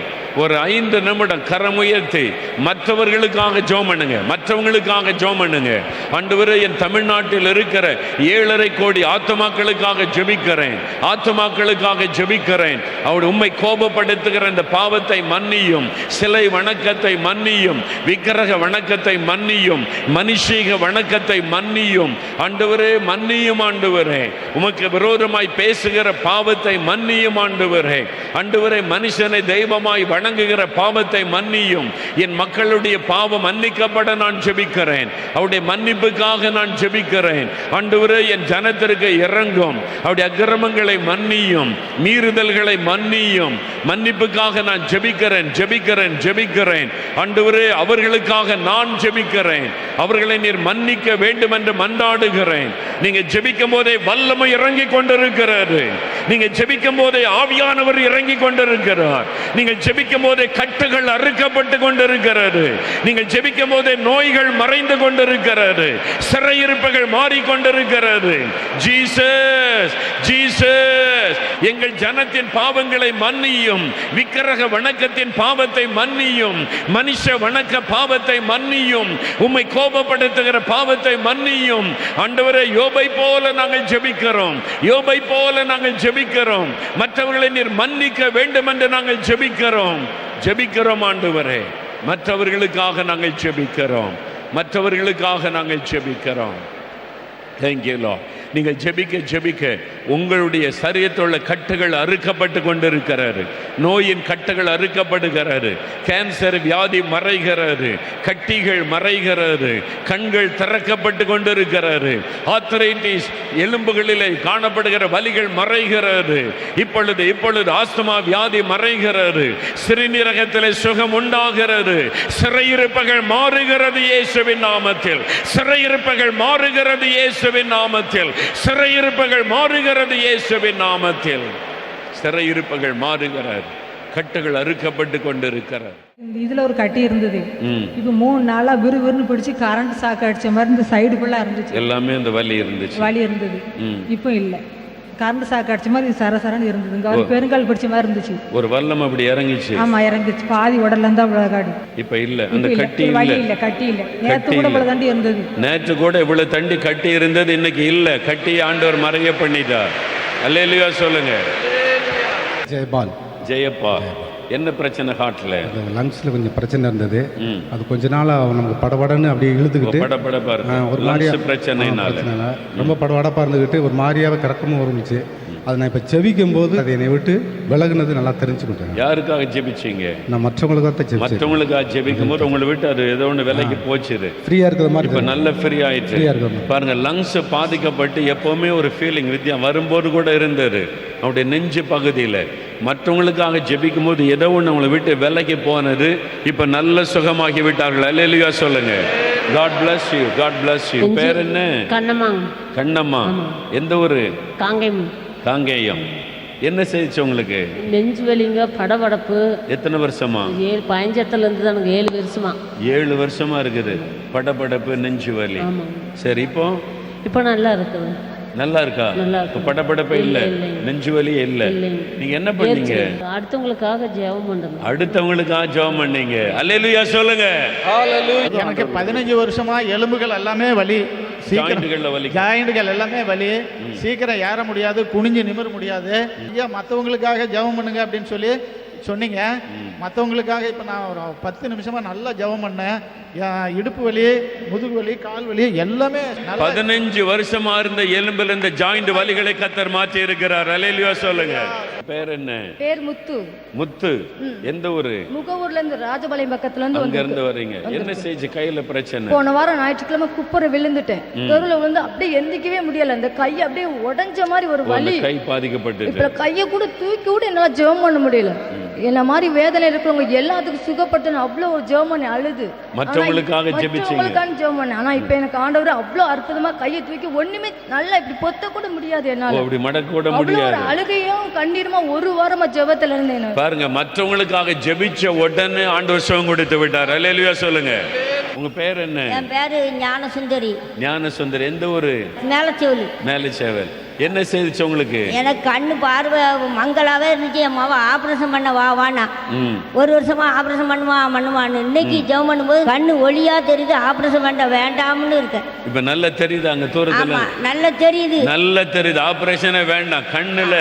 ஒரு 5 நிமிடம் கரம் உயர்த்தி மற்றவர்களுக்காக ஜெபம் பண்ணுங்க, மற்றவங்களுக்காக ஜெபம் பண்ணுங்க. ஆண்டவரே, என் தமிழ்நாட்டில் இருக்கிற 7.5 கோடி ஆத்துமாக்களுக்காக ஜெபிக்கிறேன், ஆத்துமாக்களுக்காக ஜெபிக்கிறேன். அவர் உம்மை கோபப்படுத்துகிற இந்த பாவத்தை மன்னியும், சிலை வணக்கத்தை மன்னியும், விக்கிரக வணக்கத்தை மன்னியும், மனுஷீக வணக்கத்தை மன்னியும். ஆண்டவரே மன்னியும். ஆண்டவரே, உமக்கு விரோதமாய் பேசுகிற பாவத்தை மன்னியும். ஆண்டவரே, ஆண்டவரே, மனுஷனை தெய்வமாய் வணங்குகிற பாவத்தை மன்னியும். என் மக்களுடைய பாவம் மன்னிக்கப்பட நான் ஜெபிக்கிறேன். அவருடைய மன்னிப்புக்காக நான் ஜெபிக்கிறேன். ஆண்டவரே, என் ஜனத்திற்கு இறங்கும். அவருடைய அக்கிரமங்களை மன்னியும், மீறுதல்களை மன்னியும். மன்னிப்புக்காக நான் ஜெபிக்கிறேன், ஜெபிக்கிறேன், ஜெபிக்கிறேன். ஆண்டவரே, அவர்களுக்காக நான் ஜெபிக்கிறேன். அவர்களை நீர் மன்னிக்க வேண்டும் என்று மன்றாடுகிறேன். நீங்க ஜெபிக்கும் போதே வல்லமை இறங்கி கொண்டிருக்கிறது. நீங்க ஜெபிக்கும் போதே ஆவியானவர் இறங்கி கொண்டிருக்கிறார். நீங்கள் ஜெபிக்கும் போதே கட்டுகள் அறுக்கப்பட்டு கொண்டிருக்கிறது. நீங்கள் ஜெபிக்கும் போதே நோய்கள் மறைந்து கொண்டிருக்கிறது. சிறையிருப்புகள் மாறிக்கொண்டிருக்கிறது. ஜீசஸ், ஜீசஸ், எங்கள் ஜனத்தின் பாவங்களை மன்னியும், விக்கிரக வணக்கத்தின் பாவத்தை மன்னியும், மனுஷ வணக்க பாவத்தை மன்னியும், உம்மை கோபப்படுத்துகிற பாவத்தை மன்னியும். ஆண்டவரே, யோபை போல நாங்கள் ஜெபிக்கிறோம், யோபை போல நாங்கள் ஜெபிக்கிறோம். மற்றவர்களை நீர் மன்னிக்க வேண்டும் என்று நாங்கள் ஜெபிக்கிறோம், ஜெபிக்கிறோம். ஆண்டவரே, மற்றவர்களுக்காக நாங்கள் ஜெபிக்கிறோம், மற்றவர்களுக்காக நாங்கள் ஜெபிக்கிறோம். Thank you, Lord. நீங்கள் ஜெபிக்க ஜெபிக்க உங்களுடைய சரீரத்துள்ள கட்டுகள் அறுக்கப்பட்டு கொண்டிருக்கிறது. நோயின் கட்டுகள் அறுக்கப்படுகிறது. கேன்சர் வியாதி மறைகிறது, கட்டிகள் மறைகிறது, கண்கள் திறக்கப்பட்டு கொண்டிருக்கிறது. ஆர்த்ரைட்டிஸ், எலும்புகளிலே காணப்படுகிற வலிகள் மறைகிறது. இப்பொழுது ஆஸ்துமா வியாதி மறைகிறது. சிறுநீரகத்திலே சுகம் உண்டாகிறது. சிறையிருப்புகள் மாறுகிறது இயேசுவின் நாமத்தில். சிறையிருப்புகள் மாறுகிறது இயேசுவின் நாமத்தில். சிறையிருப்புகள் மாறுகிறது இயேசுவின் நாமத்தில். சிறையிருப்புகள் மாறுகிறது. கட்டுகள் அறுக்கப்பட்டு கொண்டிருக்கிறது. இதுல ஒரு கட்டி இருந்தது. இப்ப 3 நாளா விறுவிறுன்னு பிடிச்சி கரண்ட் சாக்கு அடிச்ச மாதிரி இந்த சைடு ஃபுல்லா இருந்துச்சு. எல்லாமே அந்த வலி இருந்தது. இப்போ இல்ல. கரண்ட் சாக்கு அடிச்ச மாதிரி சரசரன்னு இருந்ததுங்க. ஒரு பெருங்கால் பிடிச்ச மாதிரி இருந்துச்சு. ஒரு வல்லம் அப்படி இறங்கிச்சு. ஆமா, இறங்கிச்சு. பாதி உடல்ல இருந்தா விளையாடி. இப்ப இல்ல, அந்த கட்டி இல்ல. கட்டி இல்ல. நேத்து கூட இவ்வளவு தண்டி இருந்தது. நேற்று கூட இவ்வளவு தண்டி கட்டி இருந்தது, இன்னைக்கு இல்ல. கட்டி ஆண்டவர் மறைய பண்ணிட்டார். அல்லேலூயா சொல்லுங்க. ஜெயபால். ஜெயப்பா, என்ன பிரச்சனை? ஹார்ட்ல லங்ஸ்ல கொஞ்சம் பிரச்சனை இருந்தது. அது கொஞ்ச நாள் நமக்கு படபடன்னு அப்படியே இழுத்துக்கிட்டு ஒரு மாதிரியா பிரச்சனைனால ரொம்ப படபடப்பா இருந்துக்கிட்டு ஒரு மாதிரியாவே கறக்கமும் இருந்துச்சு. அதை நான் இப்போ ஜெபிக்கும் போது அதை என்னை விட்டு விலகுனது நல்லா தெரிஞ்சுக்கிட்டேன். யாருக்காக ஜெபிச்சீங்க? நான் மற்றவங்களுக்காக மற்றவங்களுக்காக ஜெபிக்கும் போது உங்களை விட்டு அது ஏதோ ஒன்று விலைக்கு போச்சு. ஃப்ரீயா இருக்கிற மாதிரி இப்போ நல்ல ஃப்ரீ ஆயிடுச்சு. பாருங்க, லங்ஸ் பாதிக்கப்பட்டு எப்பவுமே ஒரு ஃபீலிங் வரும்போது கூட இருந்தது. அவருடைய நெஞ்சு பகுதியில் மற்றவங்களுக்காக ஜெபிக்கும் போது ஏதோ ஒன்று உங்களை விட்டு விலைக்கு போனது இப்போ நல்ல சுகமாகி விட்டார்கள். அல்லேலூயா சொல்லுங்க. God bless you. God bless you. பேர் என்ன? கண்ணம்மா. கண்ணம்மா. எந்த ஊரு? காங்கேயம். காங்கேயம். என்ன செய்திச்சு உங்களுக்கு? நெஞ்சு வலிங்க, படபடப்பு. எத்தனை வருஷமா? 15 இருந்து தானுங்க, 7 வருஷமா. 7 வருஷமா இருக்குது படபடப்பு, நெஞ்சு வலி. சரி, இப்போ நல்லா இருக்குது. நல்லா இருக்கா? இப்போ படபடப்பே இல்ல, நெஞ்சு வலியே இல்ல. நீங்க என்ன பண்ணீங்க? அடுத்தவங்களுக்காக ஜெபம் பண்ணுங்க. அடுத்தவங்களுக்காக ஜெபம் பண்ணீங்க. அல்லேலூயா சொல்லுங்க. எனக்கு 15 வருஷமா எலும்புகள் எல்லாமே வலி, ஜாயிண்டுகள் எல்லாமே வலி, சீக்கிரம் ஏற முடியாது, குனிஞ்சு நிமிர முடியாது. ஐயா மற்றவங்களுக்காக ஜெபம் பண்ணுங்க அப்படின்னு சொல்லி சொன்னீங்க. மற்றவங்களுக்காக இப்போ நான் ஒரு 10 நிமிஷமா நல்லா ஜெபம் பண்ணேன். இடுப்பு வலி, முதுகு வலி, கால் வலி எல்லாமே 15 வருஷமா இருந்த எலும்புல இந்த ஜாயிண்ட் வலிகளை கர்த்தர் மாற்றி இருக்கிறார். அல்லேலூயா சொல்லுங்க. பேர் என்ன? பேர் முத்து. முத்து. எந்த ஊரு? முகவூர்ல இருந்து, ராஜபாளையம் பக்கத்துல இருந்து. அங்க இருந்து வரீங்க. என்ன செய்து கையில பிரச்சனை? போன வாரம் ஞாயிற்றுக்கிழமை குப்புற விழுந்துட்டேன். தெருல விழுந்து அப்படியே எந்திக்கவே முடியல. அந்த கை அப்படியே உடைஞ்ச மாதிரி ஒரு வலி. கை பாதிக்கப்பட்டது. இப்ப கையை கூட தூக்கி கூட என்னால ஜெபம் பண்ண முடியல. என்ன மாதிரி வேதனை இருக்கிறவங்க எல்லாத்துக்கும் சுகப்பட்டு அவ்வளவு ஒரு ஜெபம் பண்ணி அழுது மற்றவங்களுக்காக ஜெபம் பண்ணேன். ஆனா இப்ப எனக்கு ஆண்டவர் அவ்வளவு அற்புதமா கையை தூக்கி ஒண்ணுமே நல்லா இப்படி பொத்த கூட முடியாது என்னால. அப்படி மடக்க கூட முடியாது. அழுகையும் கண்ணீருமா ஒரு வாரமா ஜெபத்துல இருந்தேன். பாருங்க, மற்றவங்களுக்காக ஜெபிச்ச உடனே ஆண்டவர் சுகம் கொடுத்து விட்டார். அல்லேலூயா சொல்லுங்க. உங்க பேர் என்ன? என் பேரு ஞானசுந்தரி. ஞானசுந்தரி. எந்த ஊரு? மேலச்சேவல். மேலச்சேவல். என்ன செய்துச்சு உங்களுக்கு? எனக்கு கண்ணு பார்வை மங்களாவே இருந்துச்சு. என் மாவா ஆபரேஷன் பண்ண வானா 1 வருஷமா ஆபரேஷன் பண்ணுவான்னு இன்னைக்கு ஜெபம் பண்ணும்போது கண்ணு ஒளியா தெரியுது. ஆபரேஷன் பண்ண வேண்டாம்னு இருக்கேன். இப்ப நல்லா தெரியுது. அங்க தூரத்துல நல்லா தெரியுது. நல்லா தெரியுது. ஆபரேஷனே வேண்டாம். கண்ணுல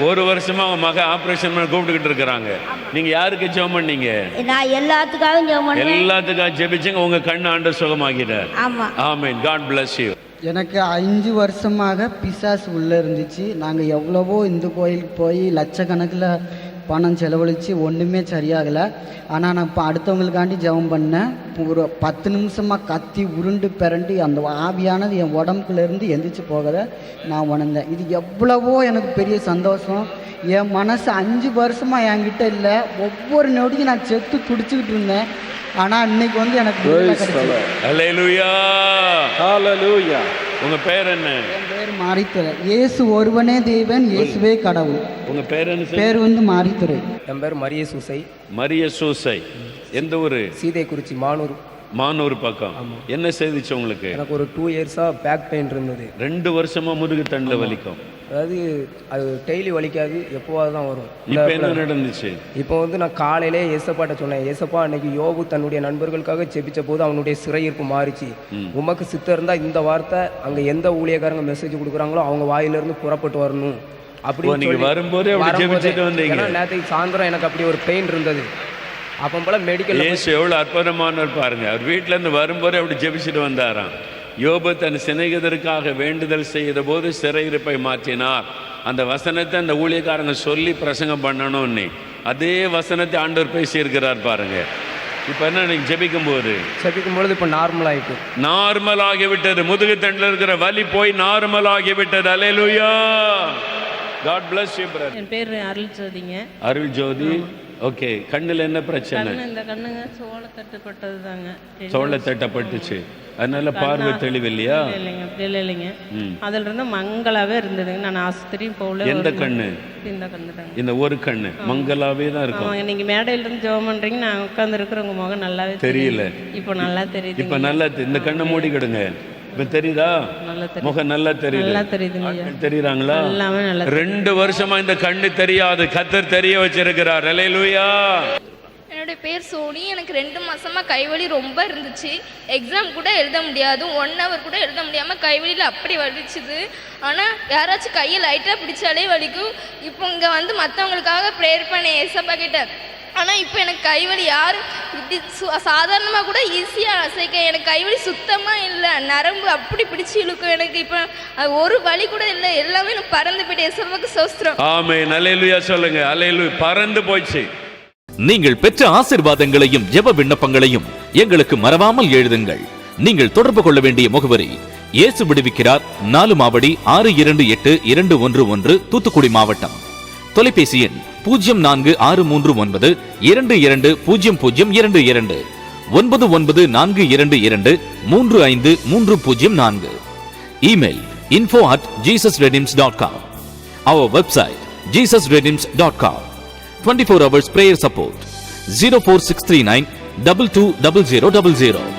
1 வருஷமா அவங்க மக ஆபரேஷன் பண்ண கூப்பிட்டுக்கிட்டு இருக்கிறாங்க. நீங்க யாருக்கு ஜெபம் பண்ணீங்க? நான் எல்லாத்துக்காகவும் ஜெபம் பண்ணுவேன். எல்லாத்துக்காக ஜெபிச்சீங்க. உங்க கண்ணு ஆண்டவர் சுகமாக்கிட்டார். ஆமா. ஆமென். God bless you. எனக்கு 5 வருஷமாக பிசாசு உள்ளே இருந்துச்சு. நாங்கள் எவ்வளவோ இந்து கோயிலுக்கு போய் லட்சக்கணக்கில் பணம் செலவழித்து ஒன்றுமே சரியாகலை. ஆனால் நான் இப்போ அடுத்தவங்களுக்காண்டி ஜெபம் பண்ணேன். ஒரு 10 நிமிஷமாக கத்தி உருண்டு பிறண்டு அந்த ஆவியானது என் உடம்புக்குள்ளேருந்து எந்திரிச்சு போகதை நான் உணர்ந்தேன். இது எவ்வளவோ எனக்கு பெரிய சந்தோஷம். என் மனசு 5 வருஷமாக என்கிட்ட இல்லை. ஒவ்வொரு நொடியும் நான் செத்து துடிச்சுக்கிட்டு இருந்தேன். ஆனால் இன்னைக்கு எனக்கு அல்லேலூயா. ஹalleluya. உங்க பேர் என்ன? என் பேர் மாரித்துறை. இயேசு ஒருவனே தேவன், இயேசுவே கடவுள். உங்க பேர் என்ன? பேர் மாரித்துறை. என் பேர் மரிய சூசை. மரிய சூசை. எந்த ஊரு? சீதைக்குறிச்சி, மானூர் பக்கம். என்ன செய்திச்சு உங்களுக்கு? எனக்கு ஒரு 2 இயர்ஸாக பேக் பெயின் இருந்தது. 2 வருஷமா முதுகு தண்டில் வலிக்கும். அதாவது அது டெய்லி வலிக்காது, எப்போவாது தான் வரும். இப்போ என்ன நடந்துச்சு? இப்போ நான் காலையிலே ஏசப்பாட்ட சொன்னேன். ஏசப்பா, அன்னைக்கு யோபு தன்னுடைய நண்பர்களுக்காக ஜெபிச்ச போது அவனுடைய சிறையிருப்பு மாறிச்சு. உமக்கு சித்தம் இருந்தால் இந்த வார்த்தை அங்கே எந்த ஊழியக்காரங்க மெசேஜ் கொடுக்குறாங்களோ அவங்க வாயிலிருந்து புறப்பட்டு வரணும் அப்படின்னு வரும்போது நேற்றுக்கு சாயந்தரம் எனக்கு அப்படி ஒரு பெயின் இருந்தது. அப்போ போல மெடிக்கல் எவ்வளோ அற்புதமானவர் பாருங்க. அவர் வீட்டிலேருந்து வரும்போது அப்படி ஜெபிச்சுட்டு வந்தாராம். யோபு தன் சிநேகிதருக்காக வேண்டுதல் செய்த போது சிறையிருப்பை மாற்றினார். அந்த வசனத்தை அந்த ஊழியக்காரங்க சொல்லி பிரசங்கம் பண்ணணும்னு அதே வசனத்தை ஆண்டவர் பேசியிருக்கிறார் பாருங்க. இப்போ என்ன, நீங்கள் ஜெபிக்கும் பொழுது இப்போ நார்மல் ஆகிவிட்டது. முதுகு தண்டில் இருக்கிற வலி போய் நார்மல் ஆகிவிட்டது. அல்லேலூயா. God bless you brother. என் பேர் அருள் ஜோதிங்க. அருள் ஜோதி. ஓகே. கண்ணில் என்ன பிரச்சனை? இந்த கண்ணுங்க சோளத்தட்டுப்பட்டது தாங்க. சோளத்தட்டப்பட்டுச்சு. அதனால பார்வை தெளிவில்லையா? இல்லைங்க, அப்படி இல்லைங்க. அதுல இருந்து மங்களாவே இருந்ததுங்க. நான் ஆஸ்பத்திரியும் போகல. எந்த கண்ணு? இந்த கண்ணு தாங்க. இந்த ஒரு கண்ணு மங்களாவே தான் இருக்கும். நீங்க மேடையில இருந்து ஜெபம் பண்றீங்க, நான் உட்கார்ந்து இருக்கிற உங்க முகம் நல்லாவே தெரியல. இப்போ நல்லா தெரியுது. இப்போ நல்லா இந்த கண்ணை மூடிக்கிடுங்க. இப்ப தெரியுதா? முகம் நல்லா தெரியுது. தெரியுறாங்களா? 2 வருஷமா இந்த கண்ணு தெரியாது, கர்த்தர் தெரிய வச்சிருக்கிறார். அல்லேலூயா. என்னுடைய பேர் சோனி. எனக்கு 2 மாசமா கைவலி ரொம்ப இருந்துச்சு. எக்ஸாம் கூட எழுத முடியாது, 1 hour கூட எழுத முடியாமல் கைவலியில் அப்படி வலிச்சுது. ஆனால் யாராச்சும் கையை லைட்டாக பிடிச்சாலே வலிக்கும். இப்போ இங்கே மற்றவங்களுக்காக ப்ரேயர் பண்ண ஏசப்பா கிட்ட. ஆனால் இப்போ எனக்கு கைவலி யார் இப்படி சாதாரணமாக கூட ஈஸியாக அசைக்க, எனக்கு கைவலி சுத்தமாக இல்லை. நரம்பு அப்படி பிடிச்சி இழுக்கும். எனக்கு இப்போ ஒரு வலி கூட இல்லை. எல்லாமே நான் பறந்து போயிட்டு ஏசப்பாவுக்கு சோஸ்திரம். ஆமென். அல்லேலூயா சொல்லுங்க. அல்லேலூயா. பறந்து போயிடுச்சு. நீங்கள் பெற்ற ஆசீர்வாதங்களையும் ஜெப விண்ணப்பங்களையும் எங்களுக்கு மறவாமல் எழுதுங்கள். நீங்கள் தொடர்பு கொள்ள வேண்டிய முகவரி: இயேசு விடுவிக்கிறார், 4 மாவடி 628211, தூத்துக்குடி மாவட்டம். தொலைபேசி எண் 0463 220022 9942235304. Email info@jesusredeems.com. Our website jesusredeems.com. 24 hours prayer support. 04639 220000.